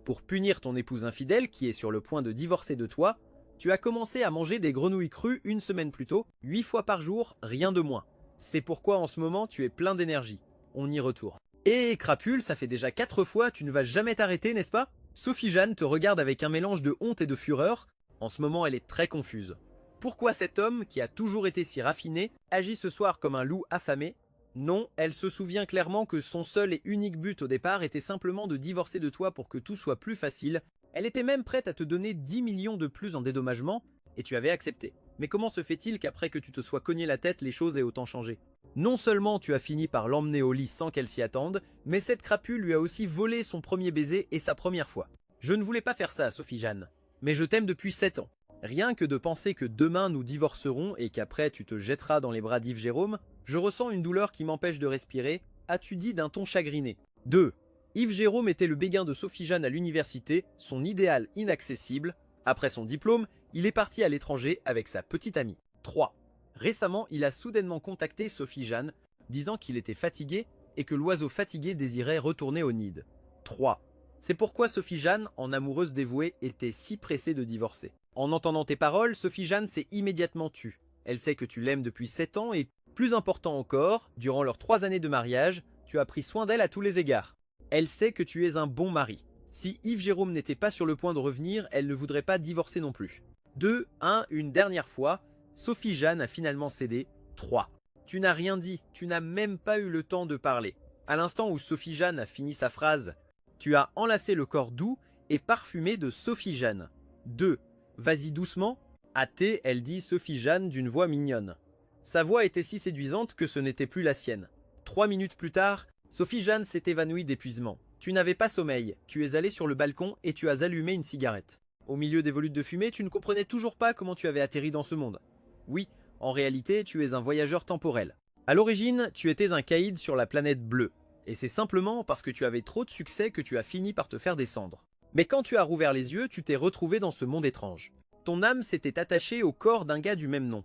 Pour punir ton épouse infidèle qui est sur le point de divorcer de toi, tu as commencé à manger des grenouilles crues une semaine plus tôt, 8 fois par jour, rien de moins. C'est pourquoi en ce moment tu es plein d'énergie. On y retourne. Et crapule, ça fait déjà 4 fois, tu ne vas jamais t'arrêter, n'est-ce pas? Sophie-Jeanne te regarde avec un mélange de honte et de fureur. En ce moment, elle est très confuse. Pourquoi cet homme, qui a toujours été si raffiné, agit ce soir comme un loup affamé? Non, elle se souvient clairement que son seul et unique but au départ était simplement de divorcer de toi pour que tout soit plus facile. Elle était même prête à te donner 10 millions de plus en dédommagement, et tu avais accepté. Mais comment se fait-il qu'après que tu te sois cogné la tête, les choses aient autant changé? Non seulement tu as fini par l'emmener au lit sans qu'elle s'y attende, mais cette crapule lui a aussi volé son premier baiser et sa première fois. Je ne voulais pas faire ça, Sophie-Jeanne, mais je t'aime depuis 7 ans. Rien que de penser que demain nous divorcerons et qu'après tu te jetteras dans les bras d'Yves Jérôme, je ressens une douleur qui m'empêche de respirer, as-tu dit d'un ton chagriné. 2. Yves Jérôme était le béguin de Sophie-Jeanne à l'université, son idéal inaccessible. Après son diplôme, il est parti à l'étranger avec sa petite amie. 3. Récemment, il a soudainement contacté Sophie-Jeanne, disant qu'il était fatigué et que l'oiseau fatigué désirait retourner au nid. 3. C'est pourquoi Sophie-Jeanne, en amoureuse dévouée, était si pressée de divorcer. En entendant tes paroles, Sophie-Jeanne s'est immédiatement tue. Elle sait que tu l'aimes depuis 7 ans et, plus important encore, durant leurs 3 années de mariage, tu as pris soin d'elle à tous les égards. Elle sait que tu es un bon mari. Si Yves Jérôme n'était pas sur le point de revenir, elle ne voudrait pas divorcer non plus. 2. 1. Une dernière fois, Sophie-Jeanne a finalement cédé. 3. Tu n'as rien dit, tu n'as même pas eu le temps de parler. À l'instant où Sophie-Jeanne a fini sa phrase, tu as enlacé le corps doux et parfumé de Sophie-Jeanne. 2. Vas-y doucement. À T, elle dit Sophie-Jeanne d'une voix mignonne. Sa voix était si séduisante que ce n'était plus la sienne. 3 minutes plus tard, Sophie-Jeanne s'est évanouie d'épuisement. Tu n'avais pas sommeil, tu es allé sur le balcon et tu as allumé une cigarette. Au milieu des volutes de fumée, tu ne comprenais toujours pas comment tu avais atterri dans ce monde. Oui, en réalité, tu es un voyageur temporel. À l'origine, tu étais un caïd sur la planète bleue. Et c'est simplement parce que tu avais trop de succès que tu as fini par te faire descendre. Mais quand tu as rouvert les yeux, tu t'es retrouvé dans ce monde étrange. Ton âme s'était attachée au corps d'un gars du même nom.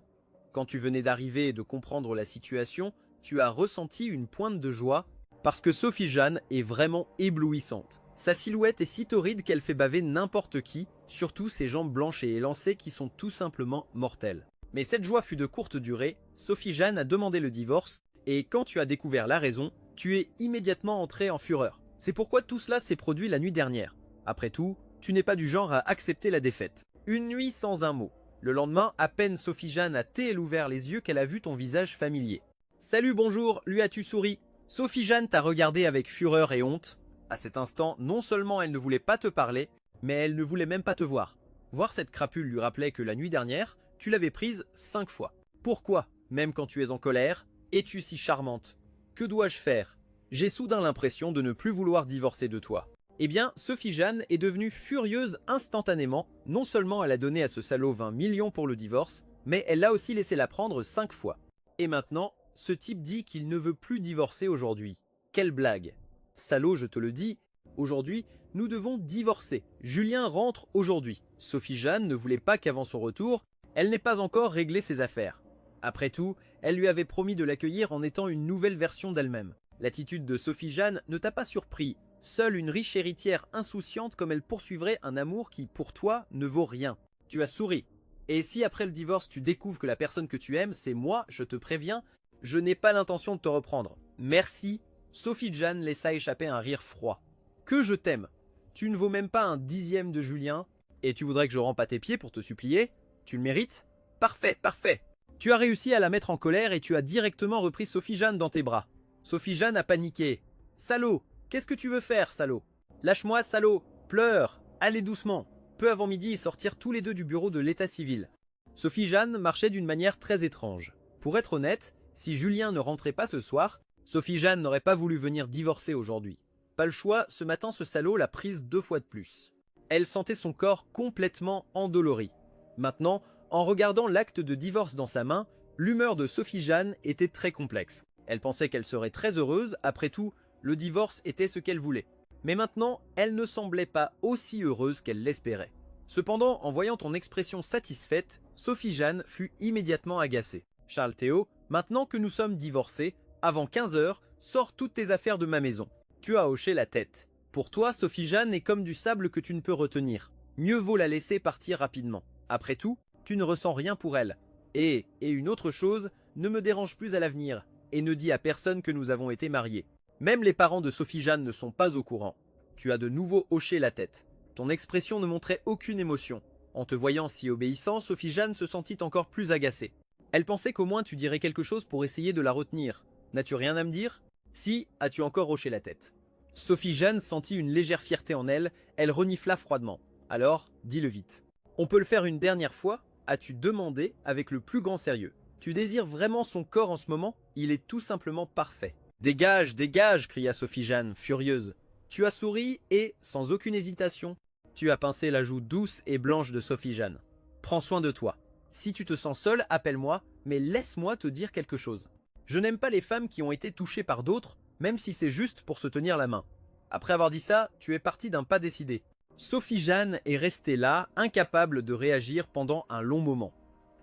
Quand tu venais d'arriver et de comprendre la situation, tu as ressenti une pointe de joie parce que Sophie-Jeanne est vraiment éblouissante. Sa silhouette est si torride qu'elle fait baver n'importe qui, surtout ses jambes blanches et élancées qui sont tout simplement mortelles. Mais cette joie fut de courte durée, Sophie-Jeanne a demandé le divorce, et quand tu as découvert la raison, tu es immédiatement entré en fureur. C'est pourquoi tout cela s'est produit la nuit dernière. Après tout, tu n'es pas du genre à accepter la défaite. Une nuit sans un mot. Le lendemain, à peine Sophie-Jeanne a ouvert les yeux qu'elle a vu ton visage familier. « Salut, bonjour, lui as-tu souri ?» Sophie-Jeanne t'a regardé avec fureur et honte. À cet instant, non seulement elle ne voulait pas te parler, mais elle ne voulait même pas te voir. Voir cette crapule lui rappelait que la nuit dernière, tu l'avais prise 5 fois. Pourquoi, même quand tu es en colère, es-tu si charmante? Que dois-je faire? J'ai soudain l'impression de ne plus vouloir divorcer de toi. Eh bien, Sophie-Jeanne est devenue furieuse instantanément. Non seulement elle a donné à ce salaud 20 millions pour le divorce, mais elle l'a aussi laissé la prendre 5 fois. Et maintenant, ce type dit qu'il ne veut plus divorcer aujourd'hui. Quelle blague! Salaud, je te le dis, aujourd'hui, nous devons divorcer. Julien rentre aujourd'hui. Sophie-Jeanne ne voulait pas qu'avant son retour, elle n'ait pas encore réglé ses affaires. Après tout, elle lui avait promis de l'accueillir en étant une nouvelle version d'elle-même. L'attitude de Sophie-Jeanne ne t'a pas surpris. Seule une riche héritière insouciante comme elle poursuivrait un amour qui, pour toi, ne vaut rien. Tu as souri. Et si après le divorce, tu découvres que la personne que tu aimes, c'est moi, je te préviens, je n'ai pas l'intention de te reprendre. Merci. Sophie-Jeanne laissa échapper un rire froid. Que je t'aime. Tu ne vaux même pas un dixième de Julien, et tu voudrais que je rampe à tes pieds pour te supplier? Tu le mérites? Parfait, parfait. Tu as réussi à la mettre en colère et tu as directement repris Sophie-Jeanne dans tes bras. Sophie-Jeanne a paniqué. Salaud, qu'est-ce que tu veux faire, salaud? Lâche-moi, salaud. Pleure. Allez doucement. Peu avant midi, ils sortirent tous les deux du bureau de l'état civil. Sophie-Jeanne marchait d'une manière très étrange. Pour être honnête, si Julien ne rentrait pas ce soir, Sophie-Jeanne n'aurait pas voulu venir divorcer aujourd'hui. Pas le choix, ce matin ce salaud l'a prise 2 fois de plus. Elle sentait son corps complètement endolori. Maintenant, en regardant l'acte de divorce dans sa main, l'humeur de Sophie-Jeanne était très complexe. Elle pensait qu'elle serait très heureuse, après tout, le divorce était ce qu'elle voulait. Mais maintenant, elle ne semblait pas aussi heureuse qu'elle l'espérait. Cependant, en voyant ton expression satisfaite, Sophie-Jeanne fut immédiatement agacée. « Charles Théo, maintenant que nous sommes divorcés, avant 15 h, sors toutes tes affaires de ma maison. » Tu as hoché la tête. Pour toi, Sophie-Jeanne est comme du sable que tu ne peux retenir. Mieux vaut la laisser partir rapidement. Après tout, tu ne ressens rien pour elle. Et une autre chose, ne me dérange plus à l'avenir, et ne dis à personne que nous avons été mariés. Même les parents de Sophie-Jeanne ne sont pas au courant. Tu as de nouveau hoché la tête. Ton expression ne montrait aucune émotion. En te voyant si obéissant, Sophie-Jeanne se sentit encore plus agacée. Elle pensait qu'au moins tu dirais quelque chose pour essayer de la retenir. N'as-tu rien à me dire? Si, as-tu encore hoché la tête. Sophie-Jeanne sentit une légère fierté en elle, elle renifla froidement. Alors, dis-le vite. On peut le faire une dernière fois, as-tu demandé avec le plus grand sérieux. Tu désires vraiment son corps en ce moment? Il est tout simplement parfait. Dégage, dégage, cria Sophie-Jeanne, furieuse. Tu as souri et, sans aucune hésitation, tu as pincé la joue douce et blanche de Sophie-Jeanne. Prends soin de toi. Si tu te sens seule, appelle-moi, mais laisse-moi te dire quelque chose. Je n'aime pas les femmes qui ont été touchées par d'autres, même si c'est juste pour se tenir la main. Après avoir dit ça, tu es parti d'un pas décidé. Sophie-Jeanne est restée là, incapable de réagir pendant un long moment.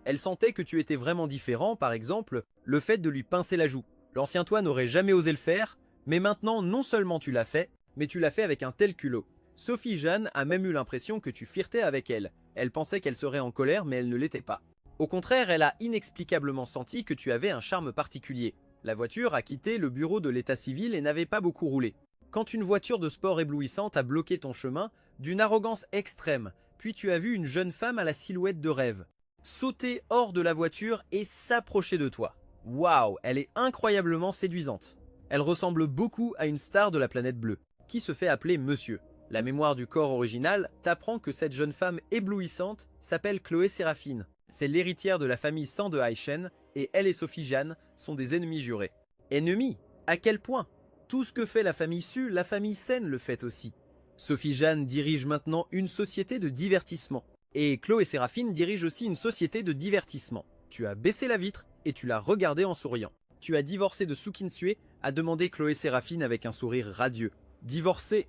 Elle sentait que tu étais vraiment différent, par exemple, le fait de lui pincer la joue. L'ancien toi n'aurait jamais osé le faire, mais maintenant non seulement tu l'as fait, mais tu l'as fait avec un tel culot. Sophie-Jeanne a même eu l'impression que tu flirtais avec elle. Elle pensait qu'elle serait en colère, mais elle ne l'était pas. Au contraire, elle a inexplicablement senti que tu avais un charme particulier. La voiture a quitté le bureau de l'état civil et n'avait pas beaucoup roulé. Quand une voiture de sport éblouissante a bloqué ton chemin, d'une arrogance extrême, puis tu as vu une jeune femme à la silhouette de rêve sauter hors de la voiture et s'approcher de toi. Waouh, elle est incroyablement séduisante. Elle ressemble beaucoup à une star de la planète bleue, qui se fait appeler Monsieur. La mémoire du corps original t'apprend que cette jeune femme éblouissante s'appelle Chloé Séraphine. C'est l'héritière de la famille Sang de Aichen, et elle et Sophie-Jeanne sont des ennemis jurés. Ennemis? À quel point? Tout ce que fait la famille Su, la famille Sen le fait aussi. Sophie-Jeanne dirige maintenant une société de divertissement. Et Chloé Séraphine dirige aussi une société de divertissement. Tu as baissé la vitre et tu l'as regardée en souriant. Tu as divorcé de Soo Kin-sue, a demandé Chloé Séraphine avec un sourire radieux. Divorcé,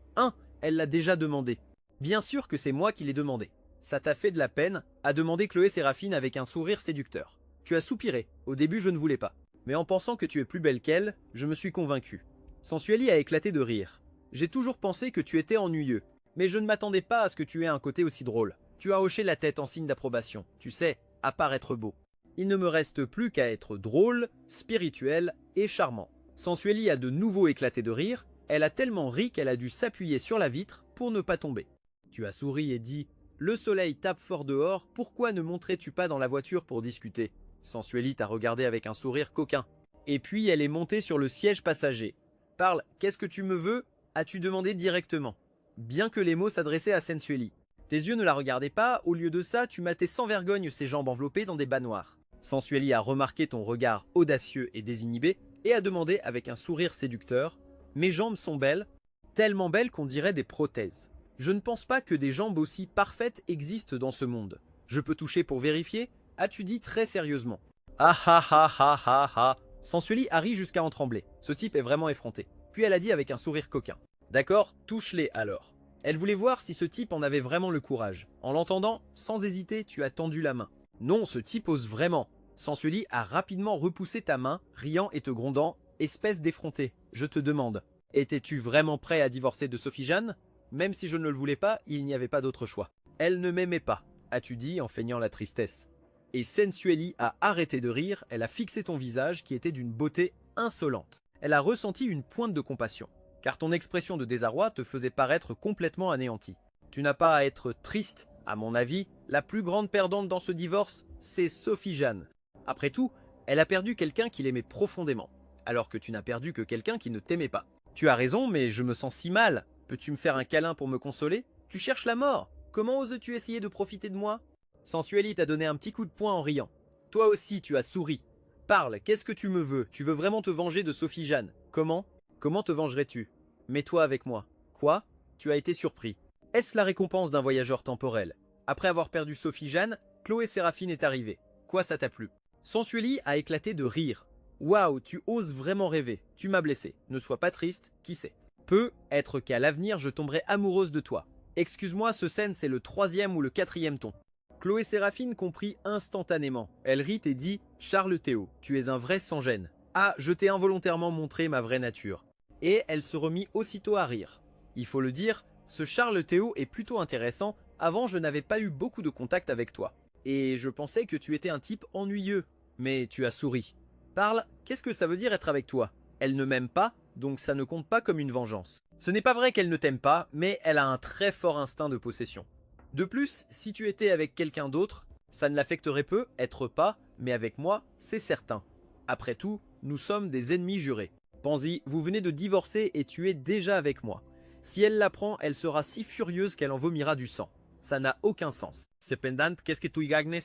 elle l'a déjà demandé. Bien sûr que c'est moi qui l'ai demandé. Ça t'a fait de la peine, a demandé Chloé Séraphine avec un sourire séducteur. Tu as soupiré, au début je ne voulais pas. Mais en pensant que tu es plus belle qu'elle, je me suis convaincu. Sensueli a éclaté de rire. J'ai toujours pensé que tu étais ennuyeux, mais je ne m'attendais pas à ce que tu aies un côté aussi drôle. Tu as hoché la tête en signe d'approbation. Tu sais, à part être beau. Il ne me reste plus qu'à être drôle, spirituel et charmant. Sensueli a de nouveau éclaté de rire. Elle a tellement ri qu'elle a dû s'appuyer sur la vitre pour ne pas tomber. Tu as souri et dit « Le soleil tape fort dehors, pourquoi ne monterais-tu pas dans la voiture pour discuter ?» Sensueli t'a regardé avec un sourire coquin. Et puis elle est montée sur le siège passager. « Parle, qu'est-ce que tu me veux ?» as-tu demandé directement. Bien que les mots s'adressaient à Sensueli. Tes yeux ne la regardaient pas, au lieu de ça, tu matais sans vergogne ses jambes enveloppées dans des bas noirs. Sensueli a remarqué ton regard audacieux et désinhibé et a demandé avec un sourire séducteur « Mes jambes sont belles, tellement belles qu'on dirait des prothèses. Je ne pense pas que des jambes aussi parfaites existent dans ce monde. Je peux toucher pour vérifier ?» as-tu dit très sérieusement. Ah ah ah ah ah ah. Sensueli a ri jusqu'à en trembler. Ce type est vraiment effronté. Puis elle a dit avec un sourire coquin. D'accord, touche-les alors. Elle voulait voir si ce type en avait vraiment le courage. En l'entendant, sans hésiter, tu as tendu la main. Non, ce type ose vraiment. Sensueli a rapidement repoussé ta main, riant et te grondant. Espèce d'effronté, je te demande. Étais-tu vraiment prêt à divorcer de Sophie-Jeanne? Même si je ne le voulais pas, il n'y avait pas d'autre choix. Elle ne m'aimait pas, as-tu dit en feignant la tristesse. Et Sensueli a arrêté de rire, elle a fixé ton visage qui était d'une beauté insolente. Elle a ressenti une pointe de compassion. Car ton expression de désarroi te faisait paraître complètement anéanti. Tu n'as pas à être triste, à mon avis, la plus grande perdante dans ce divorce, c'est Sophie-Jeanne. Après tout, elle a perdu quelqu'un qui l'aimait profondément, alors que tu n'as perdu que quelqu'un qui ne t'aimait pas. Tu as raison, mais je me sens si mal. Peux-tu me faire un câlin pour me consoler? Tu cherches la mort. Comment oses-tu essayer de profiter de moi? Sensueli t'a donné un petit coup de poing en riant. Toi aussi, tu as souri. Parle, qu'est-ce que tu me veux? Tu veux vraiment te venger de Sophie-Jeanne? Comment? Comment te vengerais-tu? Mets-toi avec moi. Quoi? Tu as été surpris. Est-ce la récompense d'un voyageur temporel? Après avoir perdu Sophie-Jeanne, Chloé Séraphine est arrivée. Quoi, ça t'a plu? Sensueli a éclaté de rire. Waouh, tu oses vraiment rêver. Tu m'as blessé. Ne sois pas triste, qui sait? Peut être qu'à l'avenir je tomberai amoureuse de toi. Excuse-moi, ce scène c'est le 3e ou le 4e ton. Chloé Séraphine comprit instantanément. Elle rit et dit « Charles Théo, tu es un vrai sans-gêne. Ah, je t'ai involontairement montré ma vraie nature. » Et elle se remit aussitôt à rire. Il faut le dire, ce Charles Théo est plutôt intéressant, avant je n'avais pas eu beaucoup de contact avec toi. Et je pensais que tu étais un type ennuyeux, mais tu as souri. Parle, qu'est-ce que ça veut dire être avec toi? Elle ne m'aime pas, donc ça ne compte pas comme une vengeance. Ce n'est pas vrai qu'elle ne t'aime pas, mais elle a un très fort instinct de possession. De plus, si tu étais avec quelqu'un d'autre, ça ne l'affecterait peu, être pas, mais avec moi, c'est certain. Après tout, nous sommes des ennemis jurés. Pansy, vous venez de divorcer et tu es déjà avec moi. Si elle l'apprend, elle sera si furieuse qu'elle en vomira du sang. Ça n'a aucun sens. Cependant, qu'est-ce que tu y gagnes?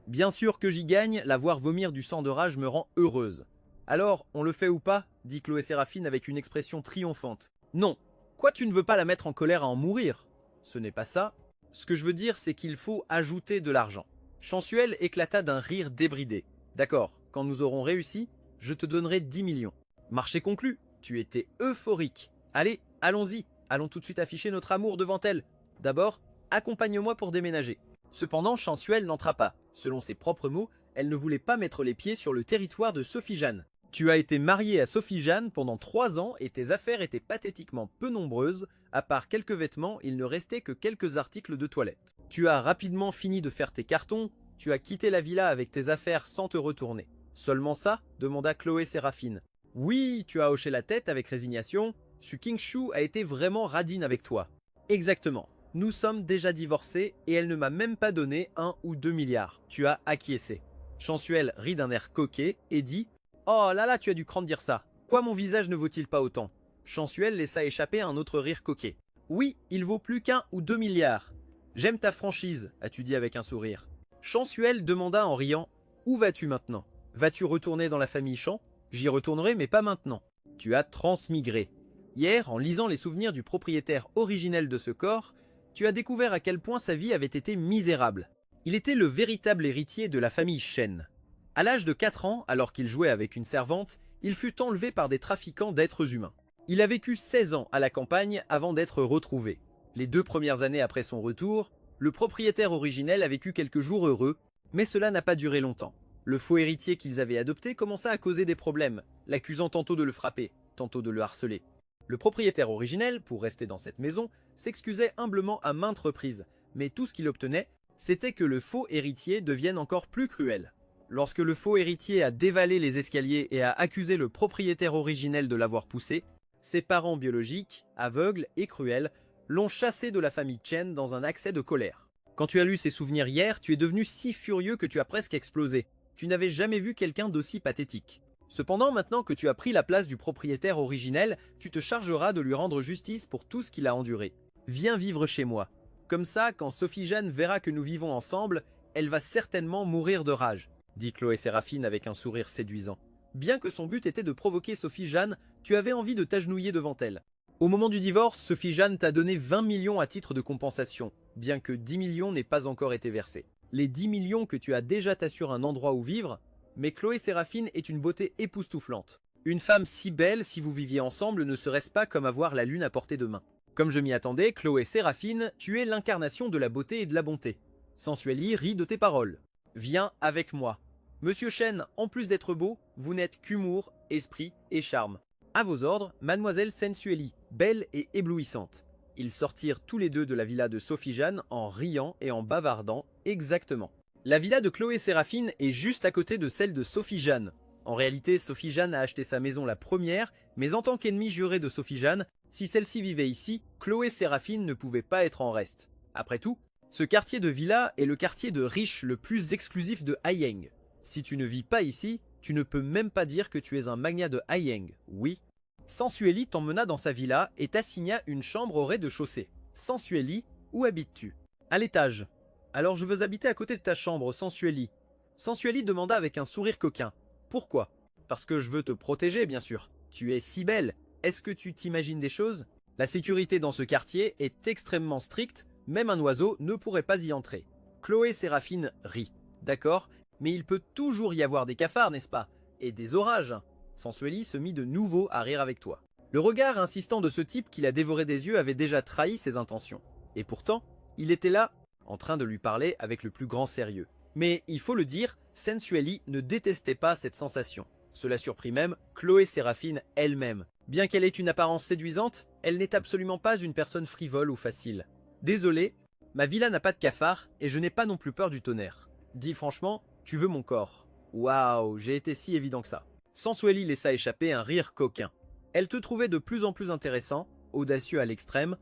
Bien sûr que j'y gagne, la voir vomir du sang de rage me rend heureuse. Alors, on le fait ou pas? Dit Chloé Séraphine avec une expression triomphante. Non. Quoi, tu ne veux pas la mettre en colère à en mourir? Ce n'est pas ça. Ce que je veux dire, c'est qu'il faut ajouter de l'argent. Chansuel éclata d'un rire débridé. D'accord, quand nous aurons réussi, je te donnerai 10 millions. Marché conclu, tu étais euphorique. Allez, allons-y, allons tout de suite afficher notre amour devant elle. D'abord, accompagne-moi pour déménager. Cependant, Chansuel n'entra pas. Selon ses propres mots, elle ne voulait pas mettre les pieds sur le territoire de Sophie-Jeanne. Tu as été marié à Sophie-Jeanne pendant 3 ans et tes affaires étaient pathétiquement peu nombreuses. À part quelques vêtements, il ne restait que quelques articles de toilette. Tu as rapidement fini de faire tes cartons, tu as quitté la villa avec tes affaires sans te retourner. Seulement ça? Demanda Chloé Séraphine. Oui, tu as hoché la tête avec résignation. Su Kingshu a été vraiment radine avec toi. Exactement. Nous sommes déjà divorcés et elle ne m'a même pas donné 1 ou 2 milliards. Tu as acquiescé. Chansuel rit d'un air coquet et dit « Oh là là, tu as du cran de dire ça. Quoi, mon visage ne vaut-il pas autant ?» Chansuel laissa échapper un autre rire coquet. « Oui, il vaut plus qu'1 ou 2 milliards. J'aime ta franchise, as-tu dit avec un sourire. » Chansuel demanda en riant « Où vas-tu maintenant? Vas-tu retourner dans la famille Chan? J'y retournerai, mais pas maintenant. » Tu as transmigré. Hier, en lisant les souvenirs du propriétaire originel de ce corps, tu as découvert à quel point sa vie avait été misérable. Il était le véritable héritier de la famille Shen. À l'âge de 4 ans, alors qu'il jouait avec une servante, il fut enlevé par des trafiquants d'êtres humains. Il a vécu 16 ans à la campagne avant d'être retrouvé. Les 2 premières années après son retour, le propriétaire originel a vécu quelques jours heureux, mais cela n'a pas duré longtemps. Le faux héritier qu'ils avaient adopté commença à causer des problèmes, l'accusant tantôt de le frapper, tantôt de le harceler. Le propriétaire originel, pour rester dans cette maison, s'excusait humblement à maintes reprises, mais tout ce qu'il obtenait, c'était que le faux héritier devienne encore plus cruel. Lorsque le faux héritier a dévalé les escaliers et a accusé le propriétaire originel de l'avoir poussé, ses parents biologiques, aveugles et cruels, l'ont chassé de la famille Chen dans un accès de colère. Quand tu as lu ses souvenirs hier, tu es devenu si furieux que tu as presque explosé. Tu n'avais jamais vu quelqu'un d'aussi pathétique. Cependant, maintenant que tu as pris la place du propriétaire originel, tu te chargeras de lui rendre justice pour tout ce qu'il a enduré. Viens vivre chez moi. Comme ça, quand Sophie-Jeanne verra que nous vivons ensemble, elle va certainement mourir de rage, dit Chloé Séraphine avec un sourire séduisant. Bien que son but était de provoquer Sophie-Jeanne, tu avais envie de t'agenouiller devant elle. Au moment du divorce, Sophie-Jeanne t'a donné 20 millions à titre de compensation, bien que 10 millions n'aient pas encore été versés. Les 10 millions que tu as déjà t'assurent un endroit où vivre, mais Chloé Séraphine est une beauté époustouflante. Une femme si belle, si vous viviez ensemble, ne serait-ce pas comme avoir la lune à portée de main. Comme je m'y attendais, Chloé Séraphine, tu es l'incarnation de la beauté et de la bonté. Sensueli rit de tes paroles. Viens avec moi. Monsieur Shen, en plus d'être beau, vous n'êtes qu'humour, esprit et charme. À vos ordres, mademoiselle Sensueli, belle et éblouissante. Ils sortirent tous les deux de la villa de Sophie-Jeanne en riant et en bavardant, exactement. La villa de Chloé Séraphine est juste à côté de celle de Sophie-Jeanne. En réalité, Sophie-Jeanne a acheté sa maison la première, mais en tant qu'ennemie jurée de Sophie-Jeanne, si celle-ci vivait ici, Chloé Séraphine ne pouvait pas être en reste. Après tout, ce quartier de villa est le quartier de riches le plus exclusif de Haiyang. Si tu ne vis pas ici, tu ne peux même pas dire que tu es un magnat de Haiyang, oui. Sensueli t'emmena dans sa villa et t'assigna une chambre au rez-de-chaussée. Sensueli, où habites-tu? À l'étage. Alors je veux habiter à côté de ta chambre, Sensueli. Sensueli demanda avec un sourire coquin. Pourquoi? Parce que je veux te protéger, bien sûr. Tu es si belle. Est-ce que tu t'imagines des choses? La sécurité dans ce quartier est extrêmement stricte, même un oiseau ne pourrait pas y entrer. Chloé Séraphine rit. D'accord, mais il peut toujours y avoir des cafards, n'est-ce pas? Et des orages. Sensueli se mit de nouveau à rire avec toi. Le regard insistant de ce type qui la dévorait des yeux avait déjà trahi ses intentions. Et pourtant, il était là, en train de lui parler avec le plus grand sérieux. Mais il faut le dire, Sensueli ne détestait pas cette sensation. Cela surprit même Chloé Séraphine elle-même. Bien qu'elle ait une apparence séduisante, elle n'est absolument pas une personne frivole ou facile. Désolé, ma villa n'a pas de cafard et je n'ai pas non plus peur du tonnerre. Dis franchement, tu veux mon corps. Waouh, j'ai été si évident que ça. Sensueli laissa échapper un rire coquin. Elle te trouvait de plus en plus intéressant, audacieux à l'extrême,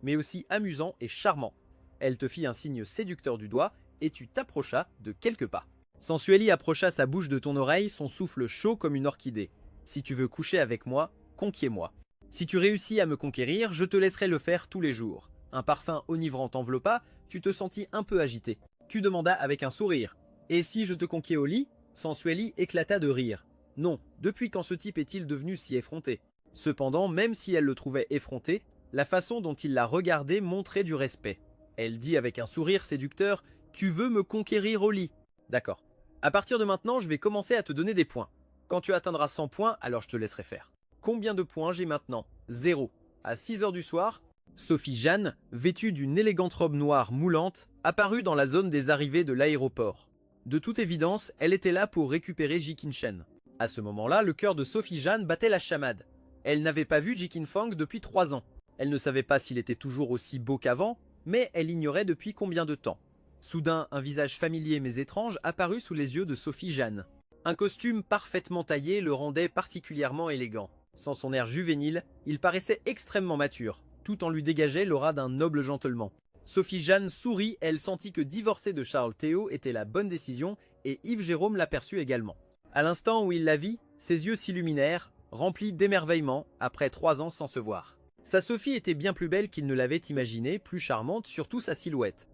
mais aussi amusant et charmant. Elle te fit un signe séducteur du doigt et tu t'approchas de quelques pas. Sensueli approcha sa bouche de ton oreille, son souffle chaud comme une orchidée. Si tu veux coucher avec moi, conquiers-moi. Si tu réussis à me conquérir, je te laisserai le faire tous les jours. Un parfum enivrant t'enveloppa, tu te sentis un peu agité. Tu demanda avec un sourire. Et si je te conquiers au lit? Sensueli éclata de rire. Non, depuis quand ce type est-il devenu si effronté? Cependant, même si elle le trouvait effronté, la façon dont il la regardait montrait du respect. Elle dit avec un sourire séducteur, « Tu veux me conquérir au lit ?» D'accord. À partir de maintenant, je vais commencer à te donner des points. Quand tu atteindras 100 points, alors je te laisserai faire. Combien de points j'ai maintenant? 0. À 6 heures du soir, Sophie Jeanne, vêtue d'une élégante robe noire moulante, apparut dans la zone des arrivées de l'aéroport. De toute évidence, elle était là pour récupérer Jikin Shen. À ce moment-là, le cœur de Sophie Jeanne battait la chamade. Elle n'avait pas vu Jikin Fang depuis 3 ans. Elle ne savait pas s'il était toujours aussi beau qu'avant, mais elle ignorait depuis combien de temps. Soudain, un visage familier mais étrange apparut sous les yeux de Sophie Jeanne. Un costume parfaitement taillé le rendait particulièrement élégant. Sans son air juvénile, il paraissait extrêmement mature, tout en lui dégageait l'aura d'un noble gentleman. Sophie Jeanne sourit, elle sentit que divorcer de Charles Théo était la bonne décision et Yves Jérôme l'aperçut également. À l'instant où il la vit, ses yeux s'illuminèrent, remplis d'émerveillement après 3 ans sans se voir. Sa Sophie était bien plus belle qu'il ne l'avait imaginé, plus charmante, surtout sa silhouette.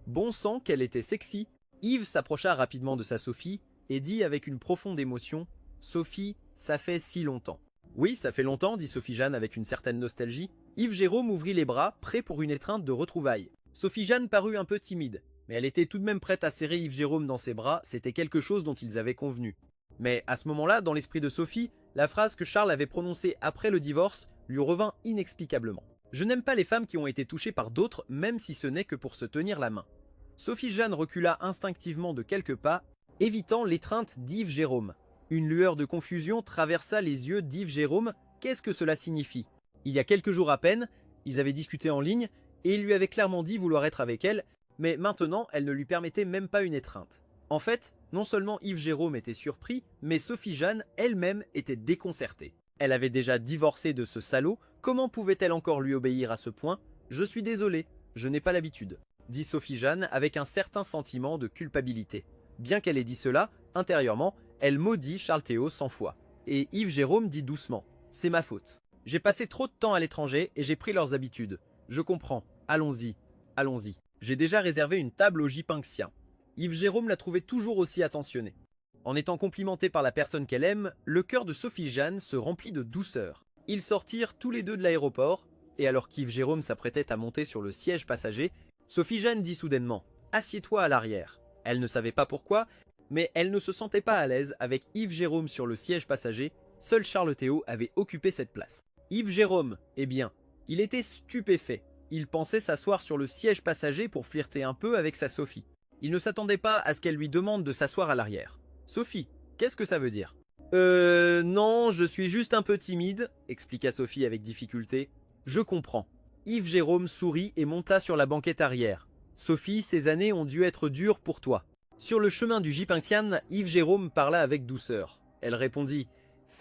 Bon sang qu'elle était sexy. Yves s'approcha rapidement de sa Sophie et dit avec une profonde émotion « Sophie, ça fait si longtemps ». « Oui, ça fait longtemps », dit Sophie Jeanne avec une certaine nostalgie. Yves Jérôme ouvrit les bras, prêt pour une étreinte de retrouvailles. Sophie Jeanne parut un peu timide, mais elle était tout de même prête à serrer Yves Jérôme dans ses bras, c'était quelque chose dont ils avaient convenu. Mais à ce moment-là, dans l'esprit de Sophie, la phrase que Charles avait prononcée après le divorce lui revint inexplicablement. « Je n'aime pas les femmes qui ont été touchées par d'autres, même si ce n'est que pour se tenir la main. » Sophie Jeanne recula instinctivement de quelques pas, évitant l'étreinte d'Yves Jérôme. Une lueur de confusion traversa les yeux d'Yves Jérôme. Qu'est-ce que cela signifie? Il y a quelques jours à peine, ils avaient discuté en ligne, et il lui avait clairement dit vouloir être avec elle, mais maintenant elle ne lui permettait même pas une étreinte. En fait, non seulement Yves Jérôme était surpris, mais Sophie Jeanne elle-même était déconcertée. Elle avait déjà divorcé de ce salaud, comment pouvait-elle encore lui obéir à ce point? Je suis désolée, je n'ai pas l'habitude, dit Sophie Jeanne avec un certain sentiment de culpabilité. Bien qu'elle ait dit cela, intérieurement, elle maudit Charles Théo 100 fois. Et Yves Jérôme dit doucement, c'est ma faute. J'ai passé trop de temps à l'étranger et j'ai pris leurs habitudes. Je comprends, allons-y, allons-y. J'ai déjà réservé une table au Jipingxia. Yves Jérôme la trouvait toujours aussi attentionnée. En étant complimentée par la personne qu'elle aime, le cœur de Sophie Jeanne se remplit de douceur. Ils sortirent tous les deux de l'aéroport, et alors qu'Yves Jérôme s'apprêtait à monter sur le siège passager, Sophie Jeanne dit soudainement « Assieds-toi à l'arrière ». Elle ne savait pas pourquoi, mais elle ne se sentait pas à l'aise avec Yves Jérôme sur le siège passager, seul Charles Théo avait occupé cette place. Yves Jérôme, eh bien, il était stupéfait. Il pensait s'asseoir sur le siège passager pour flirter un peu avec sa Sophie. Il ne s'attendait pas à ce qu'elle lui demande de s'asseoir à l'arrière. « Sophie, qu'est-ce que ça veut dire ?»« non, je suis juste un peu timide, » expliqua Sophie avec difficulté. « Je comprends. » Yves Jérôme sourit et monta sur la banquette arrière. « Sophie, ces années ont dû être dures pour toi. » Sur le chemin du Jipingxian, Yves Jérôme parla avec douceur. Elle répondit «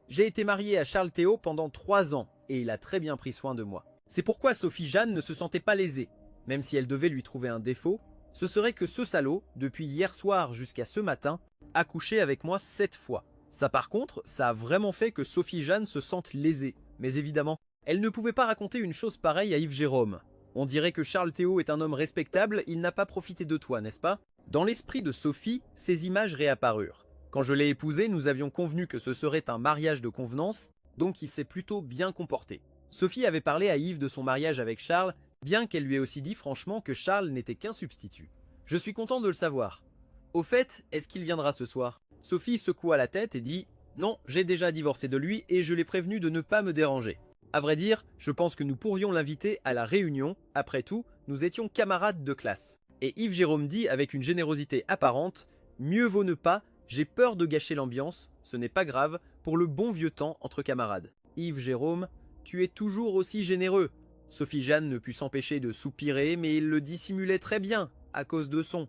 J'ai été mariée à Charles Théo pendant 3 ans et il a très bien pris soin de moi. » C'est pourquoi Sophie Jeanne ne se sentait pas lésée. Même si elle devait lui trouver un défaut, ce serait que ce salaud, depuis hier soir jusqu'à ce matin, a couché avec moi 7 fois. Ça par contre, ça a vraiment fait que Sophie Jeanne se sente lésée. Mais évidemment, elle ne pouvait pas raconter une chose pareille à Yves Jérôme. On dirait que Charles Théo est un homme respectable, il n'a pas profité de toi, n'est-ce pas? Dans l'esprit de Sophie, ces images réapparurent. Quand je l'ai épousé, nous avions convenu que ce serait un mariage de convenance, donc il s'est plutôt bien comporté. Sophie avait parlé à Yves de son mariage avec Charles, bien qu'elle lui ait aussi dit franchement que Charles n'était qu'un substitut. Je suis content de le savoir. Au fait, est-ce qu'il viendra ce soir? Sophie secoua la tête et dit « Non, j'ai déjà divorcé de lui et je l'ai prévenu de ne pas me déranger. À vrai dire, je pense que nous pourrions l'inviter à la réunion, après tout, nous étions camarades de classe. » Et Yves Jérôme dit avec une générosité apparente « Mieux vaut ne pas, j'ai peur de gâcher l'ambiance, ce n'est pas grave, pour le bon vieux temps entre camarades. » Yves Jérôme, tu es toujours aussi généreux. Sophie-Jeanne ne put s'empêcher de soupirer, mais il le dissimulait très bien, à cause de son.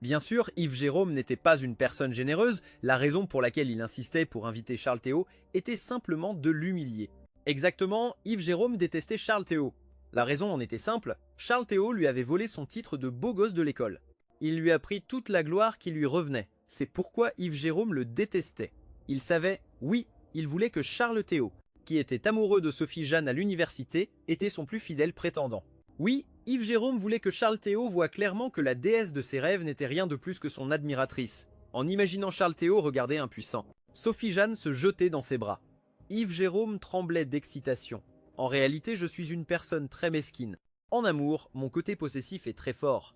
Bien sûr, Yves Jérôme n'était pas une personne généreuse, la raison pour laquelle il insistait pour inviter Charles Théo était simplement de l'humilier. Exactement, Yves Jérôme détestait Charles Théo. La raison en était simple, Charles Théo lui avait volé son titre de beau gosse de l'école. Il lui a pris toute la gloire qui lui revenait, c'est pourquoi Yves Jérôme le détestait. Il savait, oui, il voulait que Charles Théo, qui était amoureux de Sophie-Jeanne à l'université, était son plus fidèle prétendant. Oui, Yves Jérôme voulait que Charles Théo voie clairement que la déesse de ses rêves n'était rien de plus que son admiratrice, en imaginant Charles Théo regarder impuissant. Sophie-Jeanne se jetait dans ses bras. Yves Jérôme tremblait d'excitation. En réalité, je suis une personne très mesquine. En amour, mon côté possessif est très fort.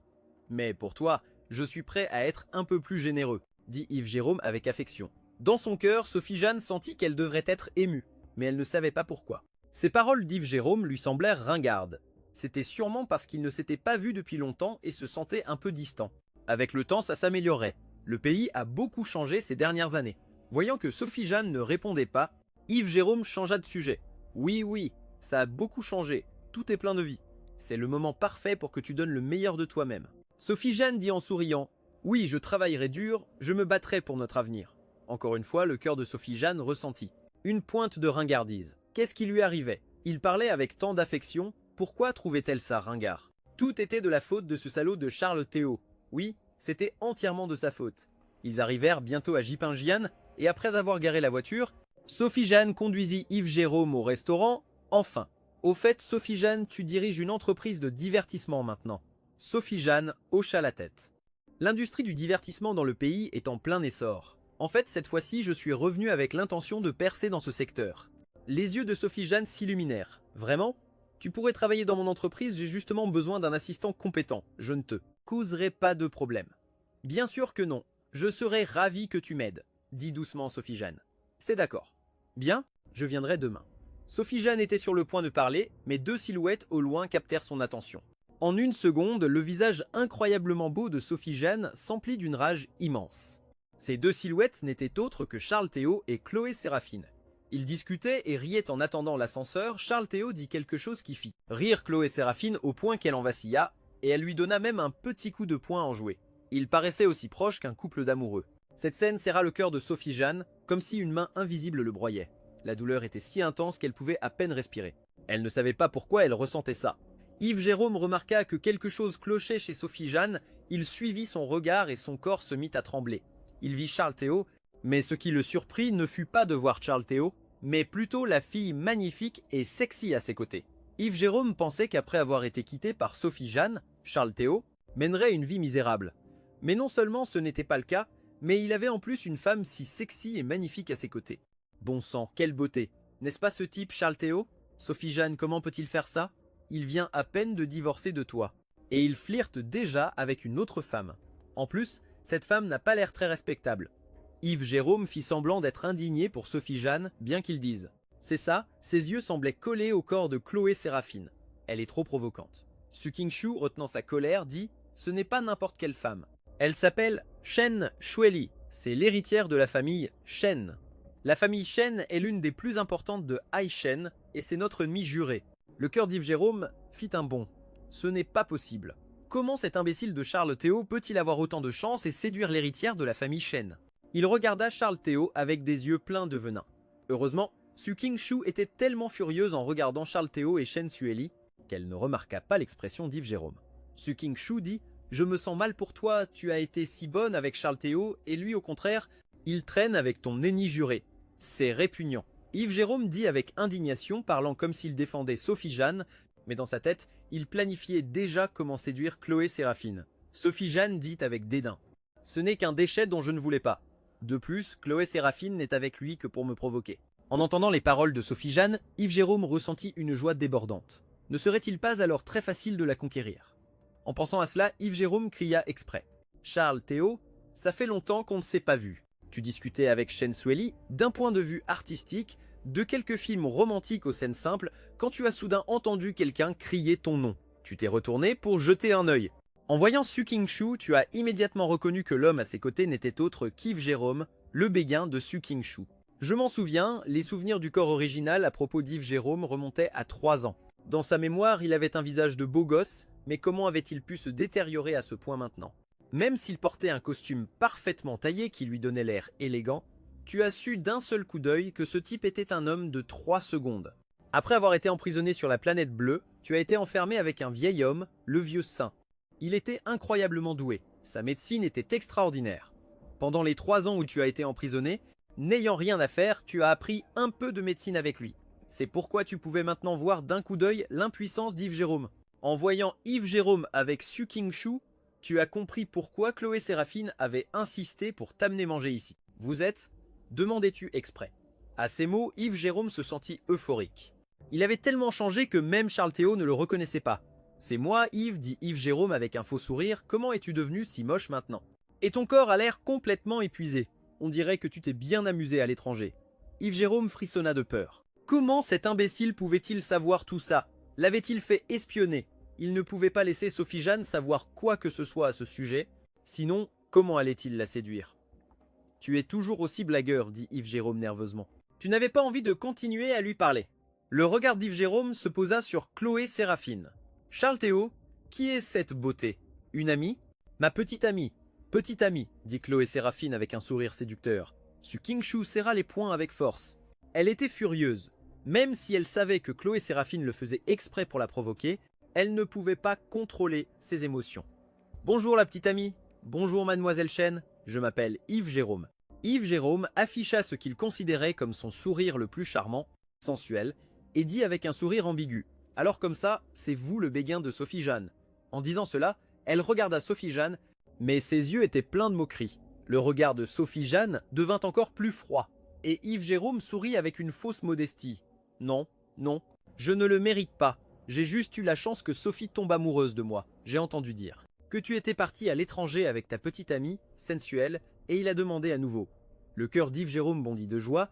Mais pour toi, je suis prêt à être un peu plus généreux, dit Yves Jérôme avec affection. Dans son cœur, Sophie-Jeanne sentit qu'elle devrait être émue, mais elle ne savait pas pourquoi. Ces paroles d'Yves Jérôme lui semblèrent ringardes. C'était sûrement parce qu'il ne s'était pas vu depuis longtemps et se sentait un peu distant. Avec le temps, ça s'améliorait. Le pays a beaucoup changé ces dernières années. Voyant que Sophie-Jeanne ne répondait pas, Yves Jérôme changea de sujet. Oui, ça a beaucoup changé. Tout est plein de vie. C'est le moment parfait pour que tu donnes le meilleur de toi-même. Sophie-Jeanne dit en souriant, « Oui, je travaillerai dur, je me battrai pour notre avenir. » Encore une fois, le cœur de Sophie-Jeanne ressentit une pointe de ringardise. Qu'est-ce qui lui arrivait? Il parlait avec tant d'affection, pourquoi trouvait-elle ça ringard? Tout était de la faute de ce salaud de Charles Théo. Oui, c'était entièrement de sa faute. Ils arrivèrent bientôt à Jipingian, et après avoir garé la voiture, Sophie-Jeanne conduisit Yves Jérôme au restaurant, enfin. Au fait, Sophie-Jeanne, tu diriges une entreprise de divertissement maintenant. Sophie-Jeanne hocha la tête. L'industrie du divertissement dans le pays est en plein essor. En fait, cette fois-ci, je suis revenu avec l'intention de percer dans ce secteur. Les yeux de Sophie-Jeanne s'illuminèrent. Vraiment? Tu pourrais travailler dans mon entreprise, j'ai justement besoin d'un assistant compétent. Je ne te causerai pas de problème. Bien sûr que non. Je serai ravi que tu m'aides, dit doucement Sophie-Jeanne. C'est d'accord. Bien, je viendrai demain. Sophie-Jeanne était sur le point de parler, mais deux silhouettes au loin captèrent son attention. En une seconde, le visage incroyablement beau de Sophie-Jeanne s'emplit d'une rage immense. Ces deux silhouettes n'étaient autres que Charles Théo et Chloé Séraphine. Ils discutaient et riaient en attendant l'ascenseur. Charles Théo dit quelque chose qui fit rire Chloé Séraphine au point qu'elle en vacilla, et elle lui donna même un petit coup de poing enjoué. Ils paraissaient aussi proches qu'un couple d'amoureux. Cette scène serra le cœur de Sophie-Jeanne, comme si une main invisible le broyait. La douleur était si intense qu'elle pouvait à peine respirer. Elle ne savait pas pourquoi elle ressentait ça. Yves Jérôme remarqua que quelque chose clochait chez Sophie-Jeanne, il suivit son regard et son corps se mit à trembler. Il vit Charles Théo, mais ce qui le surprit ne fut pas de voir Charles Théo, mais plutôt la fille magnifique et sexy à ses côtés. Yves Jérôme pensait qu'après avoir été quitté par Sophie-Jeanne, Charles Théo mènerait une vie misérable. Mais non seulement ce n'était pas le cas, mais il avait en plus une femme si sexy et magnifique à ses côtés. Bon sang, quelle beauté! N'est-ce pas ce type Charles Théo? Sophie-Jeanne, comment peut-il faire ça? Il vient à peine de divorcer de toi. Et il flirte déjà avec une autre femme. En plus, cette femme n'a pas l'air très respectable. Yves Jérôme fit semblant d'être indigné pour Sophie-Jeanne, bien qu'il dise. C'est ça, ses yeux semblaient collés au corps de Chloé Séraphine. Elle est trop provocante. Su King-Shu, retenant sa colère, dit « Ce n'est pas n'importe quelle femme. Elle s'appelle Shen Shueli. C'est l'héritière de la famille Shen. La famille Shen est l'une des plus importantes de Hai Shen, et c'est notre ennemi juré. » Le cœur d'Yves Jérôme fit un bond. Ce n'est pas possible. Comment cet imbécile de Charles Théo peut-il avoir autant de chance et séduire l'héritière de la famille Shen? Il regarda Charles Théo avec des yeux pleins de venin. Heureusement, Su King-Shu était tellement furieuse en regardant Charles Théo et Shen Sueli qu'elle ne remarqua pas l'expression d'Yves Jérôme. Su King-Shu dit « Je me sens mal pour toi, tu as été si bonne avec Charles Théo et lui au contraire, il traîne avec ton ennemi juré. C'est répugnant. » Yves Jérôme dit avec indignation, parlant comme s'il défendait Sophie-Jeanne, mais dans sa tête, il planifiait déjà comment séduire Chloé Séraphine. Sophie-Jeanne dit avec dédain « Ce n'est qu'un déchet dont je ne voulais pas. De plus, Chloé Séraphine n'est avec lui que pour me provoquer. » En entendant les paroles de Sophie-Jeanne, Yves Jérôme ressentit une joie débordante. Ne serait-il pas alors très facile de la conquérir? En pensant à cela, Yves Jérôme cria exprès « Charles Théo, ça fait longtemps qu'on ne s'est pas vu. Tu discutais avec Shen Sueli d'un point de vue artistique, de quelques films romantiques aux scènes simples, quand tu as soudain entendu quelqu'un crier ton nom. Tu t'es retourné pour jeter un œil. En voyant Su King-Shu, tu as immédiatement reconnu que l'homme à ses côtés n'était autre qu'Yves Jérôme, le béguin de Su King-Shu. Je m'en souviens, les souvenirs du corps original à propos d'Yves Jérôme remontaient à 3 ans. Dans sa mémoire, il avait un visage de beau gosse, mais comment avait-il pu se détériorer à ce point maintenant? Même s'il portait un costume parfaitement taillé qui lui donnait l'air élégant, tu as su d'un seul coup d'œil que ce type était un homme de 3 secondes. Après avoir été emprisonné sur la planète bleue, tu as été enfermé avec un vieil homme, le vieux saint. Il était incroyablement doué, sa médecine était extraordinaire. Pendant les 3 ans où tu as été emprisonné, n'ayant rien à faire, tu as appris un peu de médecine avec lui. C'est pourquoi tu pouvais maintenant voir d'un coup d'œil l'impuissance d'Yves Jérôme. En voyant Yves Jérôme avec Su King-Shu, tu as compris pourquoi Chloé Séraphine avait insisté pour t'amener manger ici. Vous êtes, demandais-tu exprès. À ces mots, Yves Jérôme se sentit euphorique. Il avait tellement changé que même Charles Théo ne le reconnaissait pas. C'est moi, Yves, dit Yves Jérôme avec un faux sourire, comment es-tu devenu si moche maintenant? Et ton corps a l'air complètement épuisé. On dirait que tu t'es bien amusé à l'étranger. Yves Jérôme frissonna de peur. Comment cet imbécile pouvait-il savoir tout ça? L'avait-il fait espionner? Il ne pouvait pas laisser Sophie Jeanne savoir quoi que ce soit à ce sujet. Sinon, comment allait-il la séduire? Tu es toujours aussi blagueur, dit Yves Jérôme nerveusement. Tu n'avais pas envie de continuer à lui parler. Le regard d'Yves Jérôme se posa sur Chloé Séraphine. Charles Théo, qui est cette beauté? Une amie? Ma petite amie, dit Chloé Séraphine avec un sourire séducteur. Su King-Shu serra les poings avec force. Elle était furieuse. Même si elle savait que Chloé Séraphine le faisait exprès pour la provoquer, elle ne pouvait pas contrôler ses émotions. Bonjour la petite amie, bonjour mademoiselle Chen, je m'appelle Yves Jérôme. Yves Jérôme afficha ce qu'il considérait comme son sourire le plus charmant, sensuel, et dit avec un sourire ambigu. Alors comme ça, c'est vous le béguin de Sophie Jeanne. En disant cela, elle regarda Sophie Jeanne, mais ses yeux étaient pleins de moquerie. Le regard de Sophie Jeanne devint encore plus froid, et Yves Jérôme sourit avec une fausse modestie. Non, non, je ne le mérite pas. J'ai juste eu la chance que Sophie tombe amoureuse de moi, j'ai entendu dire. Que tu étais parti à l'étranger avec ta petite amie, sensuelle, et il a demandé à nouveau. Le cœur d'Yves Jérôme bondit de joie.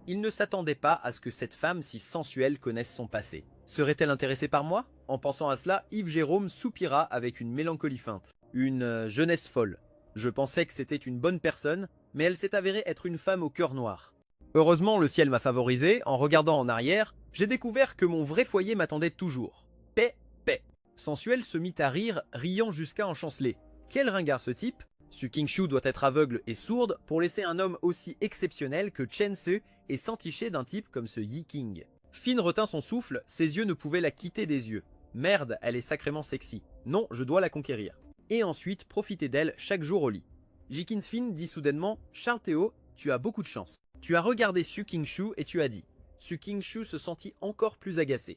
Il ne s'attendait pas à ce que cette femme si sensuelle connaisse son passé. Serait-elle intéressée par moi? En pensant à cela, Yves Jérôme soupira avec une mélancolie feinte. Une jeunesse folle. Je pensais que c'était une bonne personne, mais elle s'est avérée être une femme au cœur noir. Heureusement, le ciel m'a favorisé. En regardant en arrière, j'ai découvert que mon vrai foyer m'attendait toujours. Paix, paix. Sensuel se mit à rire, riant jusqu'à en chanceler. Quel ringard ce type? Su King-Shu doit être aveugle et sourde pour laisser un homme aussi exceptionnel que Chen Se et s'enticher d'un type comme ce Yi King. Finn retint son souffle, ses yeux ne pouvaient la quitter des yeux. Merde, elle est sacrément sexy. Non, je dois la conquérir. Et ensuite, profiter d'elle chaque jour au lit. Jikins Finn dit soudainement, Charles Théo, tu as beaucoup de chance. Tu as regardé Su King-Shu et tu as dit. Su King-Shu se sentit encore plus agacé.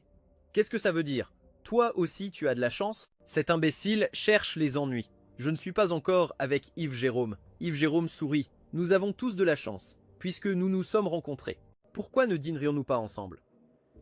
Qu'est-ce que ça veut dire? Toi aussi tu as de la chance? Cet imbécile cherche les ennuis. Je ne suis pas encore avec Yves Jérôme. Yves Jérôme sourit. Nous avons tous de la chance, puisque nous nous sommes rencontrés. Pourquoi ne dînerions-nous pas ensemble?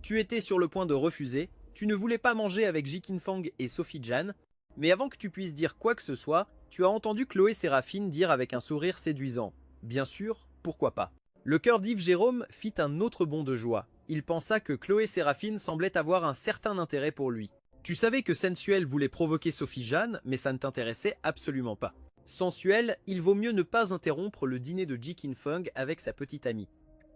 Tu étais sur le point de refuser, tu ne voulais pas manger avec Jikin Fang et Sophie Jeanne, mais avant que tu puisses dire quoi que ce soit, tu as entendu Chloé Séraphine dire avec un sourire séduisant. Bien sûr, pourquoi pas? Le cœur d'Yves Jérôme fit un autre bond de joie. Il pensa que Chloé Séraphine semblait avoir un certain intérêt pour lui. Tu savais que Sensuel voulait provoquer Sophie Jeanne, mais ça ne t'intéressait absolument pas. Sensuel, il vaut mieux ne pas interrompre le dîner de Jikin Fang avec sa petite amie.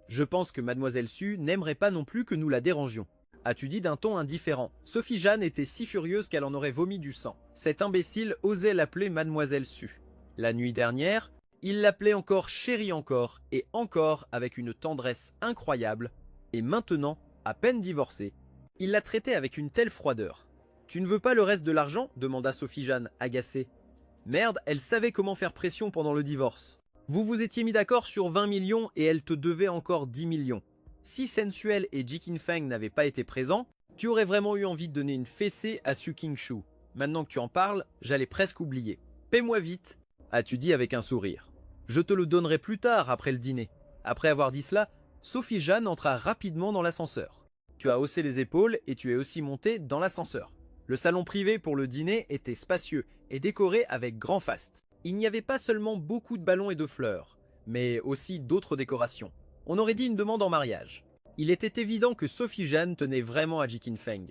Je pense que mademoiselle Su n'aimerait pas non plus que nous la dérangions. As-tu dit d'un ton indifférent? Sophie Jeanne était si furieuse qu'elle en aurait vomi du sang. Cet imbécile osait l'appeler mademoiselle Su. La nuit dernière, il l'appelait encore chérie encore et encore avec une tendresse incroyable. Et maintenant, à peine divorcé, il la traitait avec une telle froideur. « Tu ne veux pas le reste de l'argent » demanda Sophie Jeanne, agacée. Merde, elle savait comment faire pression pendant le divorce. Vous vous étiez mis d'accord sur 20 millions et elle te devait encore 10 millions. Si Sensuel et Jikin Fang n'avaient pas été présents, tu aurais vraiment eu envie de donner une fessée à Su King-Shu. Maintenant que tu en parles, j'allais presque oublier. Paie-moi vite, as-tu dit avec un sourire. Je te le donnerai plus tard après le dîner. Après avoir dit cela, Sophie Jeanne entra rapidement dans l'ascenseur. Tu as haussé les épaules et tu es aussi monté dans l'ascenseur. Le salon privé pour le dîner était spacieux et décoré avec grand faste. Il n'y avait pas seulement beaucoup de ballons et de fleurs, mais aussi d'autres décorations. On aurait dit une demande en mariage. Il était évident que Sophie Jeanne tenait vraiment à Jikin Fang.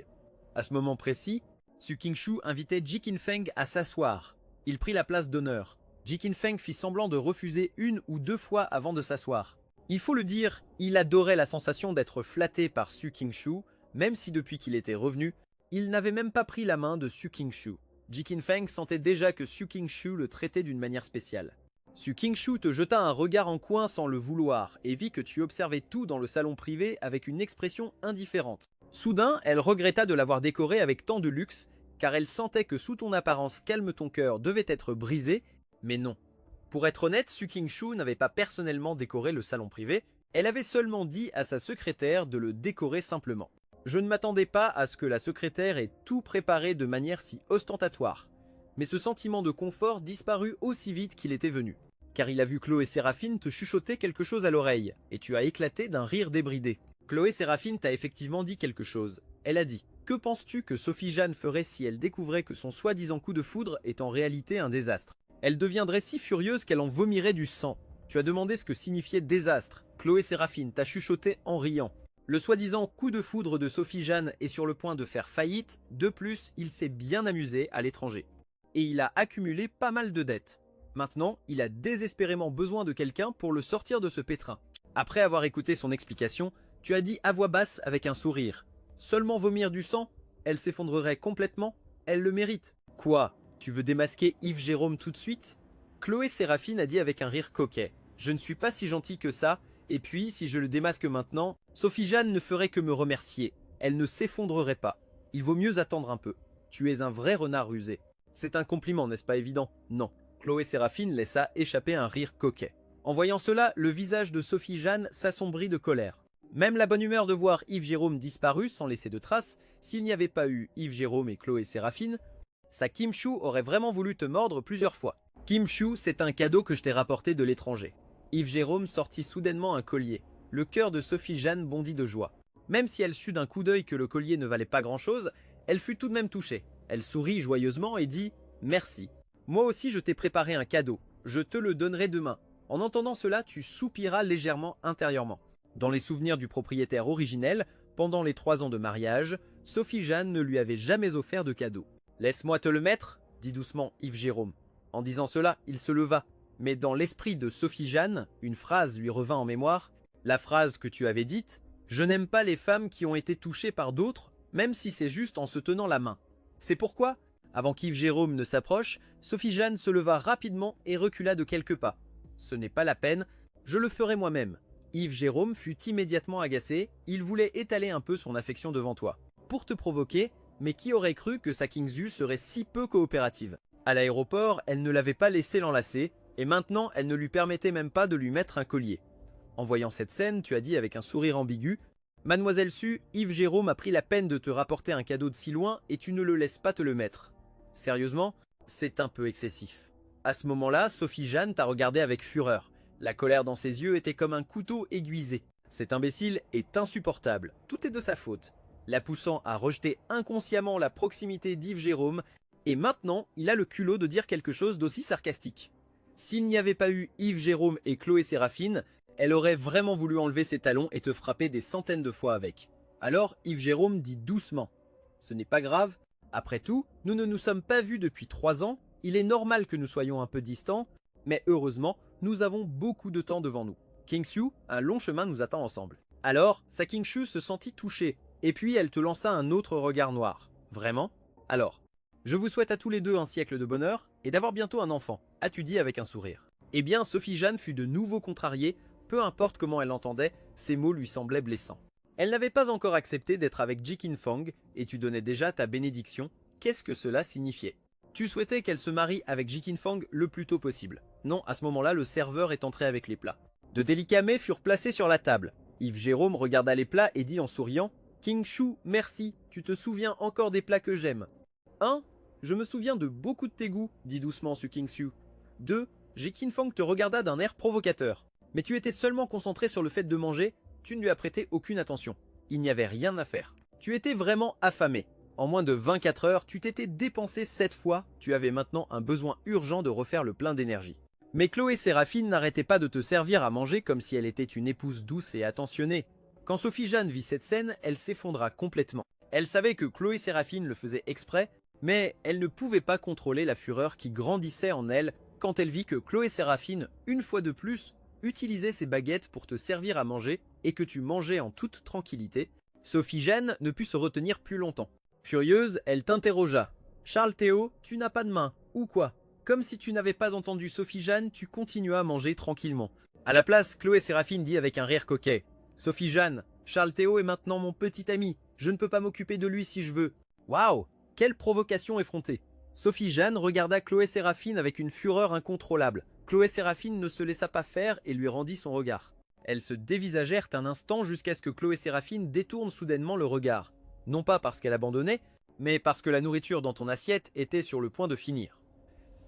À ce moment précis, Su King-Shu invitait Jikin Fang à s'asseoir. Il prit la place d'honneur. Jikin Fang fit semblant de refuser 1 ou 2 fois avant de s'asseoir. Il faut le dire, il adorait la sensation d'être flatté par Su Qingshu, même si depuis qu'il était revenu, il n'avait même pas pris la main de Su Qingshu. Ji Qinfeng sentait déjà que Su Qingshu le traitait d'une manière spéciale. Su Qingshu te jeta un regard en coin sans le vouloir et vit que tu observais tout dans le salon privé avec une expression indifférente. Soudain, elle regretta de l'avoir décoré avec tant de luxe, car elle sentait que sous ton apparence calme ton cœur devait être brisé, mais non. Pour être honnête, Su Qingshu n'avait pas personnellement décoré le salon privé, elle avait seulement dit à sa secrétaire de le décorer simplement. Je ne m'attendais pas à ce que la secrétaire ait tout préparé de manière si ostentatoire. Mais ce sentiment de confort disparut aussi vite qu'il était venu. Car il a vu Chloé Séraphine te chuchoter quelque chose à l'oreille, et tu as éclaté d'un rire débridé. Chloé Séraphine t'a effectivement dit quelque chose. Elle a dit « Que penses-tu que Sophie Jeanne ferait si elle découvrait que son soi-disant coup de foudre est en réalité un désastre ? Elle deviendrait si furieuse qu'elle en vomirait du sang. Tu as demandé ce que signifiait désastre. Chloé Séraphine t'a chuchoté en riant. Le soi-disant coup de foudre de Sophie Jeanne est sur le point de faire faillite. De plus, il s'est bien amusé à l'étranger. Et il a accumulé pas mal de dettes. Maintenant, il a désespérément besoin de quelqu'un pour le sortir de ce pétrin. » Après avoir écouté son explication, tu as dit à voix basse avec un sourire. « Seulement vomir du sang? Elle s'effondrerait complètement? Elle le mérite. » Quoi? Tu veux démasquer Yves Jérôme tout de suite? Chloé Séraphine a dit avec un rire coquet. Je ne suis pas si gentil que ça, et puis si je le démasque maintenant, Sophie Jeanne ne ferait que me remercier. Elle ne s'effondrerait pas. Il vaut mieux attendre un peu. Tu es un vrai renard rusé. C'est un compliment, n'est-ce pas évident? Non. Chloé Séraphine laissa échapper un rire coquet. En voyant cela, le visage de Sophie Jeanne s'assombrit de colère. Même la bonne humeur de voir Yves Jérôme disparu sans laisser de traces, s'il n'y avait pas eu Yves Jérôme et Chloé Séraphine, sa Kimchu aurait vraiment voulu te mordre plusieurs fois. Kimchu, c'est un cadeau que je t'ai rapporté de l'étranger. Yves Jérôme sortit soudainement un collier. Le cœur de Sophie Jeanne bondit de joie. Même si elle sut d'un coup d'œil que le collier ne valait pas grand-chose, elle fut tout de même touchée. Elle sourit joyeusement et dit « Merci. Moi aussi je t'ai préparé un cadeau. Je te le donnerai demain. » En entendant cela, tu soupiras légèrement intérieurement. Dans les souvenirs du propriétaire originel, pendant les 3 ans de mariage, Sophie Jeanne ne lui avait jamais offert de cadeau. « Laisse-moi te le mettre » dit doucement Yves Jérôme. En disant cela, il se leva. Mais dans l'esprit de Sophie Jeanne, une phrase lui revint en mémoire. La phrase que tu avais dite « Je n'aime pas les femmes qui ont été touchées par d'autres, même si c'est juste en se tenant la main. » C'est pourquoi, avant qu'Yves Jérôme ne s'approche, Sophie Jeanne se leva rapidement et recula de quelques pas. « Ce n'est pas la peine, je le ferai moi-même. » Yves Jérôme fut immédiatement agacé, il voulait étaler un peu son affection devant toi. Pour te provoquer, mais qui aurait cru que sa Kingsu serait si peu coopérative? À l'aéroport, elle ne l'avait pas laissé l'enlacer, et maintenant elle ne lui permettait même pas de lui mettre un collier. En voyant cette scène, tu as dit avec un sourire ambigu « Mademoiselle Su, Yves Jérôme a pris la peine de te rapporter un cadeau de si loin et tu ne le laisses pas te le mettre. Sérieusement, c'est un peu excessif. » À ce moment-là, Sophie Jeanne t'a regardé avec fureur. La colère dans ses yeux était comme un couteau aiguisé. Cet imbécile est insupportable. Tout est de sa faute. La poussant à rejeter inconsciemment la proximité d'Yves Jérôme, et maintenant, il a le culot de dire quelque chose d'aussi sarcastique. S'il n'y avait pas eu Yves Jérôme et Chloé Séraphine, elle aurait vraiment voulu enlever ses talons et te frapper des centaines de fois avec. Alors Yves Jérôme dit doucement « Ce n'est pas grave. Après tout, nous ne nous sommes pas vus depuis 3 ans. Il est normal que nous soyons un peu distants, mais heureusement, nous avons beaucoup de temps devant nous. Kingsu, un long chemin nous attend ensemble. » Alors, sa Kingshu se sentit touchée, et puis elle te lança un autre regard noir. Vraiment? Alors, je vous souhaite à tous les deux un siècle de bonheur, et d'avoir bientôt un enfant, as-tu dit avec un sourire. Eh bien, Sophie Jeanne fut de nouveau contrariée, peu importe comment elle l'entendait, ces mots lui semblaient blessants. Elle n'avait pas encore accepté d'être avec Ji Qinfeng, et tu donnais déjà ta bénédiction. Qu'est-ce que cela signifiait? Tu souhaitais qu'elle se marie avec Ji Qinfeng le plus tôt possible. Non, à ce moment-là, le serveur est entré avec les plats. De délicats mets furent placés sur la table. Yves Jérôme regarda les plats et dit en souriant « Kingshu, merci, tu te souviens encore des plats que j'aime. » 1. Je me souviens de beaucoup de tes goûts, dit doucement Su Qingshu. 2. Ji Qinfeng te regarda d'un air provocateur. Mais tu étais seulement concentré sur le fait de manger, tu ne lui as prêté aucune attention. Il n'y avait rien à faire. Tu étais vraiment affamé. En moins de 24 heures, tu t'étais dépensé 7 fois, tu avais maintenant un besoin urgent de refaire le plein d'énergie. Mais Chloé Séraphine n'arrêtait pas de te servir à manger comme si elle était une épouse douce et attentionnée. Quand Sophie Jeanne vit cette scène, elle s'effondra complètement. Elle savait que Chloé Séraphine le faisait exprès, mais elle ne pouvait pas contrôler la fureur qui grandissait en elle quand elle vit que Chloé Séraphine, une fois de plus, utilisait ses baguettes pour te servir à manger et que tu mangeais en toute tranquillité, Sophie-Jeanne ne put se retenir plus longtemps. Furieuse, elle t'interrogea. « Charles Théo, tu n'as pas de main, ou quoi ?» Comme si tu n'avais pas entendu Sophie-Jeanne, tu continuas à manger tranquillement. À la place, Chloé Séraphine dit avec un rire coquet. « Sophie-Jeanne, Charles Théo est maintenant mon petit ami, je ne peux pas m'occuper de lui si je veux. » Waouh, quelle provocation effrontée. Sophie-Jeanne regarda Chloé Séraphine avec une fureur incontrôlable. Chloé Séraphine ne se laissa pas faire et lui rendit son regard. Elles se dévisagèrent un instant jusqu'à ce que Chloé Séraphine détourne soudainement le regard. Non pas parce qu'elle abandonnait, mais parce que la nourriture dans ton assiette était sur le point de finir.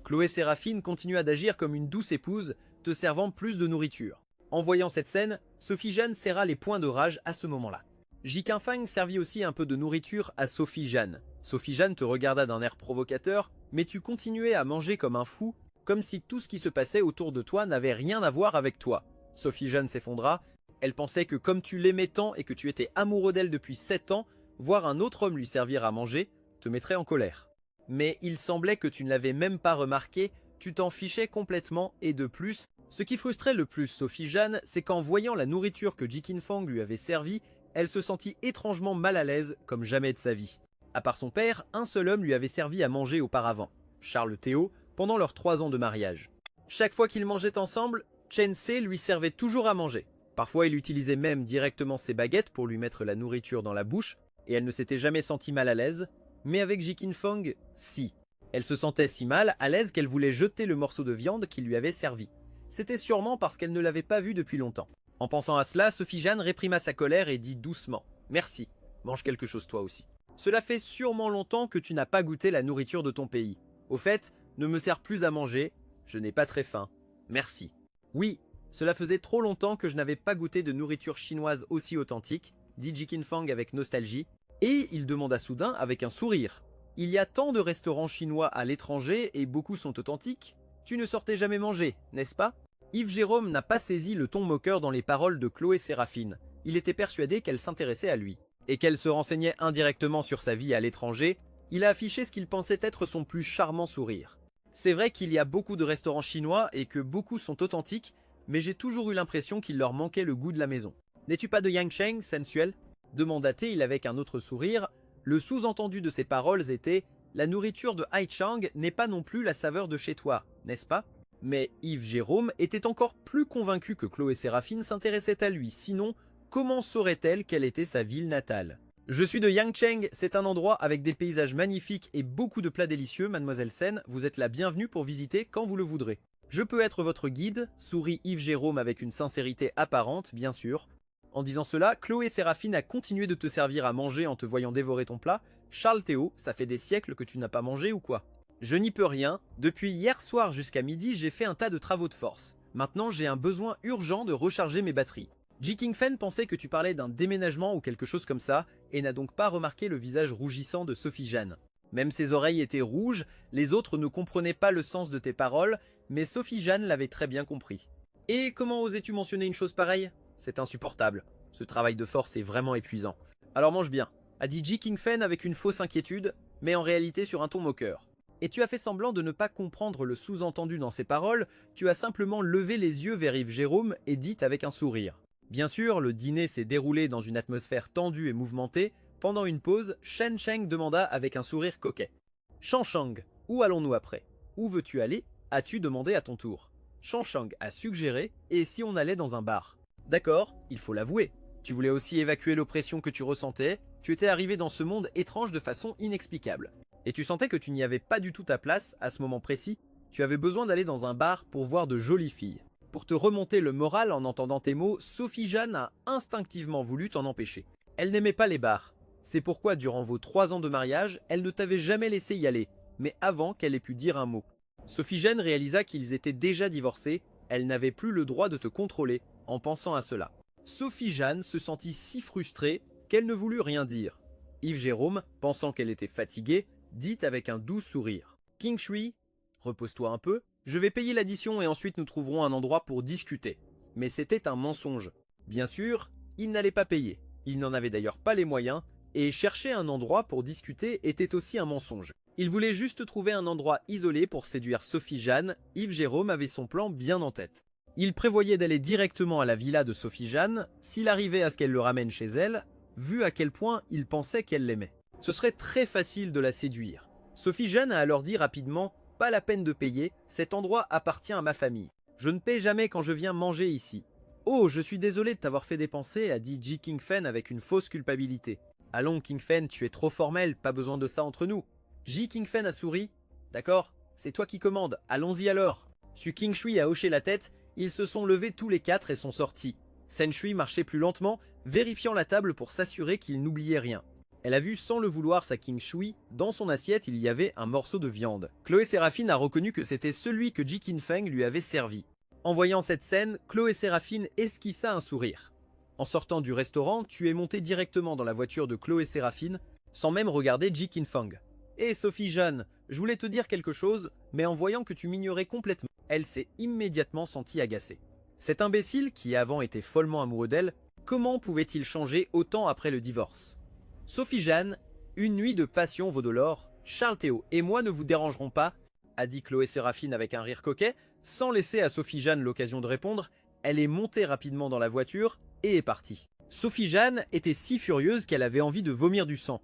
Chloé Séraphine continua d'agir comme une douce épouse, te servant plus de nourriture. En voyant cette scène, Sophie-Jeanne serra les poings de rage à ce moment-là. Jikinfang servit aussi un peu de nourriture à Sophie-Jeanne. Sophie-Jeanne te regarda d'un air provocateur, mais tu continuais à manger comme un fou, comme si tout ce qui se passait autour de toi n'avait rien à voir avec toi. Sophie-Jeanne s'effondra. Elle pensait que comme tu l'aimais tant et que tu étais amoureux d'elle depuis 7 ans, voir un autre homme lui servir à manger te mettrait en colère. Mais il semblait que tu ne l'avais même pas remarqué, tu t'en fichais complètement et de plus, ce qui frustrait le plus Sophie-Jeanne, c'est qu'en voyant la nourriture que Jikinfang lui avait servie, elle se sentit étrangement mal à l'aise comme jamais de sa vie. À part son père, un seul homme lui avait servi à manger auparavant, Charles Théo, pendant leurs 3 ans de mariage. Chaque fois qu'ils mangeaient ensemble, Chen-Se lui servait toujours à manger. Parfois il utilisait même directement ses baguettes pour lui mettre la nourriture dans la bouche, et elle ne s'était jamais sentie mal à l'aise, mais avec Jikinfang, si. Elle se sentait si mal à l'aise qu'elle voulait jeter le morceau de viande qu'il lui avait servi. C'était sûrement parce qu'elle ne l'avait pas vu depuis longtemps. En pensant à cela, Sophie-Jeanne réprima sa colère et dit doucement « Merci, mange quelque chose toi aussi. Cela fait sûrement longtemps que tu n'as pas goûté la nourriture de ton pays. Au fait, ne me sers plus à manger, je n'ai pas très faim. Merci. » Oui, cela faisait trop longtemps que je n'avais pas goûté de nourriture chinoise aussi authentique, dit Jikinfang avec nostalgie, et il demanda soudain avec un sourire. Il y a tant de restaurants chinois à l'étranger et beaucoup sont authentiques. Tu ne sortais jamais manger, n'est-ce pas? Yves Jérôme n'a pas saisi le ton moqueur dans les paroles de Chloé Séraphine. Il était persuadé qu'elle s'intéressait à lui. Et qu'elle se renseignait indirectement sur sa vie à l'étranger, il a affiché ce qu'il pensait être son plus charmant sourire. C'est vrai qu'il y a beaucoup de restaurants chinois et que beaucoup sont authentiques, mais j'ai toujours eu l'impression qu'il leur manquait le goût de la maison. N'es-tu pas de Yangcheng, sensuel? Demanda-t-il avec un autre sourire. Le sous-entendu de ses paroles était « La nourriture de Haichang n'est pas non plus la saveur de chez toi, n'est-ce pas ?» Mais Yves Jérôme était encore plus convaincu que Chloé Séraphine s'intéressait à lui, sinon, comment saurait-elle quelle était sa ville natale? Je suis de Yangcheng, c'est un endroit avec des paysages magnifiques et beaucoup de plats délicieux, mademoiselle Sen, vous êtes la bienvenue pour visiter quand vous le voudrez. Je peux être votre guide, sourit Yves Jérôme avec une sincérité apparente, bien sûr. En disant cela, Chloé Séraphine a continué de te servir à manger en te voyant dévorer ton plat. Charles Théo, ça fait des siècles que tu n'as pas mangé ou quoi? Je n'y peux rien, depuis hier soir jusqu'à midi j'ai fait un tas de travaux de force. Maintenant j'ai un besoin urgent de recharger mes batteries. Jikingfen pensait que tu parlais d'un déménagement ou quelque chose comme ça, et n'a donc pas remarqué le visage rougissant de Sophie-Jeanne. Même ses oreilles étaient rouges, les autres ne comprenaient pas le sens de tes paroles, mais Sophie-Jeanne l'avait très bien compris. Et comment osais-tu mentionner une chose pareille? C'est insupportable. Ce travail de force est vraiment épuisant. Alors mange bien, a dit Jikingfen avec une fausse inquiétude, mais en réalité sur un ton moqueur. Et tu as fait semblant de ne pas comprendre le sous-entendu dans ses paroles, tu as simplement levé les yeux vers Yves Jérôme et dit avec un sourire. Bien sûr, le dîner s'est déroulé dans une atmosphère tendue et mouvementée. Pendant une pause, Shen Cheng demanda avec un sourire coquet. « Shang, où allons-nous après? Où veux-tu aller? As-tu demandé à ton tour ?» Shang a suggéré « Et si on allait dans un bar ?» D'accord, il faut l'avouer. Tu voulais aussi évacuer l'oppression que tu ressentais, tu étais arrivé dans ce monde étrange de façon inexplicable. Et tu sentais que tu n'y avais pas du tout ta place à ce moment précis, tu avais besoin d'aller dans un bar pour voir de jolies filles. Pour te remonter le moral en entendant tes mots, Sophie-Jeanne a instinctivement voulu t'en empêcher. Elle n'aimait pas les bars. C'est pourquoi durant vos 3 ans de mariage, elle ne t'avait jamais laissé y aller, mais avant qu'elle ait pu dire un mot. Sophie-Jeanne réalisa qu'ils étaient déjà divorcés, elle n'avait plus le droit de te contrôler en pensant à cela. Sophie-Jeanne se sentit si frustrée qu'elle ne voulut rien dire. Yves Jérôme, pensant qu'elle était fatiguée, dit avec un doux sourire. « King Shui, repose-toi un peu, je vais payer l'addition et ensuite nous trouverons un endroit pour discuter. » Mais c'était un mensonge. Bien sûr, il n'allait pas payer. Il n'en avait d'ailleurs pas les moyens, et chercher un endroit pour discuter était aussi un mensonge. Il voulait juste trouver un endroit isolé pour séduire Sophie-Jeanne. Yves Jérôme avait son plan bien en tête. Il prévoyait d'aller directement à la villa de Sophie-Jeanne s'il arrivait à ce qu'elle le ramène chez elle, vu à quel point il pensait qu'elle l'aimait. Ce serait très facile de la séduire. Sophie-Jeanne a alors dit rapidement « Pas la peine de payer, cet endroit appartient à ma famille. Je ne paie jamais quand je viens manger ici. » « Oh, je suis désolé de t'avoir fait dépenser, a dit Ji Qingfen avec une fausse culpabilité. « Allons, Qingfen, tu es trop formel, pas besoin de ça entre nous. » Ji Qingfen a souri. « D'accord, c'est toi qui commandes, allons-y alors. » Su Qingshui a hoché la tête, ils se sont levés tous les quatre et sont sortis. Sen Shui marchait plus lentement, vérifiant la table pour s'assurer qu'il n'oubliait rien. Elle a vu sans le vouloir sa Qingshui, dans son assiette il y avait un morceau de viande. Chloé Séraphine a reconnu que c'était celui que Ji Qingfeng lui avait servi. En voyant cette scène, Chloé Séraphine esquissa un sourire. En sortant du restaurant, tu es monté directement dans la voiture de Chloé Séraphine, sans même regarder Ji Qingfeng. « Hé Sophie-Jeanne, je voulais te dire quelque chose, mais en voyant que tu m'ignorais complètement, elle s'est immédiatement sentie agacée. Cet imbécile, qui avant était follement amoureux d'elle, comment pouvait-il changer autant après le divorce? Sophie-Jeanne, une nuit de passion vaut de l'or, Charles Théo et moi ne vous dérangerons pas, a dit Chloé Séraphine avec un rire coquet. Sans laisser à Sophie-Jeanne l'occasion de répondre, elle est montée rapidement dans la voiture et est partie. Sophie-Jeanne était si furieuse qu'elle avait envie de vomir du sang.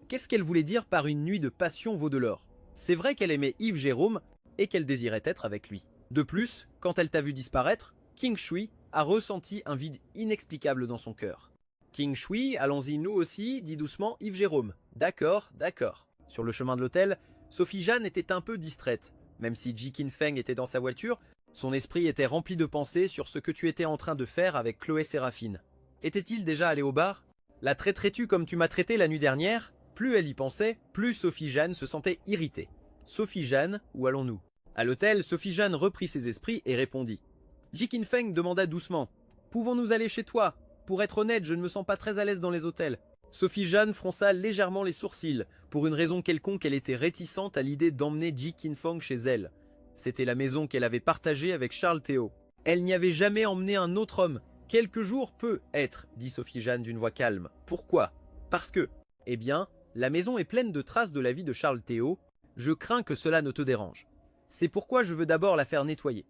Qu'est-ce qu'elle voulait dire par une nuit de passion vaut de l'or? C'est vrai qu'elle aimait Yves Jérôme et qu'elle désirait être avec lui. De plus, quand elle t'a vu disparaître, Qingshui a ressenti un vide inexplicable dans son cœur. Qingshui, allons-y nous aussi, dit doucement Yves Jérôme. D'accord, d'accord. Sur le chemin de l'hôtel, Sophie-Jeanne était un peu distraite. Même si Ji Qingfeng était dans sa voiture, son esprit était rempli de pensées sur ce que tu étais en train de faire avec Chloé Séraphine. Était-il déjà allé au bar? La traiterais-tu comme tu m'as traité la nuit dernière? Plus elle y pensait, plus Sophie-Jeanne se sentait irritée. Sophie-Jeanne, où allons-nous? À l'hôtel, Sophie-Jeanne reprit ses esprits et répondit. Ji Qingfeng demanda doucement. Pouvons-nous aller chez toi? Pour être honnête, je ne me sens pas très à l'aise dans les hôtels. Sophie-Jeanne fronça légèrement les sourcils. Pour une raison quelconque, elle était réticente à l'idée d'emmener Ji Qingfeng chez elle. C'était la maison qu'elle avait partagée avec Charles Théo. Elle n'y avait jamais emmené un autre homme. Quelques jours peut être, dit Sophie-Jeanne d'une voix calme. Pourquoi? Parce que, eh bien, la maison est pleine de traces de la vie de Charles Théo. Je crains que cela ne te dérange. C'est pourquoi je veux d'abord la faire nettoyer.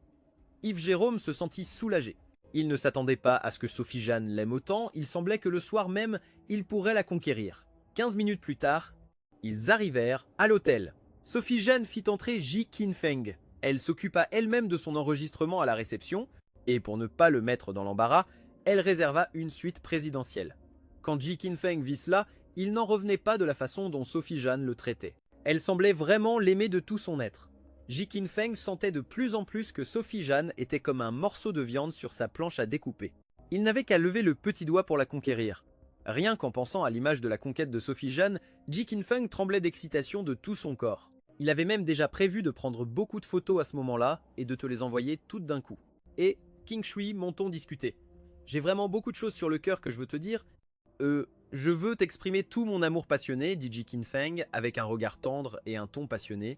Yves Jérôme se sentit soulagé. Il ne s'attendait pas à ce que Sophie-Jeanne l'aime autant, il semblait que le soir même, il pourrait la conquérir. 15 minutes plus tard, ils arrivèrent à l'hôtel. Sophie-Jeanne fit entrer Ji Qingfeng. Elle s'occupa elle-même de son enregistrement à la réception, et pour ne pas le mettre dans l'embarras, elle réserva une suite présidentielle. Quand Ji Qingfeng vit cela, il n'en revenait pas de la façon dont Sophie-Jeanne le traitait. Elle semblait vraiment l'aimer de tout son être. Ji Qingfeng sentait de plus en plus que Sophie-Jeanne était comme un morceau de viande sur sa planche à découper. Il n'avait qu'à lever le petit doigt pour la conquérir. Rien qu'en pensant à l'image de la conquête de Sophie-Jeanne, Ji Qingfeng tremblait d'excitation de tout son corps. Il avait même déjà prévu de prendre beaucoup de photos à ce moment-là et de te les envoyer toutes d'un coup. Et, Qingshui, montons discuter. J'ai vraiment beaucoup de choses sur le cœur que je veux te dire. Je veux t'exprimer tout mon amour passionné, dit Ji Qingfeng avec un regard tendre et un ton passionné.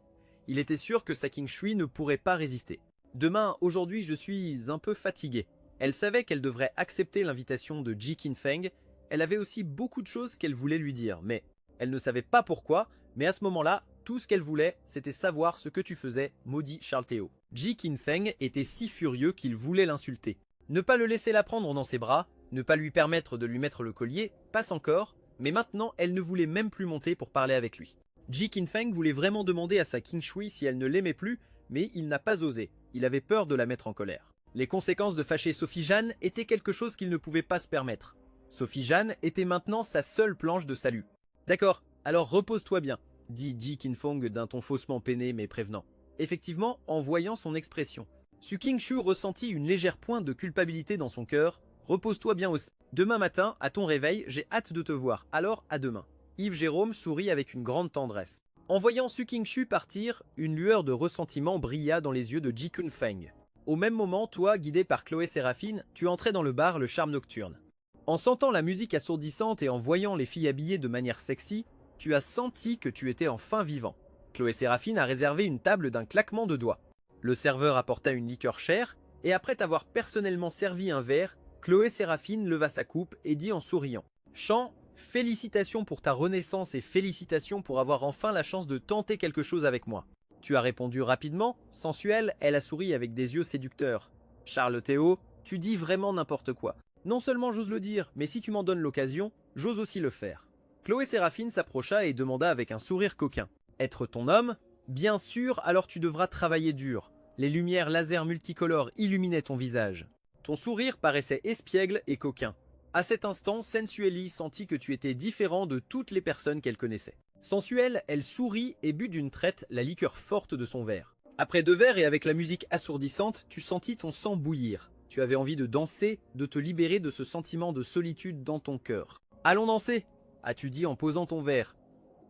Il était sûr que sa Qingshui ne pourrait pas résister. Demain, aujourd'hui, je suis un peu fatigué. Elle savait qu'elle devrait accepter l'invitation de Ji Qingfeng. Elle avait aussi beaucoup de choses qu'elle voulait lui dire, mais elle ne savait pas pourquoi. Mais à ce moment-là, tout ce qu'elle voulait, c'était savoir ce que tu faisais, maudit Charles Théo. Ji Qingfeng était si furieux qu'il voulait l'insulter. Ne pas le laisser la prendre dans ses bras, ne pas lui permettre de lui mettre le collier, passe encore, mais maintenant elle ne voulait même plus monter pour parler avec lui. Ji Qingfeng voulait vraiment demander à sa Qingshui si elle ne l'aimait plus, mais il n'a pas osé, il avait peur de la mettre en colère. Les conséquences de fâcher Sophie-Jeanne étaient quelque chose qu'il ne pouvait pas se permettre. Sophie-Jeanne était maintenant sa seule planche de salut. D'accord, alors repose-toi bien, dit Ji Qingfeng d'un ton faussement peiné mais prévenant. Effectivement, en voyant son expression, Su Qingshu ressentit une légère pointe de culpabilité dans son cœur. Repose-toi bien aussi. Demain matin, à ton réveil, j'ai hâte de te voir, alors à demain. Yves Jérôme sourit avec une grande tendresse. En voyant Su Qingshu partir, une lueur de ressentiment brilla dans les yeux de Ji Qingfeng. Au même moment, toi, guidé par Chloé Séraphine, tu entrais dans le bar Le Charme Nocturne. En sentant la musique assourdissante et en voyant les filles habillées de manière sexy, tu as senti que tu étais enfin vivant. Chloé Séraphine a réservé une table d'un claquement de doigts. Le serveur apporta une liqueur chère, et après t'avoir personnellement servi un verre, Chloé Séraphine leva sa coupe et dit en souriant « Chant, félicitations pour ta renaissance et félicitations pour avoir enfin la chance de tenter quelque chose avec moi. » Tu as répondu rapidement, sensuelle, elle a souri avec des yeux séducteurs. « Charles Théo, tu dis vraiment n'importe quoi. Non seulement j'ose le dire, mais si tu m'en donnes l'occasion, j'ose aussi le faire. Chloé Séraphine s'approcha et demanda avec un sourire coquin. Être ton homme? Bien sûr, alors tu devras travailler dur. Les lumières laser multicolores illuminaient ton visage. Ton sourire paraissait espiègle et coquin. À cet instant, Sensueli sentit que tu étais différent de toutes les personnes qu'elle connaissait. Sensuelle, elle sourit et but d'une traite la liqueur forte de son verre. Après 2 verres et avec la musique assourdissante, tu sentis ton sang bouillir. Tu avais envie de danser, de te libérer de ce sentiment de solitude dans ton cœur. « Allons danser !» as-tu dit en posant ton verre.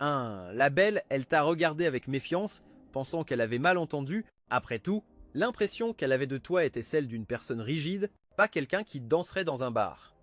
La belle, elle t'a regardé avec méfiance, pensant qu'elle avait mal entendu. Après tout, l'impression qu'elle avait de toi était celle d'une personne rigide, pas quelqu'un qui danserait dans un bar.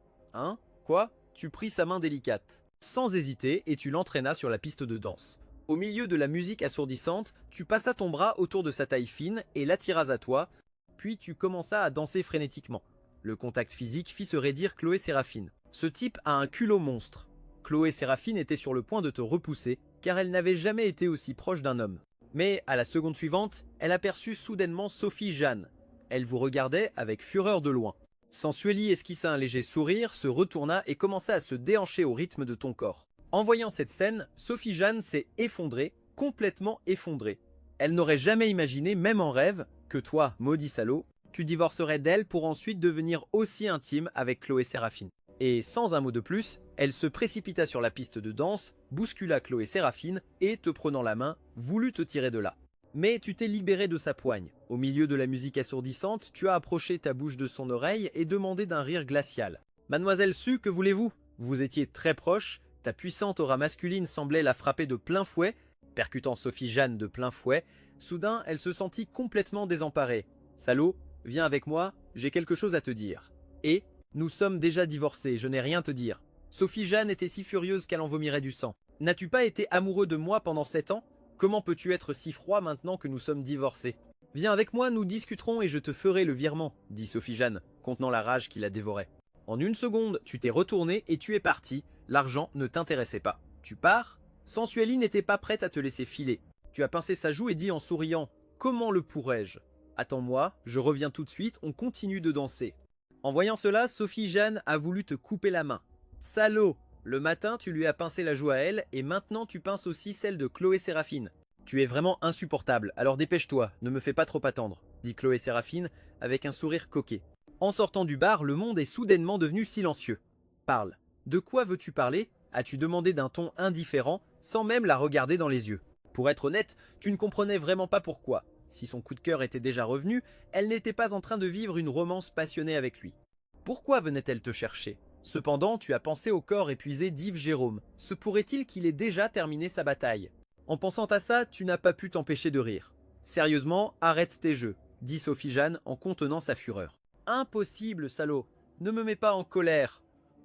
Quoi? Tu pris sa main délicate. Sans hésiter, et tu l'entraînas sur la piste de danse. Au milieu de la musique assourdissante, tu passas ton bras autour de sa taille fine et l'attiras à toi, puis tu commenças à danser frénétiquement. Le contact physique fit se raidir Chloé Séraphine. Ce type a un culot monstre. Chloé Séraphine était sur le point de te repousser, car elle n'avait jamais été aussi proche d'un homme. Mais à la seconde suivante, elle aperçut soudainement Sophie Jeanne. Elle vous regardait avec fureur de loin. Sensueli esquissa un léger sourire, se retourna et commença à se déhancher au rythme de ton corps. En voyant cette scène, Sophie Jeanne s'est effondrée, complètement effondrée. Elle n'aurait jamais imaginé, même en rêve, que toi, maudit salaud, tu divorcerais d'elle pour ensuite devenir aussi intime avec Chloé Séraphine. Et sans un mot de plus, elle se précipita sur la piste de danse, bouscula Chloé Séraphine et, te prenant la main, voulut te tirer de là. Mais tu t'es libéré de sa poigne. Au milieu de la musique assourdissante, tu as approché ta bouche de son oreille et demandé d'un rire glacial. « Mademoiselle Su, que voulez-vous » Vous étiez très proche, ta puissante aura masculine semblait la frapper de plein fouet, percutant Sophie Jeanne de plein fouet. Soudain, elle se sentit complètement désemparée. « Salaud, viens avec moi, j'ai quelque chose à te dire. » Et « Nous sommes déjà divorcés, je n'ai rien à te dire. » Sophie Jeanne était si furieuse qu'elle en vomirait du sang. « N'as-tu pas été amoureux de moi pendant 7 ans? Comment peux-tu être si froid maintenant que nous sommes divorcés? Viens avec moi, nous discuterons et je te ferai le virement, dit Sophie Jeanne, contenant la rage qui la dévorait. En 1 seconde, tu t'es retourné et tu es parti. L'argent ne t'intéressait pas. Tu pars? Sensueli n'était pas prête à te laisser filer. Tu as pincé sa joue et dit en souriant « Comment le pourrais-je? Attends-moi, je reviens tout de suite, on continue de danser. » En voyant cela, Sophie Jeanne a voulu te couper la main. Salaud! Le matin, tu lui as pincé la joue à elle, et maintenant tu pinces aussi celle de Chloé Séraphine. Tu es vraiment insupportable, alors dépêche-toi, ne me fais pas trop attendre, dit Chloé Séraphine avec un sourire coquet. En sortant du bar, le monde est soudainement devenu silencieux. Parle. De quoi veux-tu parler? As-tu demandé d'un ton indifférent, sans même la regarder dans les yeux. Pour être honnête, tu ne comprenais vraiment pas pourquoi. Si son coup de cœur était déjà revenu, elle n'était pas en train de vivre une romance passionnée avec lui. Pourquoi venait-elle te chercher? Cependant, tu as pensé au corps épuisé d'Yves Jérôme. Se pourrait-il qu'il ait déjà terminé sa bataille? En pensant à ça, tu n'as pas pu t'empêcher de rire. Sérieusement, arrête tes jeux, dit Sophie Jeanne en contenant sa fureur. Impossible, salaud. Ne me mets pas en colère.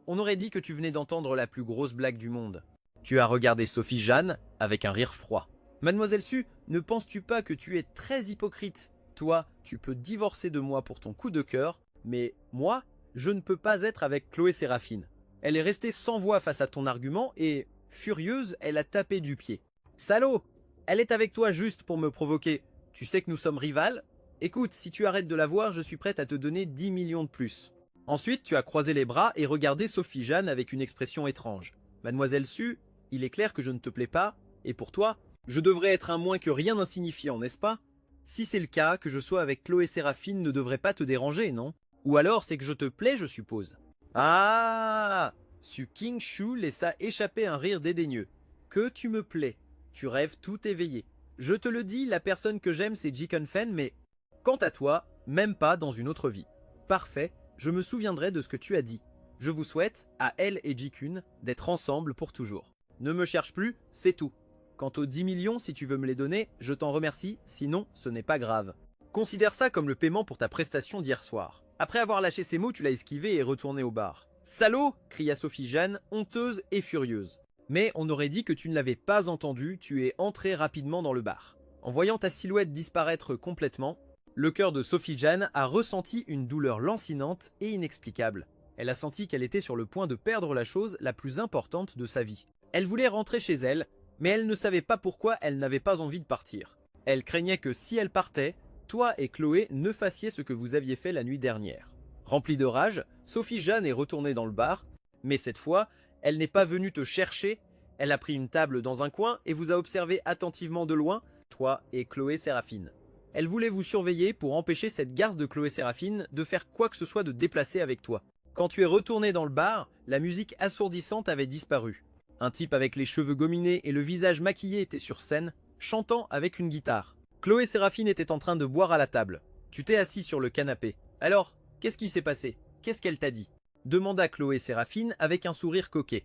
On aurait dit que tu venais d'entendre la plus grosse blague du monde. Tu as regardé Sophie Jeanne avec un rire froid. Mademoiselle Su, ne penses-tu pas que tu es très hypocrite? Toi, tu peux divorcer de moi pour ton coup de cœur, mais moi, je ne peux pas être avec Chloé Séraphine. Elle est restée sans voix face à ton argument et, furieuse, elle a tapé du pied. Salaud! Elle est avec toi juste pour me provoquer. Tu sais que nous sommes rivales? Écoute, si tu arrêtes de la voir, je suis prête à te donner 10 millions de plus. Ensuite, tu as croisé les bras et regardé Sophie Jeanne avec une expression étrange. Mademoiselle Su, il est clair que je ne te plais pas, et pour toi, je devrais être un moins que rien insignifiant, n'est-ce pas? Si c'est le cas, que je sois avec Chloé Séraphine ne devrait pas te déranger, non? Ou alors c'est que je te plais, je suppose. Ah! Su King Shu laissa échapper un rire dédaigneux. Que tu me plais. Tu rêves tout éveillé. Je te le dis, la personne que j'aime c'est Jiken Fen, mais quant à toi, même pas dans une autre vie. Parfait, je me souviendrai de ce que tu as dit. Je vous souhaite, à elle et Jikun, d'être ensemble pour toujours. Ne me cherche plus, c'est tout. Quant aux 10 millions, si tu veux me les donner, je t'en remercie, sinon ce n'est pas grave. Considère ça comme le paiement pour ta prestation d'hier soir. Après avoir lâché ces mots, tu l'as esquivé et retourné au bar. Salaud! Cria Sophie Jeanne, honteuse et furieuse. Mais on aurait dit que tu ne l'avais pas entendu, tu es entré rapidement dans le bar. En voyant ta silhouette disparaître complètement, le cœur de Sophie Jeanne a ressenti une douleur lancinante et inexplicable. Elle a senti qu'elle était sur le point de perdre la chose la plus importante de sa vie. Elle voulait rentrer chez elle, mais elle ne savait pas pourquoi elle n'avait pas envie de partir. Elle craignait que si elle partait, toi et Chloé ne fassiez ce que vous aviez fait la nuit dernière. Remplie de rage, Sophie Jeanne est retournée dans le bar, mais cette fois, elle n'est pas venue te chercher, elle a pris une table dans un coin et vous a observé attentivement de loin, toi et Chloé Séraphine. Elle voulait vous surveiller pour empêcher cette garce de Chloé Séraphine de faire quoi que ce soit de déplacé avec toi. Quand tu es retourné dans le bar, la musique assourdissante avait disparu. Un type avec les cheveux gominés et le visage maquillé était sur scène, chantant avec une guitare. Chloé Séraphine était en train de boire à la table. Tu t'es assis sur le canapé. Alors, qu'est-ce qui s'est passé? Qu'est-ce qu'elle t'a dit? Demanda Chloé Séraphine avec un sourire coquet.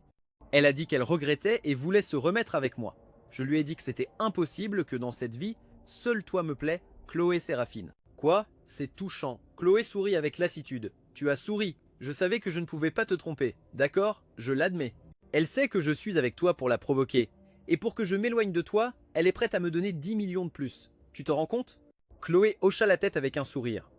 Elle a dit qu'elle regrettait et voulait se remettre avec moi. Je lui ai dit que c'était impossible, que dans cette vie, seul toi me plaît, Chloé Séraphine. Quoi? C'est touchant. Chloé sourit avec lassitude. Tu as souri. Je savais que je ne pouvais pas te tromper. D'accord? Je l'admets. Elle sait que je suis avec toi pour la provoquer. Et pour que je m'éloigne de toi, elle est prête à me donner 10 millions de plus. Tu te rends compte? Chloé hocha la tête avec un sourire.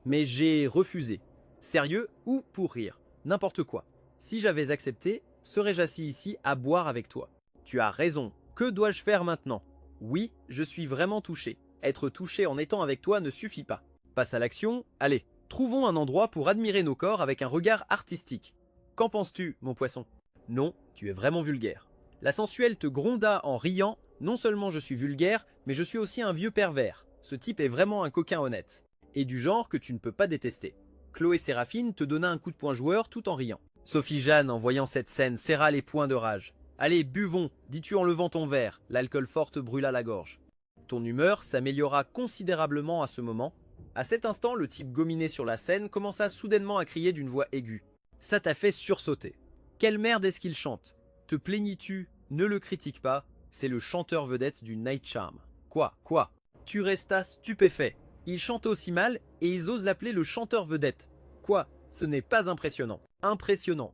Mais j'ai refusé. Sérieux ou pour rire? N'importe quoi. Si j'avais accepté, serais-je assis ici à boire avec toi? Tu as raison. Que dois-je faire maintenant? Oui, je suis vraiment touché. Être touché en étant avec toi ne suffit pas. Passe à l'action, allez. Trouvons un endroit pour admirer nos corps avec un regard artistique. Qu'en penses-tu, mon poisson? Non, tu es vraiment vulgaire. La sensuelle te gronda en riant. Non seulement je suis vulgaire, mais je suis aussi un vieux pervers. Ce type est vraiment un coquin honnête. Et du genre que tu ne peux pas détester. Chloé Séraphine te donna un coup de poing joueur tout en riant. Sophie Jeanne, en voyant cette scène, serra les poings de rage. Allez, buvons, dis-tu en levant ton verre. L'alcool fort te brûla la gorge. Ton humeur s'améliora considérablement à ce moment. À cet instant, le type gominé sur la scène commença soudainement à crier d'une voix aiguë. Ça t'a fait sursauter. Quelle merde est-ce qu'il chante? Te plaignis-tu? Ne le critique pas, c'est le chanteur vedette du Night Charm. Quoi? Tu restas stupéfait. Il chante aussi mal et ils osent l'appeler le chanteur vedette. Quoi? Ce n'est pas impressionnant. Impressionnant.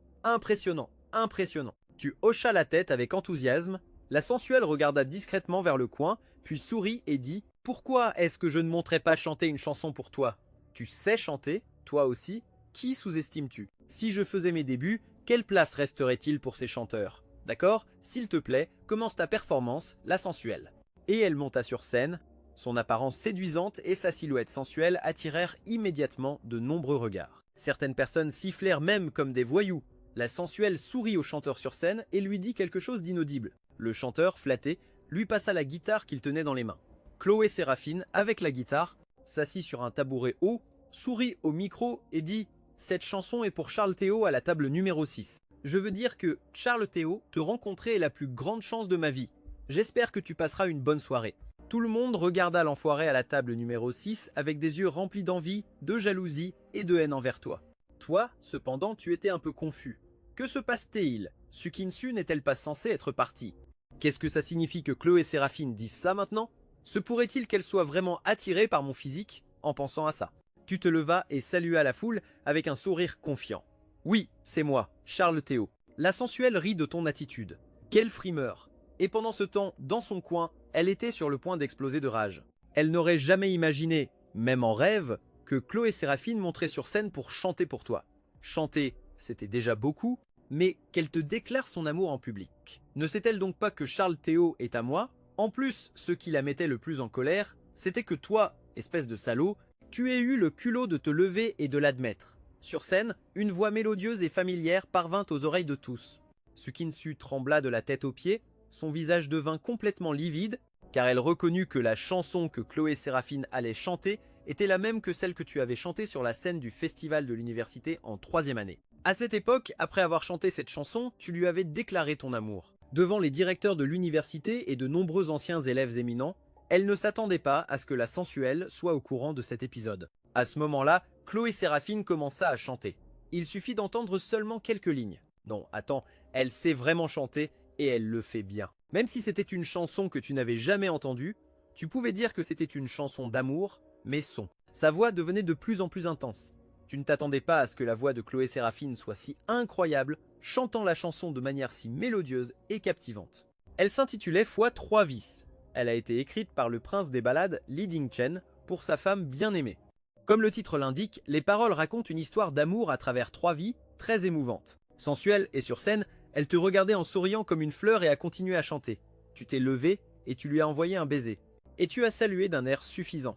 Tu hochas la tête avec enthousiasme. La sensuelle regarda discrètement vers le coin, puis sourit et dit « Pourquoi est-ce que je ne monterais pas chanter une chanson pour toi? Tu sais chanter, toi aussi? Qui sous-estimes-tu? Si je faisais mes débuts, quelle place resterait-il pour ces chanteurs? D'accord? S'il te plaît, commence ta performance, la sensuelle. » Et elle monta sur scène. Son apparence séduisante et sa silhouette sensuelle attirèrent immédiatement de nombreux regards. Certaines personnes sifflèrent même comme des voyous. La sensuelle sourit au chanteur sur scène et lui dit quelque chose d'inaudible. Le chanteur, flatté, lui passa la guitare qu'il tenait dans les mains. Chloé Séraphine, avec la guitare, s'assit sur un tabouret haut, sourit au micro et dit « Cette chanson est pour Charles Théo à la table numéro 6. Je veux dire que, Charles Théo, te rencontrer est la plus grande chance de ma vie. J'espère que tu passeras une bonne soirée. » Tout le monde regarda l'enfoiré à la table numéro 6 avec des yeux remplis d'envie, de jalousie et de haine envers toi. Toi, cependant, tu étais un peu confus. Que se passe-t-il? Sukinsu n'est-elle pas censée être partie? Qu'est-ce que ça signifie que Chloé Séraphine dise ça maintenant? Se pourrait-il qu'elle soit vraiment attirée par mon physique en pensant à ça? Tu te levas et salua la foule avec un sourire confiant. Oui, c'est moi, Charles Théo. La sensuelle rit de ton attitude. Quelle frimeur! Et pendant ce temps, dans son coin, elle était sur le point d'exploser de rage. Elle n'aurait jamais imaginé, même en rêve, que Chloé Séraphine monterait sur scène pour chanter pour toi. Chanter, c'était déjà beaucoup, mais qu'elle te déclare son amour en public. Ne sait-elle donc pas que Charles Théo est à moi? En plus, ce qui la mettait le plus en colère, c'était que toi, espèce de salaud, tu aies eu le culot de te lever et de l'admettre. Sur scène, une voix mélodieuse et familière parvint aux oreilles de tous. Sukinsu trembla de la tête aux pieds, son visage devint complètement livide, car elle reconnut que la chanson que Chloé Séraphine allait chanter était la même que celle que tu avais chantée sur la scène du festival de l'université en 3e année. À cette époque, après avoir chanté cette chanson, tu lui avais déclaré ton amour. Devant les directeurs de l'université et de nombreux anciens élèves éminents, elle ne s'attendait pas à ce que la sensuelle soit au courant de cet épisode. À ce moment-là, Chloé Séraphine commença à chanter. Il suffit d'entendre seulement quelques lignes. Non, attends, elle sait vraiment chanter et elle le fait bien. Même si c'était une chanson que tu n'avais jamais entendue, tu pouvais dire que c'était une chanson d'amour, mais son. Sa voix devenait de plus en plus intense. Tu ne t'attendais pas à ce que la voix de Chloé Séraphine soit si incroyable, chantant la chanson de manière si mélodieuse et captivante. Elle s'intitulait Fois 3 vices. Elle a été écrite par le prince des ballades Li Dingchen pour sa femme bien-aimée. Comme le titre l'indique, les paroles racontent une histoire d'amour à travers 3 vies très émouvante. Sensuelle et sur scène, elle te regardait en souriant comme une fleur et a continué à chanter. Tu t'es levé et tu lui as envoyé un baiser. Et tu as salué d'un air suffisant.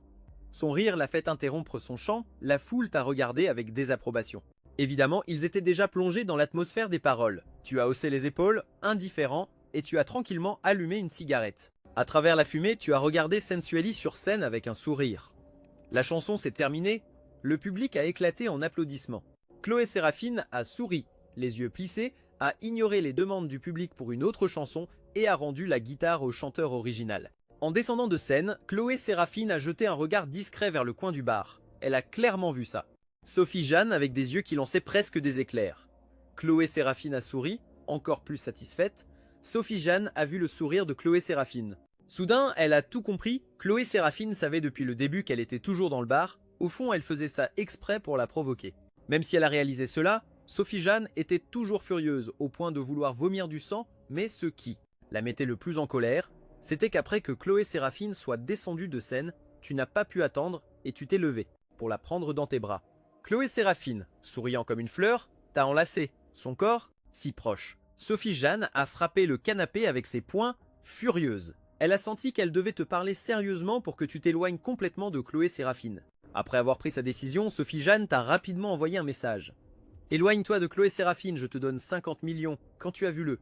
Son rire l'a fait interrompre son chant, la foule t'a regardé avec désapprobation. Évidemment, ils étaient déjà plongés dans l'atmosphère des paroles. Tu as haussé les épaules, indifférent, et tu as tranquillement allumé une cigarette. À travers la fumée, tu as regardé Sensueli sur scène avec un sourire. La chanson s'est terminée, le public a éclaté en applaudissements. Chloé Séraphine a souri, les yeux plissés, a ignoré les demandes du public pour une autre chanson et a rendu la guitare au chanteur original. En descendant de scène, Chloé Séraphine a jeté un regard discret vers le coin du bar. Elle a clairement vu ça. Sophie Jeanne avec des yeux qui lançaient presque des éclairs. Chloé Séraphine a souri, encore plus satisfaite. Sophie Jeanne a vu le sourire de Chloé Séraphine. Soudain, elle a tout compris. Chloé Séraphine savait depuis le début qu'elle était toujours dans le bar. Au fond, elle faisait ça exprès pour la provoquer. Même si elle a réalisé cela, Sophie Jeanne était toujours furieuse, au point de vouloir vomir du sang, mais ce qui la mettait le plus en colère, c'était qu'après que Chloé Séraphine soit descendue de scène, tu n'as pas pu attendre et tu t'es levé pour la prendre dans tes bras. Chloé Séraphine, souriant comme une fleur, t'a enlacé, son corps si proche. Sophie Jeanne a frappé le canapé avec ses poings, furieuse. Elle a senti qu'elle devait te parler sérieusement pour que tu t'éloignes complètement de Chloé Séraphine. Après avoir pris sa décision, Sophie Jeanne t'a rapidement envoyé un message. « Éloigne-toi de Chloé Séraphine, je te donne 50 millions, quand tu as vu le... »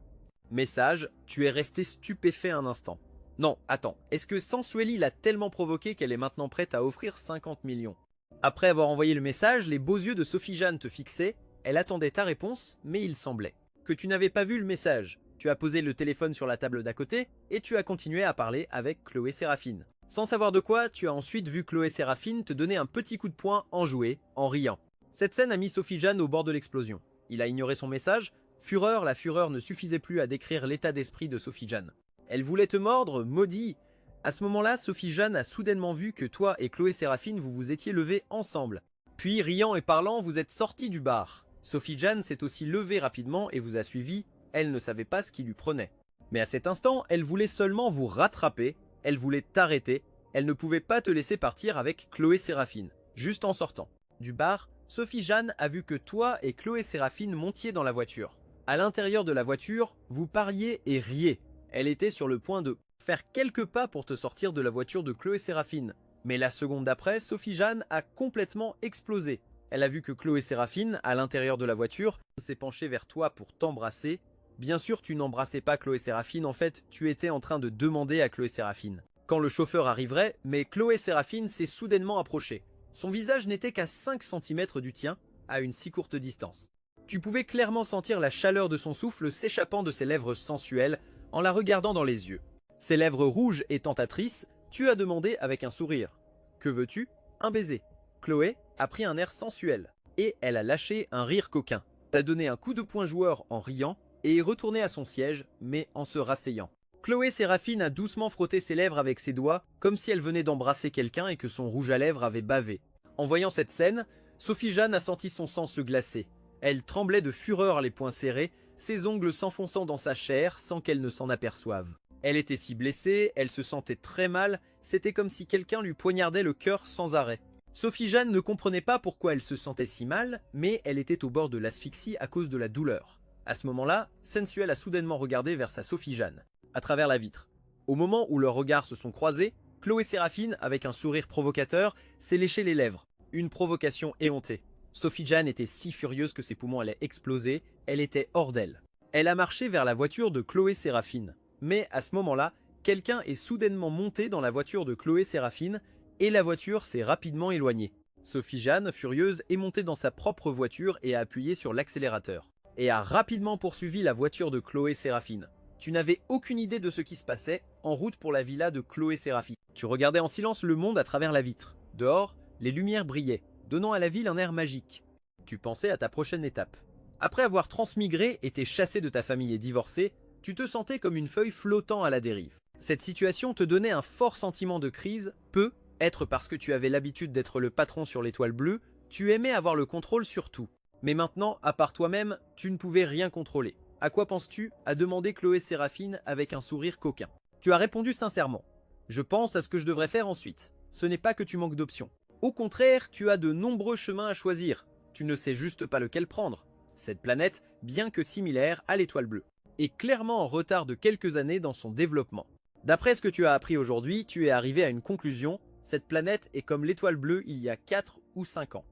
Message, tu es resté stupéfait un instant. Non, attends, est-ce que Sensueli l'a tellement provoqué qu'elle est maintenant prête à offrir 50 millions? Après avoir envoyé le message, les beaux yeux de Sophie Jeanne te fixaient, elle attendait ta réponse, mais il semblait que tu n'avais pas vu le message. Tu as posé le téléphone sur la table d'à côté, et tu as continué à parler avec Chloé Séraphine. Sans savoir de quoi, tu as ensuite vu Chloé Séraphine te donner un petit coup de poing enjoué, en riant. Cette scène a mis Sophie Jeanne au bord de l'explosion. Il a ignoré son message. Fureur, la fureur ne suffisait plus à décrire l'état d'esprit de Sophie Jeanne. Elle voulait te mordre, maudit. À ce moment-là, Sophie Jeanne a soudainement vu que toi et Chloé Séraphine vous vous étiez levés ensemble. Puis, riant et parlant, vous êtes sortis du bar. Sophie Jeanne s'est aussi levée rapidement et vous a suivi. Elle ne savait pas ce qui lui prenait. Mais à cet instant, elle voulait seulement vous rattraper. Elle voulait t'arrêter. Elle ne pouvait pas te laisser partir avec Chloé Séraphine. Juste en sortant du bar, Sophie Jeanne a vu que toi et Chloé Séraphine montiez dans la voiture. À l'intérieur de la voiture, vous parliez et riez. Elle était sur le point de faire quelques pas pour te sortir de la voiture de Chloé Séraphine. Mais la seconde d'après, Sophie Jeanne a complètement explosé. Elle a vu que Chloé Séraphine, à l'intérieur de la voiture, s'est penchée vers toi pour t'embrasser. Bien sûr, tu n'embrassais pas Chloé Séraphine, en fait, tu étais en train de demander à Chloé Séraphine quand le chauffeur arriverait, mais Chloé Séraphine s'est soudainement approchée. Son visage n'était qu'à 5 cm du tien, à une si courte distance. Tu pouvais clairement sentir la chaleur de son souffle s'échappant de ses lèvres sensuelles en la regardant dans les yeux. Ses lèvres rouges et tentatrices, tu as demandé avec un sourire. Que veux-tu? Un baiser. Chloé a pris un air sensuel et elle a lâché un rire coquin. T'as donné un coup de poing joueur en riant et est retournée à son siège, mais en se rasseyant. Chloé Séraphine a doucement frotté ses lèvres avec ses doigts, comme si elle venait d'embrasser quelqu'un et que son rouge à lèvres avait bavé. En voyant cette scène, Sophie Jeanne a senti son sang se glacer. Elle tremblait de fureur, les poings serrés, ses ongles s'enfonçant dans sa chair sans qu'elle ne s'en aperçoive. Elle était si blessée, elle se sentait très mal, c'était comme si quelqu'un lui poignardait le cœur sans arrêt. Sophie Jeanne ne comprenait pas pourquoi elle se sentait si mal, mais elle était au bord de l'asphyxie à cause de la douleur. À ce moment-là, Sensuel a soudainement regardé vers sa Sophie Jeanne, à travers la vitre. Au moment où leurs regards se sont croisés, Chloé Séraphine, avec un sourire provocateur, s'est léché les lèvres. Une provocation éhontée. Sophie Jeanne était si furieuse que ses poumons allaient exploser, elle était hors d'elle. Elle a marché vers la voiture de Chloé Séraphine. Mais à ce moment-là, quelqu'un est soudainement monté dans la voiture de Chloé Séraphine et la voiture s'est rapidement éloignée. Sophie Jeanne, furieuse, est montée dans sa propre voiture et a appuyé sur l'accélérateur. Et a rapidement poursuivi la voiture de Chloé Séraphine. Tu n'avais aucune idée de ce qui se passait, en route pour la villa de Chloé Séraphine. Tu regardais en silence le monde à travers la vitre. Dehors, les lumières brillaient, donnant à la ville un air magique. Tu pensais à ta prochaine étape. Après avoir transmigré, été chassé de ta famille et divorcé, tu te sentais comme une feuille flottant à la dérive. Cette situation te donnait un fort sentiment de crise, peut-être parce que tu avais l'habitude d'être le patron sur l'étoile bleue, tu aimais avoir le contrôle sur tout. Mais maintenant, à part toi-même, tu ne pouvais rien contrôler. À quoi penses-tu? A demandé Chloé Séraphine avec un sourire coquin. Tu as répondu sincèrement. Je pense à ce que je devrais faire ensuite. Ce n'est pas que tu manques d'options. Au contraire, tu as de nombreux chemins à choisir. Tu ne sais juste pas lequel prendre. Cette planète, bien que similaire à l'étoile bleue, est clairement en retard de quelques années dans son développement. D'après ce que tu as appris aujourd'hui, tu es arrivé à une conclusion. Cette planète est comme l'étoile bleue il y a 4 ou 5 ans.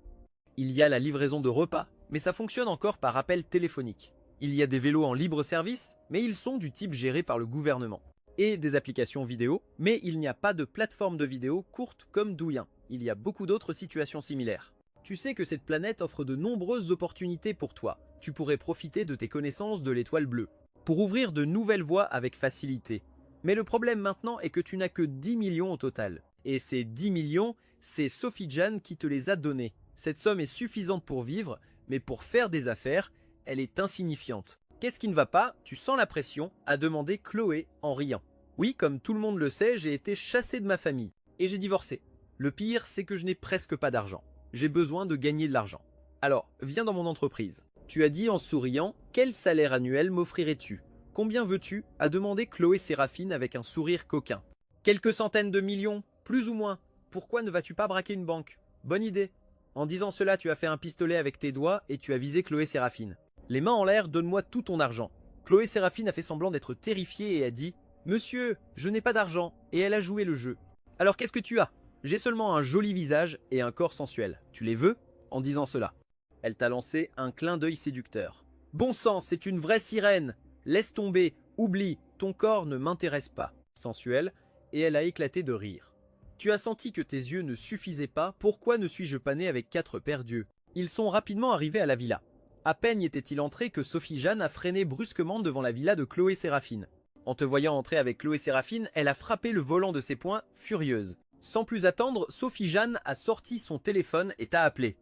Il y a la livraison de repas, mais ça fonctionne encore par appel téléphonique. Il y a des vélos en libre service, mais ils sont du type géré par le gouvernement. Et des applications vidéo, mais il n'y a pas de plateforme de vidéo courte comme Douyin. Il y a beaucoup d'autres situations similaires. Tu sais que cette planète offre de nombreuses opportunités pour toi. Tu pourrais profiter de tes connaissances de l'étoile bleue, pour ouvrir de nouvelles voies avec facilité. Mais le problème maintenant est que tu n'as que 10 millions au total. Et ces 10 millions, c'est Sophie Jan qui te les a donnés. Cette somme est suffisante pour vivre, mais pour faire des affaires, elle est insignifiante. Qu'est-ce qui ne va pas? Tu sens la pression, a demandé Chloé en riant. Oui, comme tout le monde le sait, j'ai été chassé de ma famille. Et j'ai divorcé. Le pire, c'est que je n'ai presque pas d'argent. J'ai besoin de gagner de l'argent. Alors, viens dans mon entreprise. Tu as dit en souriant, quel salaire annuel m'offrirais-tu? Combien veux-tu? A demandé Chloé Séraphine avec un sourire coquin. Quelques centaines de millions, plus ou moins. Pourquoi ne vas-tu pas braquer une banque? Bonne idée. En disant cela, tu as fait un pistolet avec tes doigts et tu as visé Chloé Séraphine. Les mains en l'air, donne-moi tout ton argent. Chloé Séraphine a fait semblant d'être terrifiée et a dit « Monsieur, je n'ai pas d'argent » et elle a joué le jeu. « Alors qu'est-ce que tu as? J'ai seulement un joli visage et un corps sensuel. Tu les veux ?» En disant cela, elle t'a lancé un clin d'œil séducteur. « Bon sang, c'est une vraie sirène. Laisse tomber, oublie, ton corps ne m'intéresse pas. » Sensuelle, et elle a éclaté de rire. Tu as senti que tes yeux ne suffisaient pas, pourquoi ne suis-je pas né avec 4 paires d'yeux? Ils sont rapidement arrivés à la villa. À peine y était-il entré que Sophie Jan a freiné brusquement devant la villa de Chloé Séraphine. En te voyant entrer avec Chloé Séraphine, elle a frappé le volant de ses poings, furieuse. Sans plus attendre, Sophie Jan a sorti son téléphone et t'a appelé.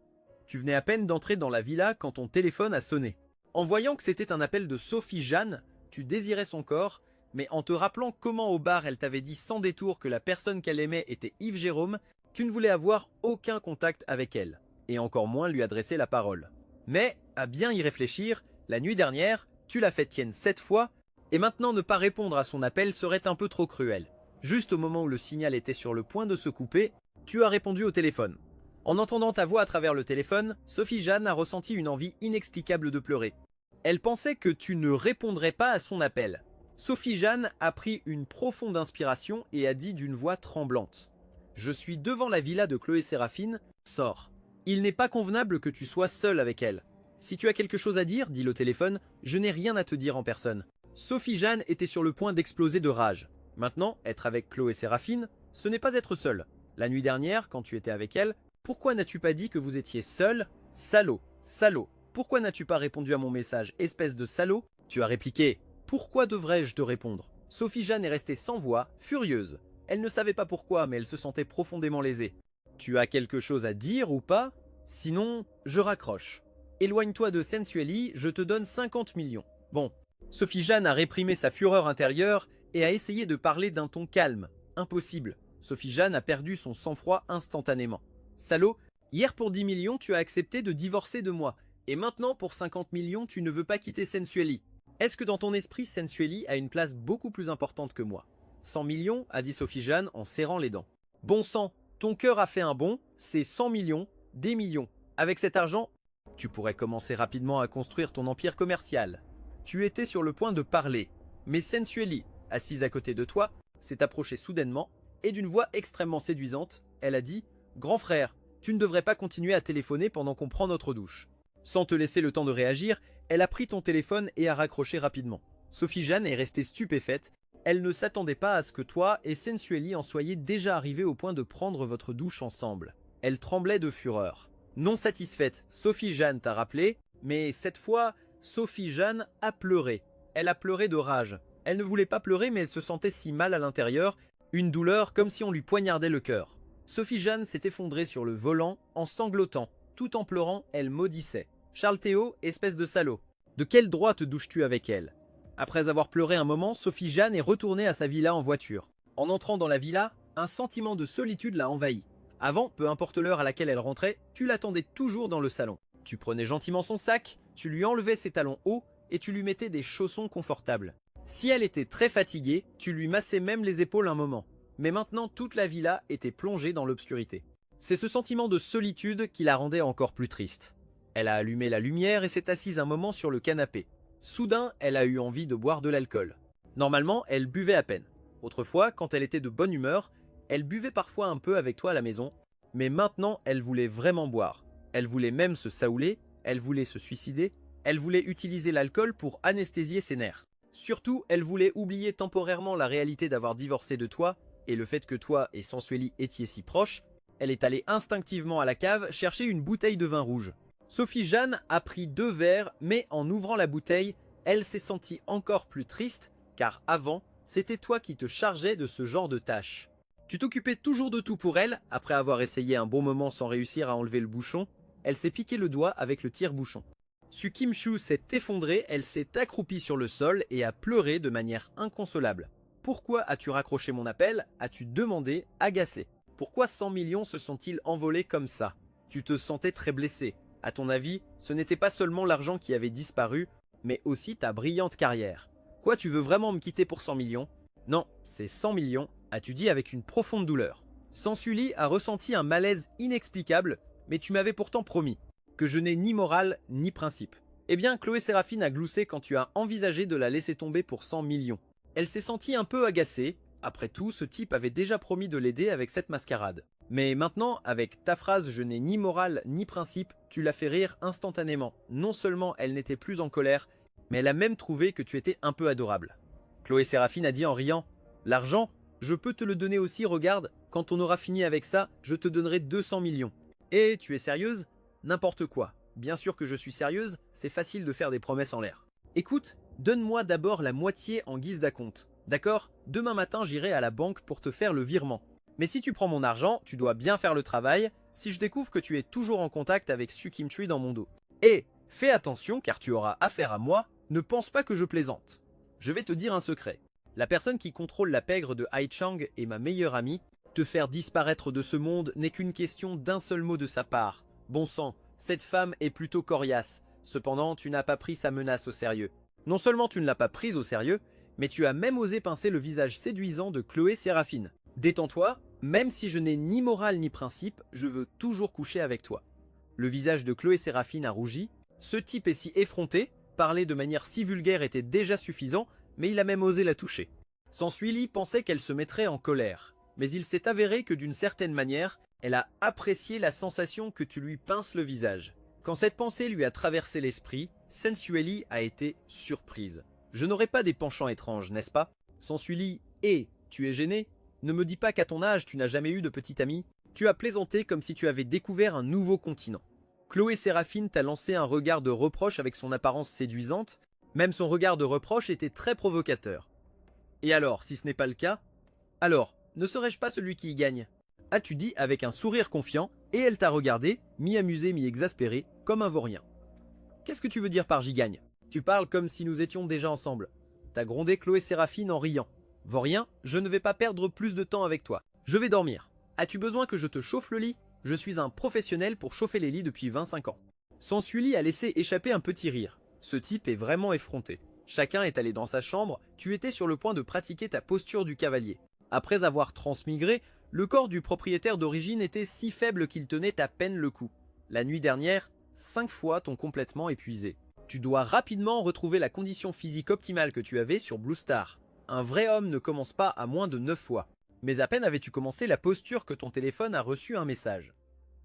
Tu venais à peine d'entrer dans la villa quand ton téléphone a sonné. En voyant que c'était un appel de Sophie Jan, tu désirais son corps, mais en te rappelant comment au bar elle t'avait dit sans détour que la personne qu'elle aimait était Yves Jérôme, tu ne voulais avoir aucun contact avec elle, et encore moins lui adresser la parole. Mais, à bien y réfléchir, la nuit dernière, tu l'as fait tienne 7 fois, et maintenant ne pas répondre à son appel serait un peu trop cruel. Juste au moment où le signal était sur le point de se couper, tu as répondu au téléphone. En entendant ta voix à travers le téléphone, Sophie Jan a ressenti une envie inexplicable de pleurer. Elle pensait que tu ne répondrais pas à son appel. Sophie Jan a pris une profonde inspiration et a dit d'une voix tremblante. « Je suis devant la villa de Chloé Séraphine, sors. Il n'est pas convenable que tu sois seul avec elle. Si tu as quelque chose à dire, dit le téléphone, je n'ai rien à te dire en personne. » Sophie Jan était sur le point d'exploser de rage. Maintenant, être avec Chloé Séraphine, ce n'est pas être seul. La nuit dernière, quand tu étais avec elle, pourquoi n'as-tu pas dit que vous étiez seul? Salaud, salaud. Pourquoi n'as-tu pas répondu à mon message, espèce de salaud? Tu as répliqué. Pourquoi devrais-je te répondre? Sophie Jan est restée sans voix, furieuse. Elle ne savait pas pourquoi, mais elle se sentait profondément lésée. Tu as quelque chose à dire ou pas? Sinon, je raccroche. Éloigne-toi de Sensueli, je te donne 50 millions. Bon. Sophie Jan a réprimé sa fureur intérieure et a essayé de parler d'un ton calme. Impossible. Sophie Jan a perdu son sang-froid instantanément. Salaud, hier pour 10 millions, tu as accepté de divorcer de moi. Et maintenant, pour 50 millions, tu ne veux pas quitter Sensueli. Est-ce que dans ton esprit, Sensueli a une place beaucoup plus importante que moi? 100 millions, a dit Sophie Jan en serrant les dents. Bon sang, ton cœur a fait un bond, c'est 100 millions, des millions. Avec cet argent, tu pourrais commencer rapidement à construire ton empire commercial. Tu étais sur le point de parler, mais Sensueli, assise à côté de toi, s'est approchée soudainement et d'une voix extrêmement séduisante, elle a dit « Grand frère, tu ne devrais pas continuer à téléphoner pendant qu'on prend notre douche. » Sans te laisser le temps de réagir, elle a pris ton téléphone et a raccroché rapidement. Sophie Jan est restée stupéfaite. Elle ne s'attendait pas à ce que toi et Sensueli en soyez déjà arrivés au point de prendre votre douche ensemble. Elle tremblait de fureur. Non satisfaite, Sophie Jan t'a rappelé, mais cette fois, Sophie Jan a pleuré. Elle a pleuré de rage. Elle ne voulait pas pleurer, mais elle se sentait si mal à l'intérieur, une douleur comme si on lui poignardait le cœur. Sophie Jan s'est effondrée sur le volant en sanglotant. Tout en pleurant, elle maudissait. Charles Théo, espèce de salaud. De quel droit te douches-tu avec elle? Après avoir pleuré un moment, Sophie Jan est retournée à sa villa en voiture. En entrant dans la villa, un sentiment de solitude l'a envahie. Avant, peu importe l'heure à laquelle elle rentrait, tu l'attendais toujours dans le salon. Tu prenais gentiment son sac, tu lui enlevais ses talons hauts et tu lui mettais des chaussons confortables. Si elle était très fatiguée, tu lui massais même les épaules un moment. Mais maintenant, toute la villa était plongée dans l'obscurité. C'est ce sentiment de solitude qui la rendait encore plus triste. Elle a allumé la lumière et s'est assise un moment sur le canapé. Soudain, elle a eu envie de boire de l'alcool. Normalement, elle buvait à peine. Autrefois, quand elle était de bonne humeur, Elle buvait parfois un peu avec toi à la maison, mais maintenant elle voulait vraiment boire. Elle voulait même se saouler, elle voulait se suicider, elle voulait utiliser l'alcool pour anesthésier ses nerfs. Surtout, elle voulait oublier temporairement la réalité d'avoir divorcé de toi et le fait que toi et Sensueli étiez si proches. Elle est allée instinctivement à la cave chercher une bouteille de vin rouge. Sophie Jeanne a pris 2 verres, mais en ouvrant la bouteille, elle s'est sentie encore plus triste, car avant, c'était toi qui te chargeais de ce genre de tâches. Tu t'occupais toujours de tout pour elle, après avoir essayé un bon moment sans réussir à enlever le bouchon, elle s'est piqué le doigt avec le tire-bouchon. Su Kim Chu s'est effondrée, elle s'est accroupie sur le sol et a pleuré de manière inconsolable. Pourquoi as-tu raccroché mon appel? As-tu demandé, agacé. Pourquoi 100 millions se sont-ils envolés comme ça? Tu te sentais très blessé. À ton avis, ce n'était pas seulement l'argent qui avait disparu, mais aussi ta brillante carrière. Quoi, tu veux vraiment me quitter pour 100 millions? Non, c'est 100 millions, as-tu dit avec une profonde douleur. Sensueli a ressenti un malaise inexplicable, mais tu m'avais pourtant promis que je n'ai ni morale ni principe. Eh bien, Chloé Séraphine a gloussé quand tu as envisagé de la laisser tomber pour 100 millions. Elle s'est sentie un peu agacée. Après tout, ce type avait déjà promis de l'aider avec cette mascarade. Mais maintenant, avec ta phrase « je n'ai ni morale ni principe », tu l'as fait rire instantanément. Non seulement elle n'était plus en colère, mais elle a même trouvé que tu étais un peu adorable. Chloé Séraphine a dit en riant « L'argent, je peux te le donner aussi, regarde, quand on aura fini avec ça, je te donnerai 200 millions. Et tu es sérieuse? N'importe quoi. Bien sûr que je suis sérieuse, c'est facile de faire des promesses en l'air. Écoute, donne-moi d'abord la moitié en guise d'acompte. D'accord? Demain matin, j'irai à la banque pour te faire le virement. Mais si tu prends mon argent, tu dois bien faire le travail si je découvre que tu es toujours en contact avec Su Kim Chui dans mon dos. Et fais attention car tu auras affaire à moi, ne pense pas que je plaisante. Je vais te dire un secret. La personne qui contrôle la pègre de Hai Chang est ma meilleure amie. Te faire disparaître de ce monde n'est qu'une question d'un seul mot de sa part. Bon sang, cette femme est plutôt coriace. Cependant, tu n'as pas pris sa menace au sérieux. Non seulement tu ne l'as pas prise au sérieux, mais tu as même osé pincer le visage séduisant de Chloé Séraphine. Détends-toi, même si je n'ai ni morale ni principe, je veux toujours coucher avec toi. Le visage de Chloé Séraphine a rougi. Ce type est si effronté, parler de manière si vulgaire était déjà suffisant, mais il a même osé la toucher. Sensueli pensait qu'elle se mettrait en colère, mais il s'est avéré que d'une certaine manière, elle a apprécié la sensation que tu lui pinces le visage. Quand cette pensée lui a traversé l'esprit, Sensueli a été surprise. Je n'aurai pas des penchants étranges, n'est-ce pas? Sensueli, tu es gêné? Ne me dis pas qu'à ton âge, tu n'as jamais eu de petite amie. Tu as plaisanté comme si tu avais découvert un nouveau continent. Chloé Séraphine t'a lancé un regard de reproche avec son apparence séduisante. Même son regard de reproche était très provocateur. Et alors, si ce n'est pas le cas? Alors, ne serais-je pas celui qui y gagne? As-tu dit avec un sourire confiant, et elle t'a regardé, mi-amusé, mi-exaspéré, comme un vaurien. Qu'est-ce que tu veux dire par j'y gagne? Tu parles comme si nous étions déjà ensemble. T'as grondé Chloé Séraphine en riant. Vaurien, je ne vais pas perdre plus de temps avec toi. Je vais dormir. As-tu besoin que je te chauffe le lit? Je suis un professionnel pour chauffer les lits depuis 25 ans. Sensueli a laissé échapper un petit rire. Ce type est vraiment effronté. Chacun est allé dans sa chambre, tu étais sur le point de pratiquer ta posture du cavalier. Après avoir transmigré, le corps du propriétaire d'origine était si faible qu'il tenait à peine le coup. La nuit dernière, 5 fois t'ont complètement épuisé. Tu dois rapidement retrouver la condition physique optimale que tu avais sur Blue Star. Un vrai homme ne commence pas à moins de 9 fois. Mais à peine avais-tu commencé la posture que ton téléphone a reçu un message.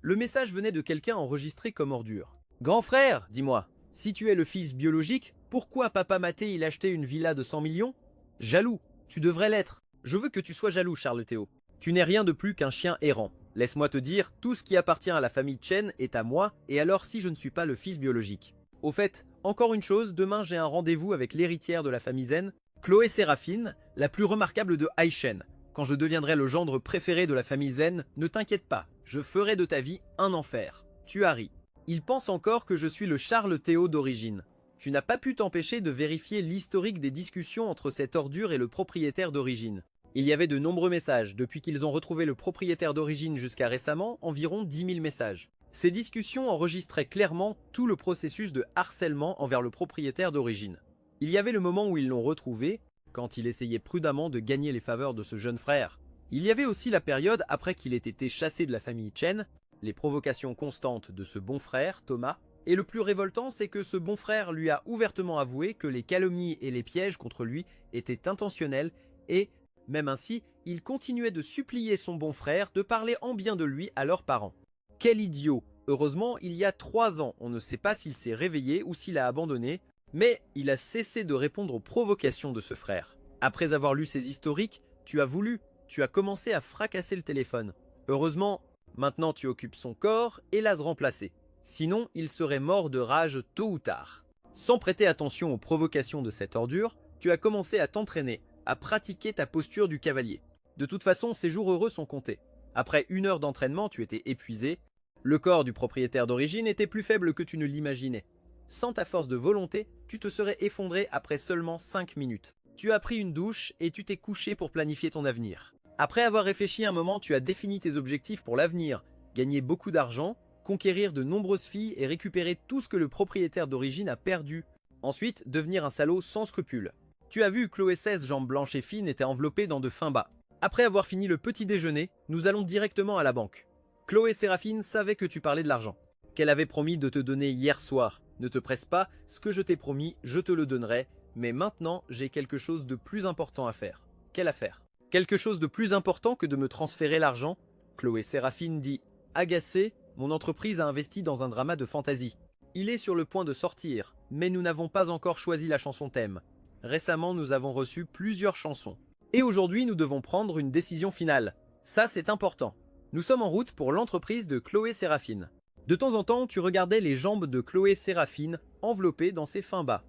Le message venait de quelqu'un enregistré comme ordure. « Grand frère, dis-moi, si tu es le fils biologique, pourquoi papa Maté il achetait une villa de 100 millions? Jaloux, tu devrais l'être. Je veux que tu sois jaloux, Charles Théo. Tu n'es rien de plus qu'un chien errant. Laisse-moi te dire, tout ce qui appartient à la famille Chen est à moi, et alors si je ne suis pas le fils biologique. Au fait, encore une chose, demain j'ai un rendez-vous avec l'héritière de la famille Zen, Chloé Séraphine, la plus remarquable de Hai Shen. Quand je deviendrai le gendre préféré de la famille Zen, ne t'inquiète pas, je ferai de ta vie un enfer. Tu as ri. Il pense encore que je suis le Charles Théo d'origine. Tu n'as pas pu t'empêcher de vérifier l'historique des discussions entre cette ordure et le propriétaire d'origine. Il y avait de nombreux messages, depuis qu'ils ont retrouvé le propriétaire d'origine jusqu'à récemment, environ 10 000 messages. Ces discussions enregistraient clairement tout le processus de harcèlement envers le propriétaire d'origine. Il y avait le moment où ils l'ont retrouvé, quand il essayait prudemment de gagner les faveurs de ce jeune frère. Il y avait aussi la période après qu'il ait été chassé de la famille Chen, les provocations constantes de ce bon frère, Thomas, et le plus révoltant, c'est que ce bon frère lui a ouvertement avoué que les calomnies et les pièges contre lui étaient intentionnels et Même ainsi, il continuait de supplier son bon frère de parler en bien de lui à leurs parents. Quel idiot! Heureusement, il y a 3 ans, on ne sait pas s'il s'est réveillé ou s'il a abandonné, mais il a cessé de répondre aux provocations de ce frère. Après avoir lu ses historiques, tu as commencé à fracasser le téléphone. Heureusement, maintenant tu occupes son corps et l'as remplacé. Sinon, il serait mort de rage tôt ou tard. Sans prêter attention aux provocations de cette ordure, tu as commencé à t'entraîner, à pratiquer ta posture du cavalier. De toute façon, ces jours heureux sont comptés. Après 1 heure d'entraînement, tu étais épuisé. Le corps du propriétaire d'origine était plus faible que tu ne l'imaginais. Sans ta force de volonté, tu te serais effondré après seulement 5 minutes. Tu as pris une douche et tu t'es couché pour planifier ton avenir. Après avoir réfléchi un moment, tu as défini tes objectifs pour l'avenir. Gagner beaucoup d'argent, conquérir de nombreuses filles et récupérer tout ce que le propriétaire d'origine a perdu. Ensuite, devenir un salaud sans scrupules. Tu as vu, Chloé 16, jambes blanches et fines, était enveloppée dans de fins bas. Après avoir fini le petit déjeuner, nous allons directement à la banque. Chloé Séraphine savait que tu parlais de l'argent, qu'elle avait promis de te donner hier soir. Ne te presse pas, ce que je t'ai promis, je te le donnerai, mais maintenant j'ai quelque chose de plus important à faire. Quelle affaire? Quelque chose de plus important que de me transférer l'argent? Chloé Séraphine dit, agacée, mon entreprise a investi dans un drama de fantasy. Il est sur le point de sortir, mais nous n'avons pas encore choisi la chanson thème. Récemment, nous avons reçu plusieurs chansons. Et aujourd'hui, nous devons prendre une décision finale. Ça, c'est important. Nous sommes en route pour l'entreprise de Chloé Séraphine. De temps en temps, tu regardais les jambes de Chloé Séraphine enveloppées dans ses fins bas.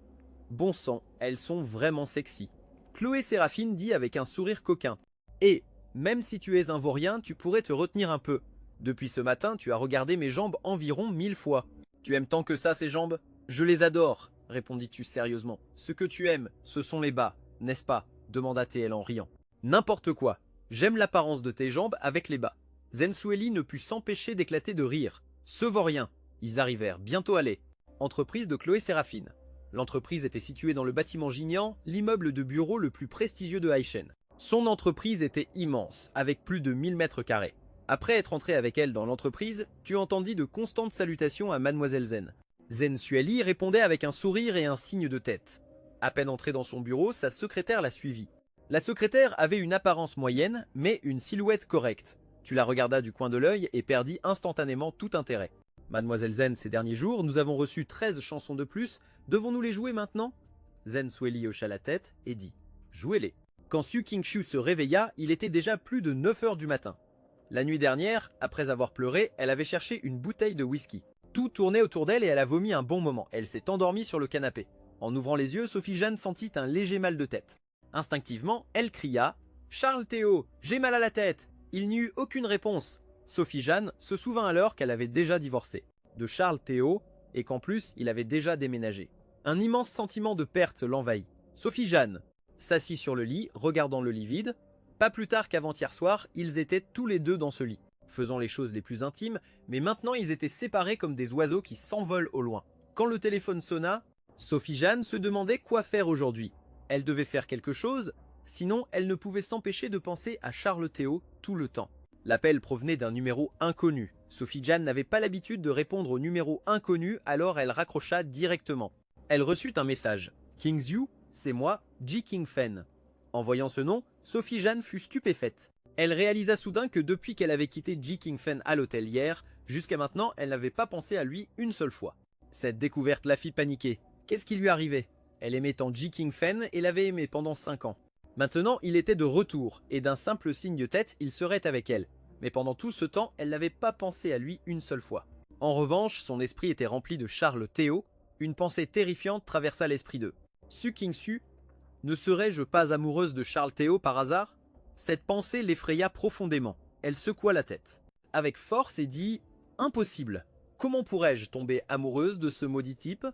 Bon sang, elles sont vraiment sexy. Chloé Séraphine dit avec un sourire coquin. Et, même si tu es un vaurien, tu pourrais te retenir un peu. Depuis ce matin, tu as regardé mes jambes environ 1000 fois. Tu aimes tant que ça ces jambes? Je les adore, répondis-tu sérieusement. Ce que tu aimes, ce sont les bas, n'est-ce pas? Demanda-t-elle en riant. N'importe quoi. J'aime l'apparence de tes jambes avec les bas. Zensueli ne put s'empêcher d'éclater de rire. Ce vaurien. Ils arrivèrent bientôt à l'est. Entreprise de Chloé Séraphine. L'entreprise était située dans le bâtiment Gignan, l'immeuble de bureau le plus prestigieux de Haïchen. Son entreprise était immense, avec plus de 1000 mètres carrés. Après être entré avec elle dans l'entreprise, tu entendis de constantes salutations à Mademoiselle Zen. Zensueli répondait avec un sourire et un signe de tête. À peine entré dans son bureau, sa secrétaire la suivit. La secrétaire avait une apparence moyenne, mais une silhouette correcte. Tu la regardas du coin de l'œil et perdis instantanément tout intérêt. Mademoiselle Zen, ces derniers jours, nous avons reçu 13 chansons de plus, devons-nous les jouer maintenant? Zensueli hocha la tête et dit, jouez-les. Quand Su Qingshu se réveilla, il était déjà plus de 9 heures du matin. La nuit dernière, après avoir pleuré, elle avait cherché une bouteille de whisky. Tout tournait autour d'elle et elle a vomi un bon moment. Elle s'est endormie sur le canapé. En ouvrant les yeux, Sophie-Jeanne sentit un léger mal de tête. Instinctivement, elle cria « Charles Théo, j'ai mal à la tête !» Il n'y eut aucune réponse. Sophie-Jeanne se souvint alors qu'elle avait déjà divorcé de Charles Théo et qu'en plus, il avait déjà déménagé. Un immense sentiment de perte l'envahit. Sophie-Jeanne s'assit sur le lit, regardant le lit vide. Pas plus tard qu'avant-hier soir, ils étaient tous les deux dans ce lit, faisant les choses les plus intimes, mais maintenant ils étaient séparés comme des oiseaux qui s'envolent au loin. Quand le téléphone sonna, Sophie-Jeanne se demandait quoi faire aujourd'hui. Elle devait faire quelque chose, sinon elle ne pouvait s'empêcher de penser à Charles Théo tout le temps. L'appel provenait d'un numéro inconnu. Sophie-Jeanne n'avait pas l'habitude de répondre au numéro inconnu, alors elle raccrocha directement. Elle reçut un message. « Kingsu, c'est moi, Ji King-fen. » En voyant ce nom, Sophie-Jeanne fut stupéfaite. Elle réalisa soudain que depuis qu'elle avait quitté Ji King-fen à l'hôtel hier, jusqu'à maintenant, elle n'avait pas pensé à lui une seule fois. Cette découverte la fit paniquer. Qu'est-ce qui lui arrivait? Elle aimait tant Ji King-fen et l'avait aimé pendant 5 ans. Maintenant, il était de retour, et d'un simple signe de tête, il serait avec elle. Mais pendant tout ce temps, elle n'avait pas pensé à lui une seule fois. En revanche, son esprit était rempli de Charles Théo. Une pensée terrifiante traversa l'esprit d'eux. Su King-su, ne serais-je pas amoureuse de Charles Théo par hasard? Cette pensée l'effraya profondément. Elle secoua la tête, avec force, et dit « Impossible! Comment pourrais-je tomber amoureuse de ce maudit type?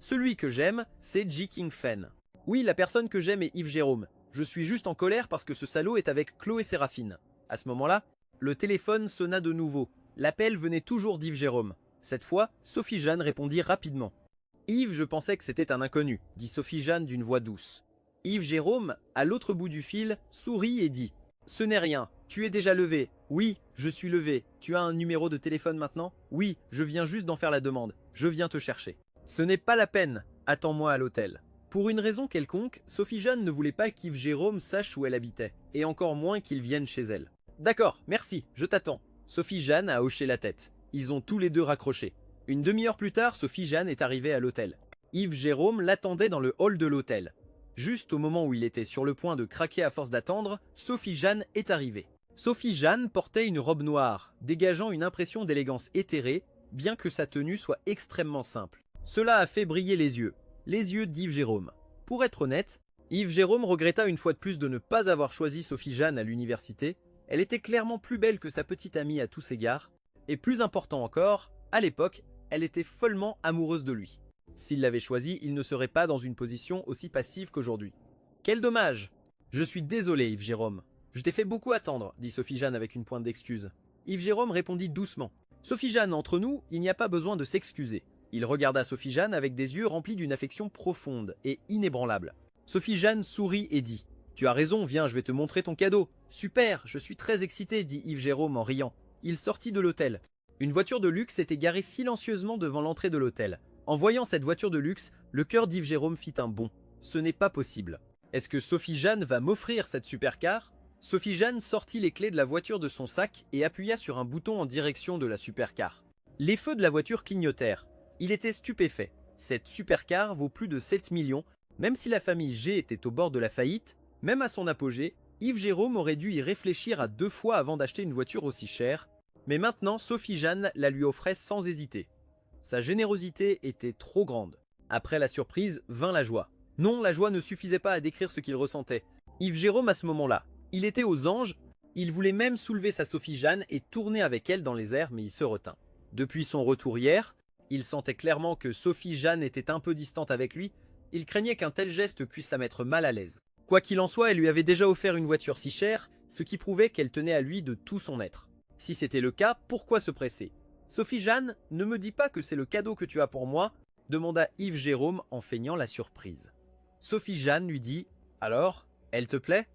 Celui que j'aime, c'est Ji King-fen. Oui, la personne que j'aime est Yves Jérôme. Je suis juste en colère parce que ce salaud est avec Chloé Séraphine. » À ce moment-là, le téléphone sonna de nouveau. L'appel venait toujours d'Yves Jérôme. Cette fois, Sophie-Jeanne répondit rapidement. « Yves, je pensais que c'était un inconnu, » dit Sophie-Jeanne d'une voix douce. Yves Jérôme, à l'autre bout du fil, sourit et dit « Ce n'est rien, tu es déjà levé. Oui, je suis levé. Tu as un numéro de téléphone maintenant? Oui, je viens juste d'en faire la demande. Je viens te chercher. » « Ce n'est pas la peine. Attends-moi à l'hôtel. » Pour une raison quelconque, Sophie-Jeanne ne voulait pas qu'Yves Jérôme sache où elle habitait, et encore moins qu'il vienne chez elle. D'accord, merci, je t'attends. Sophie-Jeanne a hoché la tête. Ils ont tous les deux raccroché. Une demi-heure plus tard, Sophie-Jeanne est arrivée à l'hôtel. Yves Jérôme l'attendait dans le hall de l'hôtel. Juste au moment où il était sur le point de craquer à force d'attendre, Sophie-Jeanne est arrivée. Sophie-Jeanne portait une robe noire, dégageant une impression d'élégance éthérée, bien que sa tenue soit extrêmement simple. Cela a fait briller les yeux d'Yves Jérôme. Pour être honnête, Yves Jérôme regretta une fois de plus de ne pas avoir choisi Sophie-Jeanne à l'université. Elle était clairement plus belle que sa petite amie à tous égards, et plus important encore, à l'époque, elle était follement amoureuse de lui. S'il l'avait choisie, il ne serait pas dans une position aussi passive qu'aujourd'hui. Quel dommage! Je suis désolé, Yves Jérôme. Je t'ai fait beaucoup attendre, dit Sophie-Jeanne avec une pointe d'excuse. Yves Jérôme répondit doucement. Sophie-Jeanne, entre nous, il n'y a pas besoin de s'excuser. Il regarda Sophie-Jeanne avec des yeux remplis d'une affection profonde et inébranlable. Sophie-Jeanne sourit et dit « Tu as raison, viens, je vais te montrer ton cadeau. »« Super, je suis très excité, dit Yves Jérôme en riant. Il sortit de l'hôtel. Une voiture de luxe était garée silencieusement devant l'entrée de l'hôtel. En voyant cette voiture de luxe, le cœur d'Yves Jérôme fit un bond. Ce n'est pas possible. Est-ce que Sophie-Jeanne va m'offrir cette supercar? Sophie-Jeanne sortit les clés de la voiture de son sac et appuya sur un bouton en direction de la supercar. Les feux de la voiture clignotèrent. Il était stupéfait. Cette supercar vaut plus de 7 millions. Même si la famille G était au bord de la faillite, même à son apogée, Yves Jérôme aurait dû y réfléchir à 2 fois avant d'acheter une voiture aussi chère. Mais maintenant, Sophie-Jeanne la lui offrait sans hésiter. Sa générosité était trop grande. Après la surprise, vint la joie. Non, la joie ne suffisait pas à décrire ce qu'il ressentait. Yves Jérôme à ce moment-là, il était aux anges, il voulait même soulever sa Sophie-Jeanne et tourner avec elle dans les airs, mais il se retint. Depuis son retour hier, il sentait clairement que Sophie-Jeanne était un peu distante avec lui, il craignait qu'un tel geste puisse la mettre mal à l'aise. Quoi qu'il en soit, elle lui avait déjà offert une voiture si chère, ce qui prouvait qu'elle tenait à lui de tout son être. Si c'était le cas, pourquoi se presser? Sophie-Jeanne, ne me dis pas que c'est le cadeau que tu as pour moi, demanda Yves Jérôme en feignant la surprise. Sophie-Jeanne lui dit « Alors, elle te plaît?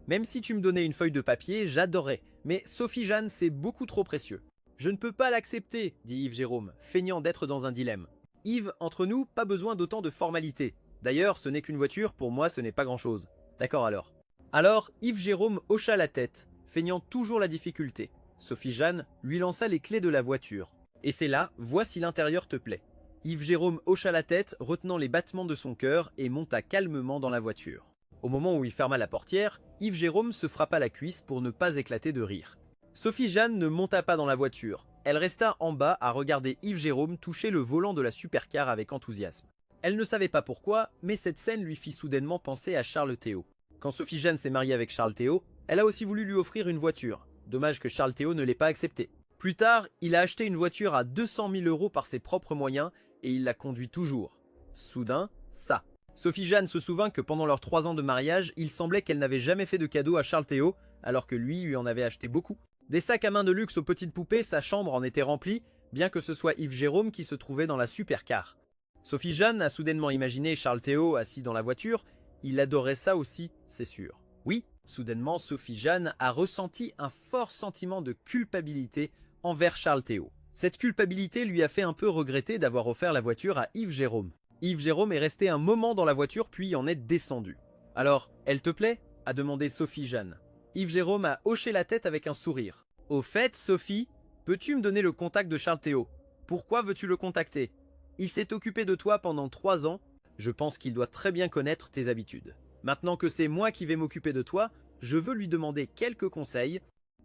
Même si tu me donnais une feuille de papier, j'adorerais, mais Sophie-Jeanne, c'est beaucoup trop précieux. » Je ne peux pas l'accepter, dit Yves Jérôme, feignant d'être dans un dilemme. Yves, entre nous, pas besoin d'autant de formalités. D'ailleurs, ce n'est qu'une voiture, pour moi ce n'est pas grand-chose. D'accord alors. Alors, Yves Jérôme hocha la tête, feignant toujours la difficulté. Sophie-Jeanne lui lança les clés de la voiture. Et c'est là, vois si l'intérieur te plaît. Yves Jérôme hocha la tête, retenant les battements de son cœur, et monta calmement dans la voiture. Au moment où il ferma la portière, Yves Jérôme se frappa la cuisse pour ne pas éclater de rire. Sophie-Jeanne ne monta pas dans la voiture. Elle resta en bas à regarder Yves Jérôme toucher le volant de la supercar avec enthousiasme. Elle ne savait pas pourquoi, mais cette scène lui fit soudainement penser à Charles Théot. Quand Sophie-Jeanne s'est mariée avec Charles Théot, elle a aussi voulu lui offrir une voiture. Dommage que Charles Théot ne l'ait pas accepté. Plus tard, il a acheté une voiture à 200 000 € par ses propres moyens et il la conduit toujours. Soudain, ça. Sophie-Jeanne se souvint que pendant leurs 3 ans de mariage, il semblait qu'elle n'avait jamais fait de cadeau à Charles Théot, alors que lui en avait acheté beaucoup. Des sacs à main de luxe aux petites poupées, sa chambre en était remplie, bien que ce soit Yves Jérôme qui se trouvait dans la supercar. Sophie-Jeanne a soudainement imaginé Charles Théot assis dans la voiture, il adorait ça aussi, c'est sûr. Oui, soudainement Sophie-Jeanne a ressenti un fort sentiment de culpabilité envers Charles Théot. Cette culpabilité lui a fait un peu regretter d'avoir offert la voiture à Yves Jérôme. Yves Jérôme est resté un moment dans la voiture puis en est descendu. « Alors, elle te plaît ?» a demandé Sophie-Jeanne. Yves Jérôme a hoché la tête avec un sourire. « Au fait, Sophie, peux-tu me donner le contact de Charles Théot? Pourquoi veux-tu le contacter? Il s'est occupé de toi pendant 3 ans. Je pense qu'il doit très bien connaître tes habitudes. Maintenant que c'est moi qui vais m'occuper de toi, je veux lui demander quelques conseils, »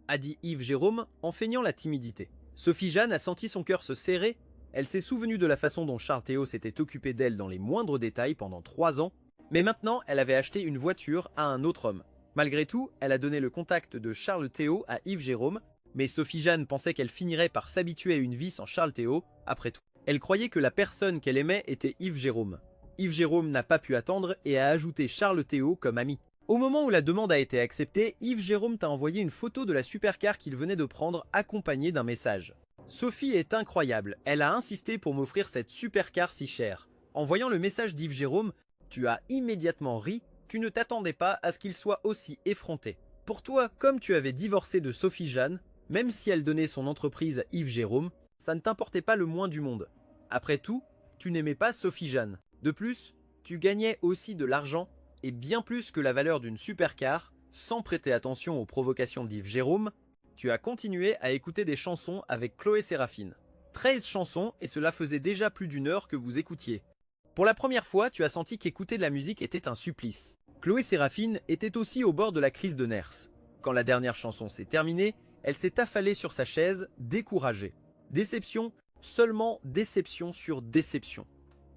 a dit Yves Jérôme en feignant la timidité. Sophie-Jeanne a senti son cœur se serrer. Elle s'est souvenue de la façon dont Charles Théot s'était occupé d'elle dans les moindres détails pendant 3 ans. Mais maintenant, elle avait acheté une voiture à un autre homme. Malgré tout, elle a donné le contact de Charles Théot à Yves Jérôme, mais Sophie-Jeanne pensait qu'elle finirait par s'habituer à une vie sans Charles Théot, après tout. Elle croyait que la personne qu'elle aimait était Yves Jérôme. Yves Jérôme n'a pas pu attendre et a ajouté Charles Théot comme ami. Au moment où la demande a été acceptée, Yves Jérôme t'a envoyé une photo de la supercar qu'il venait de prendre accompagnée d'un message. Sophie est incroyable, elle a insisté pour m'offrir cette supercar si chère. En voyant le message d'Yves Jérôme, tu as immédiatement ri, tu ne t'attendais pas à ce qu'il soit aussi effronté. Pour toi, comme tu avais divorcé de Sophie-Jeanne, même si elle donnait son entreprise à Yves Jérôme, ça ne t'importait pas le moins du monde. Après tout, tu n'aimais pas Sophie-Jeanne. De plus, Tu gagnais aussi de l'argent, et bien plus que la valeur d'une supercar, sans prêter attention aux provocations d'Yves Jérôme. Tu as continué à écouter des chansons avec Chloé Séraphine. 13 chansons, et cela faisait déjà plus d'une heure que vous écoutiez. Pour la première fois, tu as senti qu'écouter de la musique était un supplice. Chloé Séraphine était aussi au bord de la crise de nerfs. Quand la dernière chanson s'est terminée, elle s'est affalée sur sa chaise, découragée. Déception, seulement déception sur déception.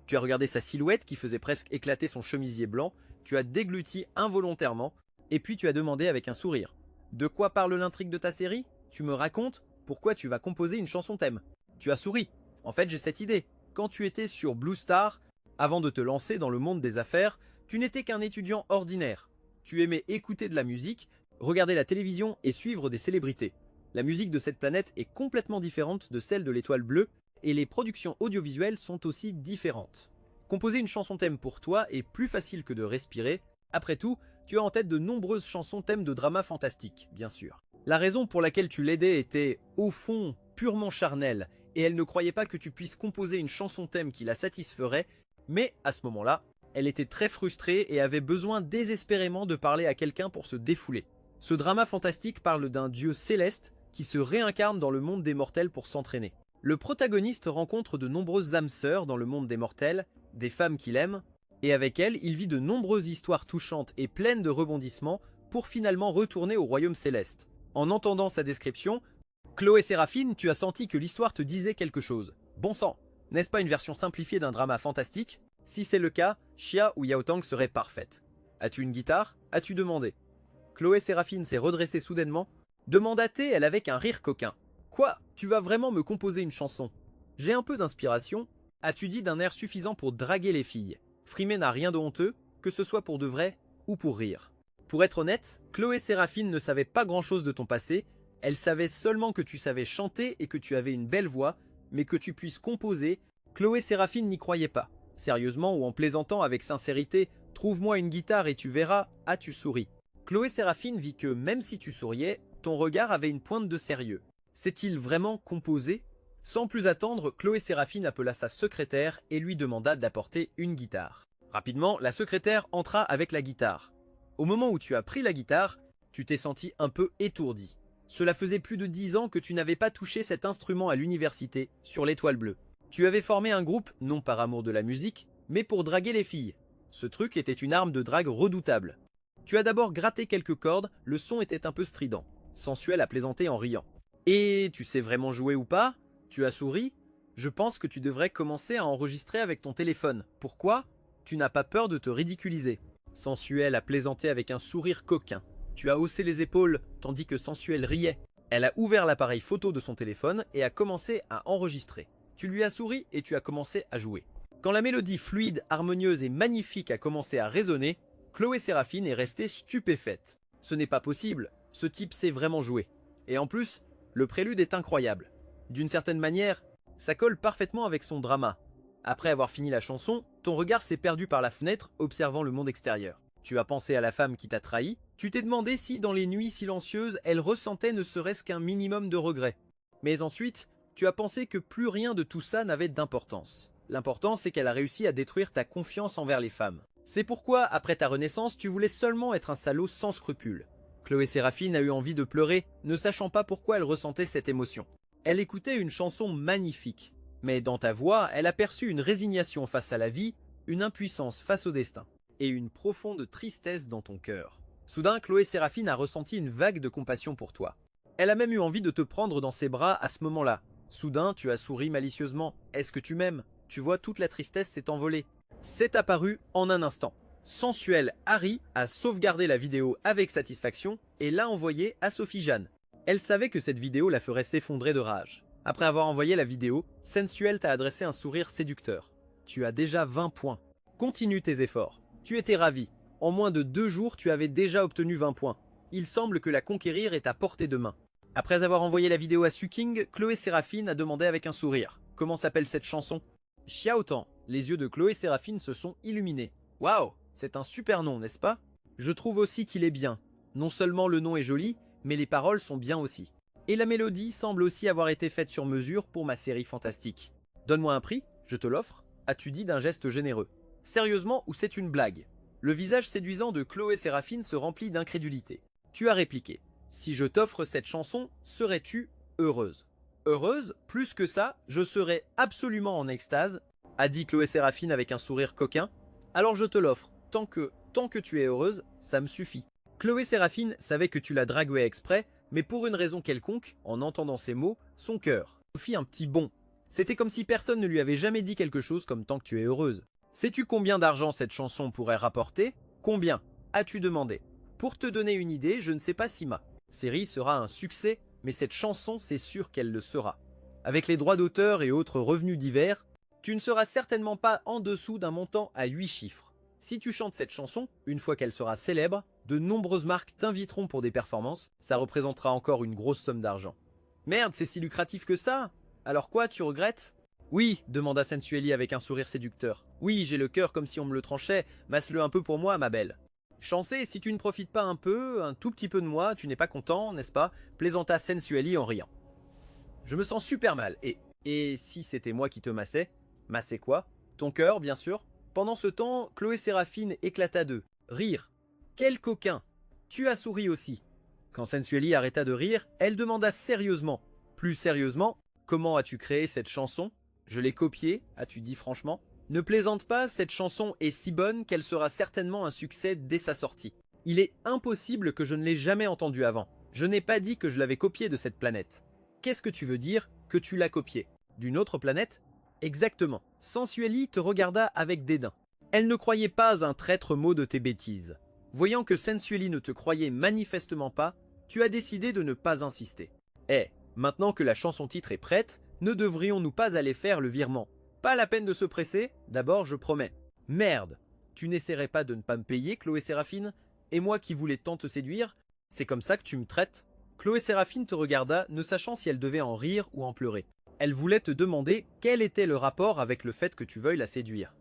Tu as regardé sa silhouette qui faisait presque éclater son chemisier blanc, tu as dégluti involontairement, et puis tu as demandé avec un sourire. De quoi parle l'intrigue de ta série? Tu me racontes pourquoi tu vas composer une chanson thème. Tu as souri. En fait, j'ai cette idée. Quand tu étais sur Blue Star, avant de te lancer dans le monde des affaires, tu n'étais qu'un étudiant ordinaire. Tu aimais écouter de la musique, regarder la télévision et suivre des célébrités. La musique de cette planète est complètement différente de celle de l'étoile bleue et les productions audiovisuelles sont aussi différentes. Composer une chanson thème pour toi est plus facile que de respirer. Après tout, tu as en tête de nombreuses chansons thèmes de drama fantastique, bien sûr. La raison pour laquelle tu l'aidais était, au fond, purement charnelle et elle ne croyait pas que tu puisses composer une chanson thème qui la satisferait, mais à ce moment-là, elle était très frustrée et avait besoin désespérément de parler à quelqu'un pour se défouler. Ce drama fantastique parle d'un dieu céleste qui se réincarne dans le monde des mortels pour s'entraîner. Le protagoniste rencontre de nombreuses âmes sœurs dans le monde des mortels, des femmes qu'il aime, et avec elles, il vit de nombreuses histoires touchantes et pleines de rebondissements pour finalement retourner au royaume céleste. En entendant sa description, Chloé Séraphine, tu as senti que l'histoire te disait quelque chose. Bon sang, n'est-ce pas une version simplifiée d'un drama fantastique? Si c'est le cas, Xia ou Yao Tang serait parfaite. As-tu une guitare? As-tu demandé? Chloé Séraphine s'est redressée soudainement. Demanda-t-elle avec un rire coquin. Quoi? Tu vas vraiment me composer une chanson? J'ai un peu d'inspiration. As-tu dit d'un air suffisant pour draguer les filles? Frimer n'a rien de honteux, que ce soit pour de vrai ou pour rire. Pour être honnête, Chloé Séraphine ne savait pas grand-chose de ton passé. Elle savait seulement que tu savais chanter et que tu avais une belle voix, mais que tu puisses composer, Chloé Séraphine n'y croyait pas. Sérieusement ou en plaisantant avec sincérité, trouve-moi une guitare et tu verras, as-tu souri. Chloé Séraphine vit que même si tu souriais, ton regard avait une pointe de sérieux. S'est-il vraiment composé? Sans plus attendre, Chloé Séraphine appela sa secrétaire et lui demanda d'apporter une guitare. Rapidement, la secrétaire entra avec la guitare. Au moment où tu as pris la guitare, tu t'es senti un peu étourdi. Cela faisait plus de 10 ans que tu n'avais pas touché cet instrument à l'université, sur l'étoile bleue. Tu avais formé un groupe, non par amour de la musique, mais pour draguer les filles. Ce truc était une arme de drague redoutable. Tu as d'abord gratté quelques cordes, le son était un peu strident. Sensuel a plaisanté en riant. Et tu sais vraiment jouer ou pas? Tu as souri? Je pense que tu devrais commencer à enregistrer avec ton téléphone. Pourquoi? Tu n'as pas peur de te ridiculiser. Sensuel a plaisanté avec un sourire coquin. Tu as haussé les épaules, tandis que Sensuel riait. Elle a ouvert l'appareil photo de son téléphone et a commencé à enregistrer. Tu lui as souri et tu as commencé à jouer. Quand la mélodie fluide, harmonieuse et magnifique a commencé à résonner, Chloé Séraphine est restée stupéfaite. Ce n'est pas possible, ce type sait vraiment jouer. Et en plus, le prélude est incroyable. D'une certaine manière, ça colle parfaitement avec son drama. Après avoir fini la chanson, ton regard s'est perdu par la fenêtre, observant le monde extérieur. Tu as pensé à la femme qui t'a trahi, tu t'es demandé si dans les nuits silencieuses, elle ressentait ne serait-ce qu'un minimum de regret. Mais ensuite, tu as pensé que plus rien de tout ça n'avait d'importance. L'important, c'est qu'elle a réussi à détruire ta confiance envers les femmes. C'est pourquoi, après ta renaissance, tu voulais seulement être un salaud sans scrupules. Chloé Séraphine a eu envie de pleurer, ne sachant pas pourquoi elle ressentait cette émotion. Elle écoutait une chanson magnifique, mais dans ta voix, elle aperçut une résignation face à la vie, une impuissance face au destin, et une profonde tristesse dans ton cœur. Soudain, Chloé Séraphine a ressenti une vague de compassion pour toi. Elle a même eu envie de te prendre dans ses bras à ce moment-là. Soudain, tu as souri malicieusement. Est-ce que tu m'aimes? Tu vois, toute la tristesse s'est envolée. C'est apparu en un instant. Sensuel Harry a sauvegardé la vidéo avec satisfaction et l'a envoyée à Sophie Jeanne. Elle savait que cette vidéo la ferait s'effondrer de rage. Après avoir envoyé la vidéo, Sensuel t'a adressé un sourire séducteur. Tu as déjà 20 points. Continue tes efforts. Tu étais ravi. En moins de 2 jours, tu avais déjà obtenu 20 points. Il semble que la conquérir est à portée de main. Après avoir envoyé la vidéo à Suking, Chloé Séraphine a demandé avec un sourire. Comment s'appelle cette chanson? Xiao Tang. Les yeux de Chloé Séraphine se sont illuminés. Waouh, c'est un super nom, n'est-ce pas? Je trouve aussi qu'il est bien. Non seulement le nom est joli, mais les paroles sont bien aussi. Et la mélodie semble aussi avoir été faite sur mesure pour ma série fantastique. Donne-moi un prix, je te l'offre, as-tu dit d'un geste généreux. Sérieusement ou c'est une blague? Le visage séduisant de Chloé Séraphine se remplit d'incrédulité. Tu as répliqué. Si je t'offre cette chanson, serais-tu heureuse? Heureuse? Plus que ça, je serais absolument en extase, a dit Chloé Séraphine avec un sourire coquin. Alors je te l'offre, tant que tu es heureuse, ça me suffit. Chloé Séraphine savait que tu la draguais exprès, mais pour une raison quelconque, en entendant ces mots, son cœur fit un petit bond. C'était comme si personne ne lui avait jamais dit quelque chose comme tant que tu es heureuse. Sais-tu combien d'argent cette chanson pourrait rapporter? Combien? As-tu demandé? Pour te donner une idée, je ne sais pas si ma série sera un succès, mais cette chanson, c'est sûr qu'elle le sera. Avec les droits d'auteur et autres revenus divers, tu ne seras certainement pas en dessous d'un montant à 8 chiffres. Si tu chantes cette chanson, une fois qu'elle sera célèbre, de nombreuses marques t'inviteront pour des performances, ça représentera encore une grosse somme d'argent. Merde, c'est si lucratif que ça? Alors quoi, tu regrettes? Oui, demanda Sensueli avec un sourire séducteur. Oui, j'ai le cœur comme si on me le tranchait, masse-le un peu pour moi, ma belle. Chancé, si tu ne profites pas un tout petit peu de moi, tu n'es pas content, n'est-ce pas? Plaisanta Sensueli en riant. Je me sens super mal, et si c'était moi qui te massais? Massais quoi? Ton cœur, bien sûr. Pendant ce temps, Chloé Séraphine éclata de rire. Quel coquin! Tu as souri aussi. Quand Sensueli arrêta de rire, elle demanda sérieusement. Plus sérieusement, comment as-tu créé cette chanson? Je l'ai copiée, as-tu dit franchement? Ne plaisante pas, cette chanson est si bonne qu'elle sera certainement un succès dès sa sortie. Il est impossible que je ne l'ai jamais entendue avant. Je n'ai pas dit que je l'avais copiée de cette planète. Qu'est-ce que tu veux dire que tu l'as copiée? D'une autre planète? Exactement. Sensueli te regarda avec dédain. Elle ne croyait pas un traître mot de tes bêtises. Voyant que Sensueli ne te croyait manifestement pas, tu as décidé de ne pas insister. Maintenant que la chanson-titre est prête, ne devrions-nous pas aller faire le virement? Pas la peine de se presser, d'abord je promets. Merde, tu n'essaierais pas de ne pas me payer, Chloé Séraphine? Et moi qui voulais tant te séduire? C'est comme ça que tu me traites? Chloé Séraphine te regarda, ne sachant si elle devait en rire ou en pleurer. Elle voulait te demander quel était le rapport avec le fait que tu veuilles la séduire.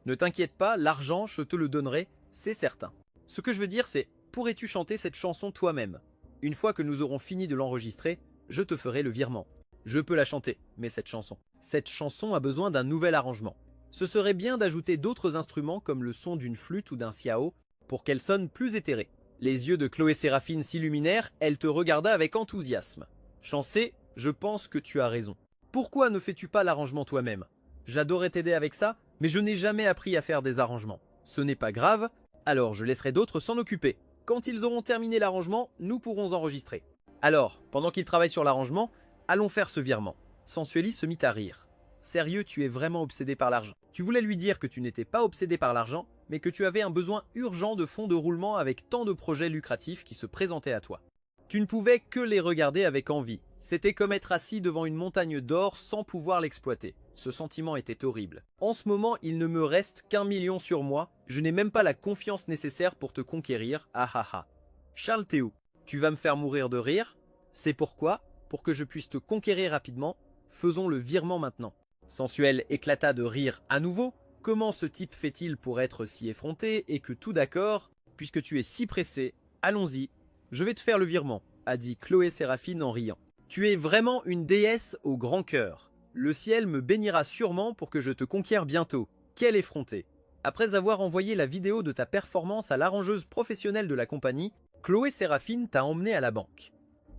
Ne t'inquiète pas, l'argent, je te le donnerai, c'est certain. Ce que je veux dire, c'est, pourrais-tu chanter cette chanson toi-même? Une fois que nous aurons fini de l'enregistrer, je te ferai le virement. Je peux la chanter, mais cette chanson a besoin d'un nouvel arrangement. Ce serait bien d'ajouter d'autres instruments comme le son d'une flûte ou d'un xiao pour qu'elle sonne plus éthérée. Les yeux de Chloé Séraphine s'illuminèrent, elle te regarda avec enthousiasme. Chancé, je pense que tu as raison. Pourquoi ne fais-tu pas l'arrangement toi-même? J'adorais t'aider avec ça, mais je n'ai jamais appris à faire des arrangements. Ce n'est pas grave, alors je laisserai d'autres s'en occuper. Quand ils auront terminé l'arrangement, nous pourrons enregistrer. Alors, pendant qu'ils travaillent sur l'arrangement, allons faire ce virement. Sensueli se mit à rire. Sérieux, tu es vraiment obsédé par l'argent. Tu voulais lui dire que tu n'étais pas obsédé par l'argent, mais que tu avais un besoin urgent de fonds de roulement avec tant de projets lucratifs qui se présentaient à toi. Tu ne pouvais que les regarder avec envie. C'était comme être assis devant une montagne d'or sans pouvoir l'exploiter. Ce sentiment était horrible. En ce moment, il ne me reste qu'1 million sur moi. Je n'ai même pas la confiance nécessaire pour te conquérir. Ah ah ah. Charles Théo, tu vas me faire mourir de rire? C'est pourquoi, pour que je puisse te conquérir rapidement, faisons le virement maintenant. Sensuel éclata de rire à nouveau. Comment ce type fait-il pour être si effronté et que tout d'accord? Puisque tu es si pressé, allons-y. Je vais te faire le virement, a dit Chloé Séraphine en riant. Tu es vraiment une déesse au grand cœur. Le ciel me bénira sûrement pour que je te conquière bientôt. Quelle effrontée! Après avoir envoyé la vidéo de ta performance à l'arrangeuse professionnelle de la compagnie, Chloé Séraphine t'a emmené à la banque.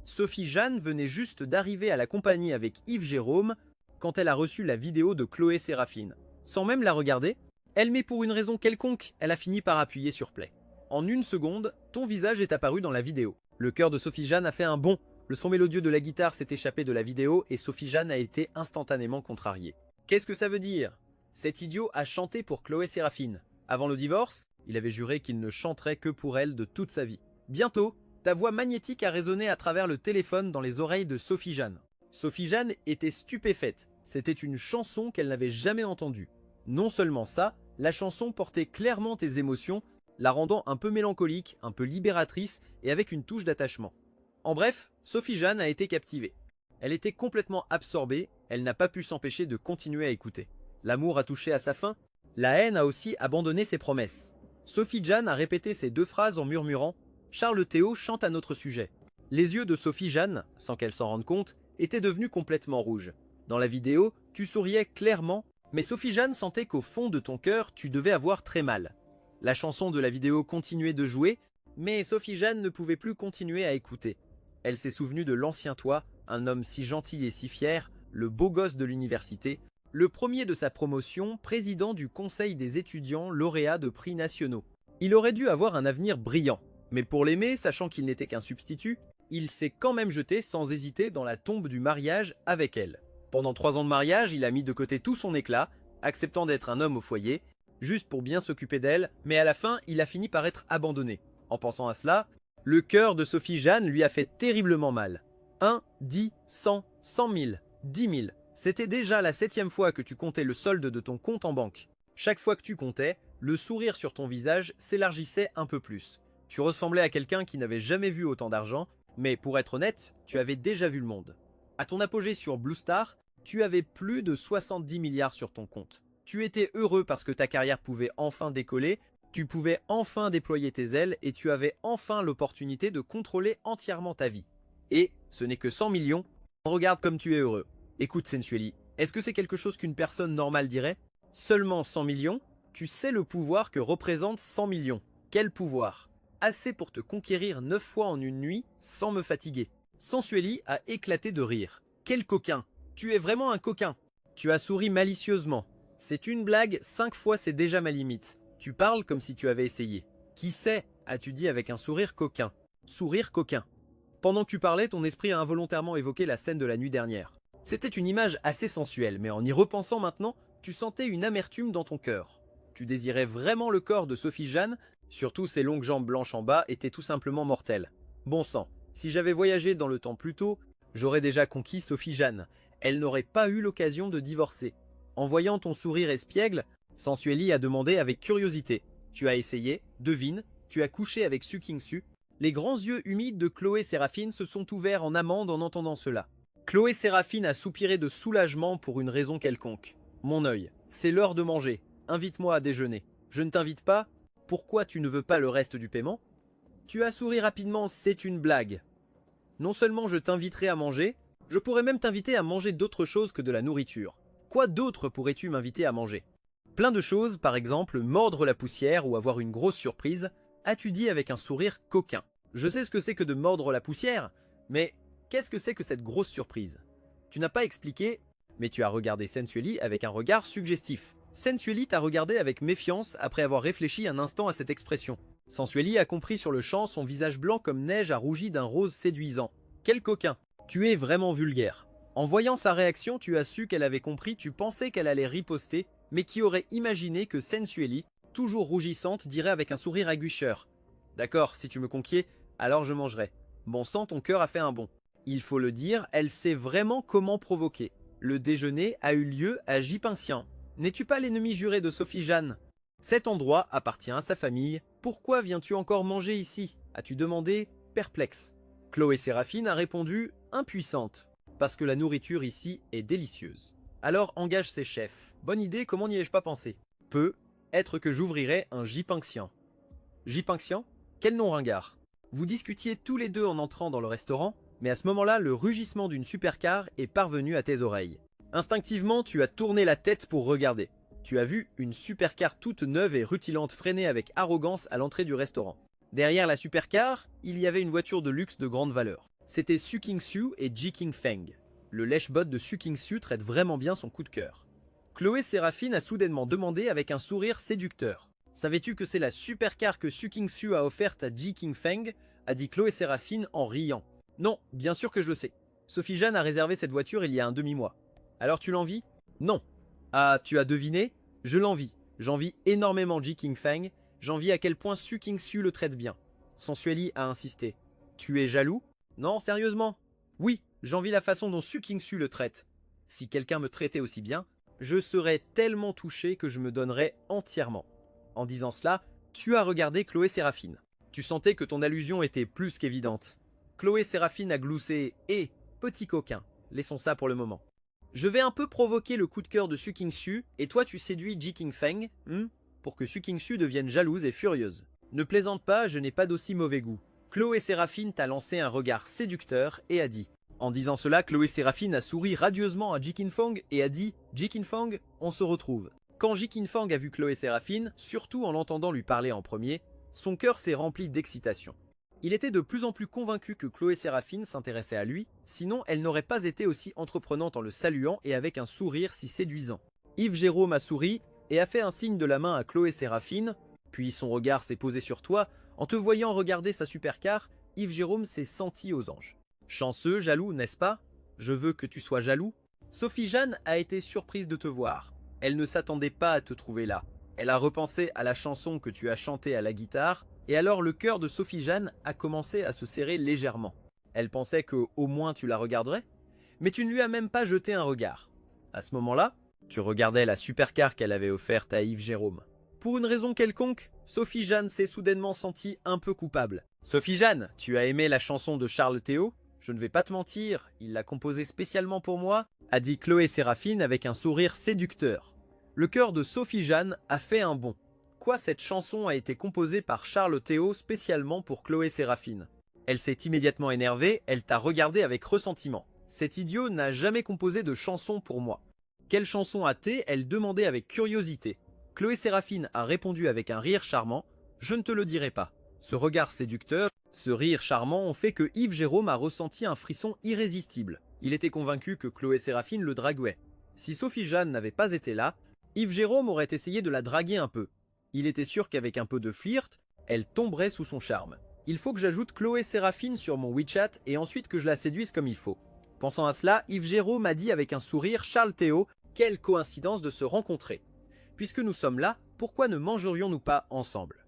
Sophie Jeanne venait juste d'arriver à la compagnie avec Yves Jérôme quand elle a reçu la vidéo de Chloé Séraphine. Sans même la regarder, elle met pour une raison quelconque, elle a fini par appuyer sur play. En une seconde, ton visage est apparu dans la vidéo. Le cœur de Sophie Jeanne a fait un bond. Le son mélodieux de la guitare s'est échappé de la vidéo et Sophie Jeanne a été instantanément contrariée. Qu'est-ce que ça veut dire? Cet idiot a chanté pour Chloé Séraphine. Avant le divorce, il avait juré qu'il ne chanterait que pour elle de toute sa vie. Bientôt, ta voix magnétique a résonné à travers le téléphone dans les oreilles de Sophie Jeanne. Sophie Jeanne était stupéfaite. C'était une chanson qu'elle n'avait jamais entendue. Non seulement ça, la chanson portait clairement tes émotions, la rendant un peu mélancolique, un peu libératrice et avec une touche d'attachement. En bref, Sophie Jeanne a été captivée. Elle était complètement absorbée, elle n'a pas pu s'empêcher de continuer à écouter. L'amour a touché à sa fin, la haine a aussi abandonné ses promesses. Sophie Jeanne a répété ces deux phrases en murmurant « Charles Théo chante à notre sujet ». Les yeux de Sophie Jeanne, sans qu'elle s'en rende compte, étaient devenus complètement rouges. Dans la vidéo, tu souriais clairement Mais Sophie Jeanne sentait qu'au fond de ton cœur, tu devais avoir très mal. La chanson de la vidéo continuait de jouer, mais Sophie Jeanne ne pouvait plus continuer à écouter. Elle s'est souvenue de l'ancien toi, un homme si gentil et si fier, le beau gosse de l'université, le premier de sa promotion, président du conseil des étudiants lauréats de prix nationaux. Il aurait dû avoir un avenir brillant, mais pour l'aimer, sachant qu'il n'était qu'un substitut, il s'est quand même jeté sans hésiter dans la tombe du mariage avec elle. Pendant 3 ans de mariage, il a mis de côté tout son éclat, acceptant d'être un homme au foyer, juste pour bien s'occuper d'elle, mais à la fin, il a fini par être abandonné. En pensant à cela, le cœur de Sophie Jeanne lui a fait terriblement mal. 1, 10, 100, 100 000, 10 000. C'était déjà la 7e fois que tu comptais le solde de ton compte en banque. Chaque fois que tu comptais, le sourire sur ton visage s'élargissait un peu plus. Tu ressemblais à quelqu'un qui n'avait jamais vu autant d'argent, mais pour être honnête, tu avais déjà vu le monde. À ton apogée sur Blue Star, tu avais plus de 70 milliards sur ton compte. Tu étais heureux parce que ta carrière pouvait enfin décoller, tu pouvais enfin déployer tes ailes et tu avais enfin l'opportunité de contrôler entièrement ta vie. Et ce n'est que 100 millions, regarde comme tu es heureux. Écoute Sensueli, est-ce que c'est quelque chose qu'une personne normale dirait? Seulement 100 millions? Tu sais le pouvoir que représente 100 millions. Quel pouvoir? Assez pour te conquérir 9 fois en une nuit sans me fatiguer. Sensueli a éclaté de rire. Quel coquin! Tu es vraiment un coquin! Tu as souri malicieusement. C'est une blague, 5 fois c'est déjà ma limite. Tu parles comme si tu avais essayé. Qui sait? As-tu dit avec un sourire coquin. Sourire coquin. Pendant que tu parlais, ton esprit a involontairement évoqué la scène de la nuit dernière. C'était une image assez sensuelle, mais en y repensant maintenant, tu sentais une amertume dans ton cœur. Tu désirais vraiment le corps de Sophie Jeanne, surtout ses longues jambes blanches en bas étaient tout simplement mortelles. Bon sang, si j'avais voyagé dans le temps plus tôt, j'aurais déjà conquis Sophie Jeanne. Elle n'aurait pas eu l'occasion de divorcer. En voyant ton sourire espiègle, Sensueli a demandé avec curiosité. Tu as essayé, devine, tu as couché avec Su King Su. Les grands yeux humides de Chloé Séraphine se sont ouverts en amande en entendant cela. Chloé Séraphine a soupiré de soulagement pour une raison quelconque. Mon œil, c'est l'heure de manger. Invite-moi à déjeuner. Je ne t'invite pas? Pourquoi tu ne veux pas le reste du paiement? Tu as souri rapidement, c'est une blague. Non seulement je t'inviterai à manger, je pourrais même t'inviter à manger d'autres choses que de la nourriture. Quoi d'autre pourrais-tu m'inviter à manger? Plein de choses, par exemple mordre la poussière ou avoir une grosse surprise, as-tu dit avec un sourire coquin. Je sais ce que c'est que de mordre la poussière, mais qu'est-ce que c'est que cette grosse surprise? Tu n'as pas expliqué, mais tu as regardé Sensueli avec un regard suggestif. Sensueli t'a regardé avec méfiance après avoir réfléchi un instant à cette expression. Sensueli a compris sur le champ, son visage blanc comme neige a rougi d'un rose séduisant. Quel coquin! Tu es vraiment vulgaire. En voyant sa réaction, tu as su qu'elle avait compris, tu pensais qu'elle allait riposter, mais qui aurait imaginé que Sensueli, toujours rougissante, dirait avec un sourire aguicheur. D'accord, si tu me conquiers, alors je mangerai. Bon sang, ton cœur a fait un bond. Il faut le dire, elle sait vraiment comment provoquer. Le déjeuner a eu lieu à Jipincien. N'es-tu pas l'ennemi juré de Sophie Jeanne? Cet endroit appartient à sa famille. Pourquoi viens-tu encore manger ici? As-tu demandé, perplexe. Chloé Séraphine a répondu, impuissante. Parce que la nourriture ici est délicieuse. Alors engage ses chefs. Bonne idée, comment n'y ai-je pas pensé? Peut être que j'ouvrirai un Jipincien. Jipincien? Quel nom ringard? Vous discutiez tous les deux en entrant dans le restaurant, mais à ce moment-là, le rugissement d'une supercar est parvenu à tes oreilles. Instinctivement, tu as tourné la tête pour regarder. Tu as vu une supercar toute neuve et rutilante freiner avec arrogance à l'entrée du restaurant. Derrière la supercar, il y avait une voiture de luxe de grande valeur. C'était Su King Su et Ji King Feng. Le lèche-bot de Su King Su traite vraiment bien son coup de cœur. Chloé Séraphine a soudainement demandé avec un sourire séducteur. Savais-tu que c'est la supercar que Su King Su a offerte à Ji King Feng? A dit Chloé Séraphine en riant. Non, bien sûr que je le sais. Sophie Jeanne a réservé cette voiture il y a un demi-mois. Alors tu l'envies? Non. Ah, tu as deviné? Je l'envie. J'envie énormément Ji King Feng. J'envie à quel point Su King Su le traite bien. Sensueli a insisté. Tu es jaloux? Non, sérieusement? Oui, j'envie la façon dont Su King Su le traite. Si quelqu'un me traitait aussi bien, je serais tellement touché que je me donnerais entièrement. En disant cela, tu as regardé Chloé Séraphine. Tu sentais que ton allusion était plus qu'évidente. Chloé Séraphine a gloussé « Eh, petit coquin, laissons ça pour le moment. Je vais un peu provoquer le coup de cœur de Su King Su et toi tu séduis Ji King Feng, pour que Su King Su devienne jalouse et furieuse. Ne plaisante pas, je n'ai pas d'aussi mauvais goût. » Chloé Séraphine t'a lancé un regard séducteur et a dit « En disant cela, Chloé Séraphine a souri radieusement à Jikin Fang et a dit « Jikin Fang, on se retrouve ». Quand Jikin Fang a vu Chloé Séraphine, surtout en l'entendant lui parler en premier, son cœur s'est rempli d'excitation. Il était de plus en plus convaincu que Chloé Séraphine s'intéressait à lui, sinon elle n'aurait pas été aussi entreprenante en le saluant et avec un sourire si séduisant. Yves Jérôme a souri et a fait un signe de la main à Chloé Séraphine, puis son regard s'est posé sur toi. En te voyant regarder sa supercar, Yves Jérôme s'est senti aux anges. Chanceux, jaloux, n'est-ce pas? Je veux que tu sois jaloux. Sophie Jeanne a été surprise de te voir. Elle ne s'attendait pas à te trouver là. Elle a repensé à la chanson que tu as chantée à la guitare, et alors le cœur de Sophie Jeanne a commencé à se serrer légèrement. Elle pensait que au moins tu la regarderais, mais tu ne lui as même pas jeté un regard. À ce moment-là, tu regardais la supercar qu'elle avait offerte à Yves Jérôme. Pour une raison quelconque, Sophie Jeanne s'est soudainement sentie un peu coupable. Sophie Jeanne, tu as aimé la chanson de Charles Théo? Je ne vais pas te mentir, il l'a composée spécialement pour moi, a dit Chloé Séraphine avec un sourire séducteur. Le cœur de Sophie Jeanne a fait un bond. Quoi, cette chanson a été composée par Charles Théo spécialement pour Chloé Séraphine. Elle s'est immédiatement énervée, elle t'a regardé avec ressentiment. Cet idiot n'a jamais composé de chanson pour moi. Quelle chanson a-t-elle? Elle demandait avec curiosité. Chloé Séraphine a répondu avec un rire charmant. Je ne te le dirai pas. Ce regard séducteur, ce rire charmant ont fait que Yves Jérôme a ressenti un frisson irrésistible. Il était convaincu que Chloé Séraphine le draguait. Si Sophie Jeanne n'avait pas été là, Yves Jérôme aurait essayé de la draguer un peu. Il était sûr qu'avec un peu de flirt, elle tomberait sous son charme. Il faut que j'ajoute Chloé Séraphine sur mon WeChat et ensuite que je la séduise comme il faut. Pensant à cela, Yves Jérôme a dit avec un sourire « Charles Théo, quelle coïncidence de se rencontrer. Puisque nous sommes là, pourquoi ne mangerions-nous pas ensemble?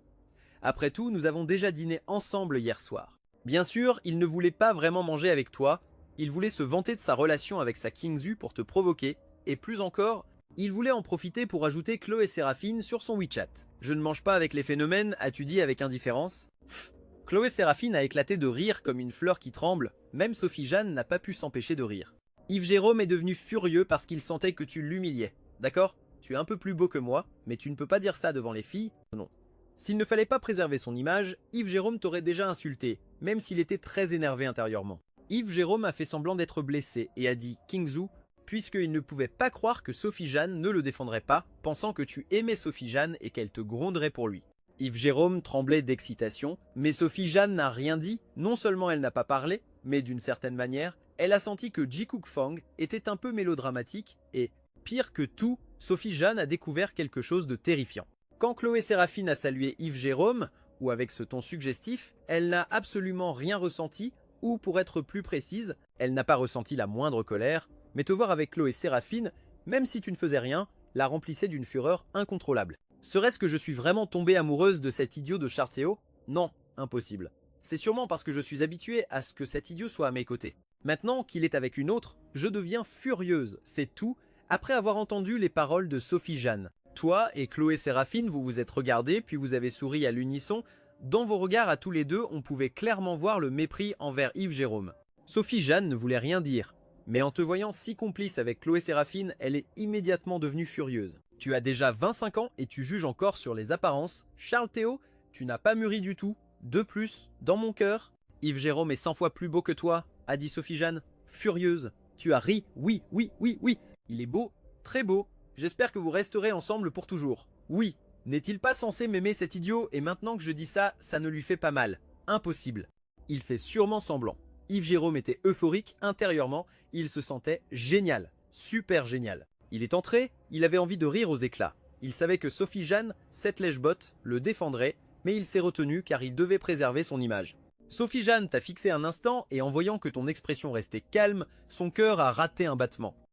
Après tout, nous avons déjà dîné ensemble hier soir. » Bien sûr, il ne voulait pas vraiment manger avec toi, il voulait se vanter de sa relation avec sa Kingsu pour te provoquer, et plus encore, il voulait en profiter pour ajouter Chloé Séraphine sur son WeChat. Je ne mange pas avec les phénomènes, as-tu dit avec indifférence? Pfff. Chloé Séraphine a éclaté de rire comme une fleur qui tremble, même Sophie Jeanne n'a pas pu s'empêcher de rire. Yves Jérôme est devenu furieux parce qu'il sentait que tu l'humiliais. D'accord? Tu es un peu plus beau que moi, mais tu ne peux pas dire ça devant les filles, non. S'il ne fallait pas préserver son image, Yves Jérôme t'aurait déjà insulté, même s'il était très énervé intérieurement. Yves Jérôme a fait semblant d'être blessé et a dit « Kingsu », puisqu'il ne pouvait pas croire que Sophie Jeanne ne le défendrait pas, pensant que tu aimais Sophie Jeanne et qu'elle te gronderait pour lui. Yves Jérôme tremblait d'excitation, mais Sophie Jeanne n'a rien dit, non seulement elle n'a pas parlé, mais d'une certaine manière, elle a senti que Jikin Fang était un peu mélodramatique et, pire que tout, Sophie Jeanne a découvert quelque chose de terrifiant. Quand Chloé Séraphine a salué Yves Jérôme, ou avec ce ton suggestif, elle n'a absolument rien ressenti, ou pour être plus précise, elle n'a pas ressenti la moindre colère, mais te voir avec Chloé Séraphine, même si tu ne faisais rien, la remplissait d'une fureur incontrôlable. Serait-ce que je suis vraiment tombée amoureuse de cet idiot de Charles Théo? Non, impossible. C'est sûrement parce que je suis habituée à ce que cet idiot soit à mes côtés. Maintenant qu'il est avec une autre, je deviens furieuse, c'est tout, après avoir entendu les paroles de Sophie Jeanne. Toi et Chloé Séraphine, vous vous êtes regardés, puis vous avez souri à l'unisson. Dans vos regards à tous les deux, on pouvait clairement voir le mépris envers Yves Jérôme. Sophie Jeanne ne voulait rien dire, mais en te voyant si complice avec Chloé Séraphine, elle est immédiatement devenue furieuse. Tu as déjà 25 ans et tu juges encore sur les apparences. Charles Théo, tu n'as pas mûri du tout. De plus, dans mon cœur, Yves Jérôme est 100 fois plus beau que toi, a dit Sophie Jeanne, furieuse. Tu as ri, oui, oui, oui, oui. Il est beau, très beau. J'espère que vous resterez ensemble pour toujours. Oui, n'est-il pas censé m'aimer cet idiot et maintenant que je dis ça, ça ne lui fait pas mal. Impossible. Il fait sûrement semblant. Yves Jérôme était euphorique intérieurement, il se sentait génial, super génial. Il est entré, il avait envie de rire aux éclats. Il savait que Sophie Jeanne, cette lèche-botte, le défendrait, mais il s'est retenu car il devait préserver son image. Sophie Jeanne t'a fixé un instant et en voyant que ton expression restait calme, son cœur a raté un battement.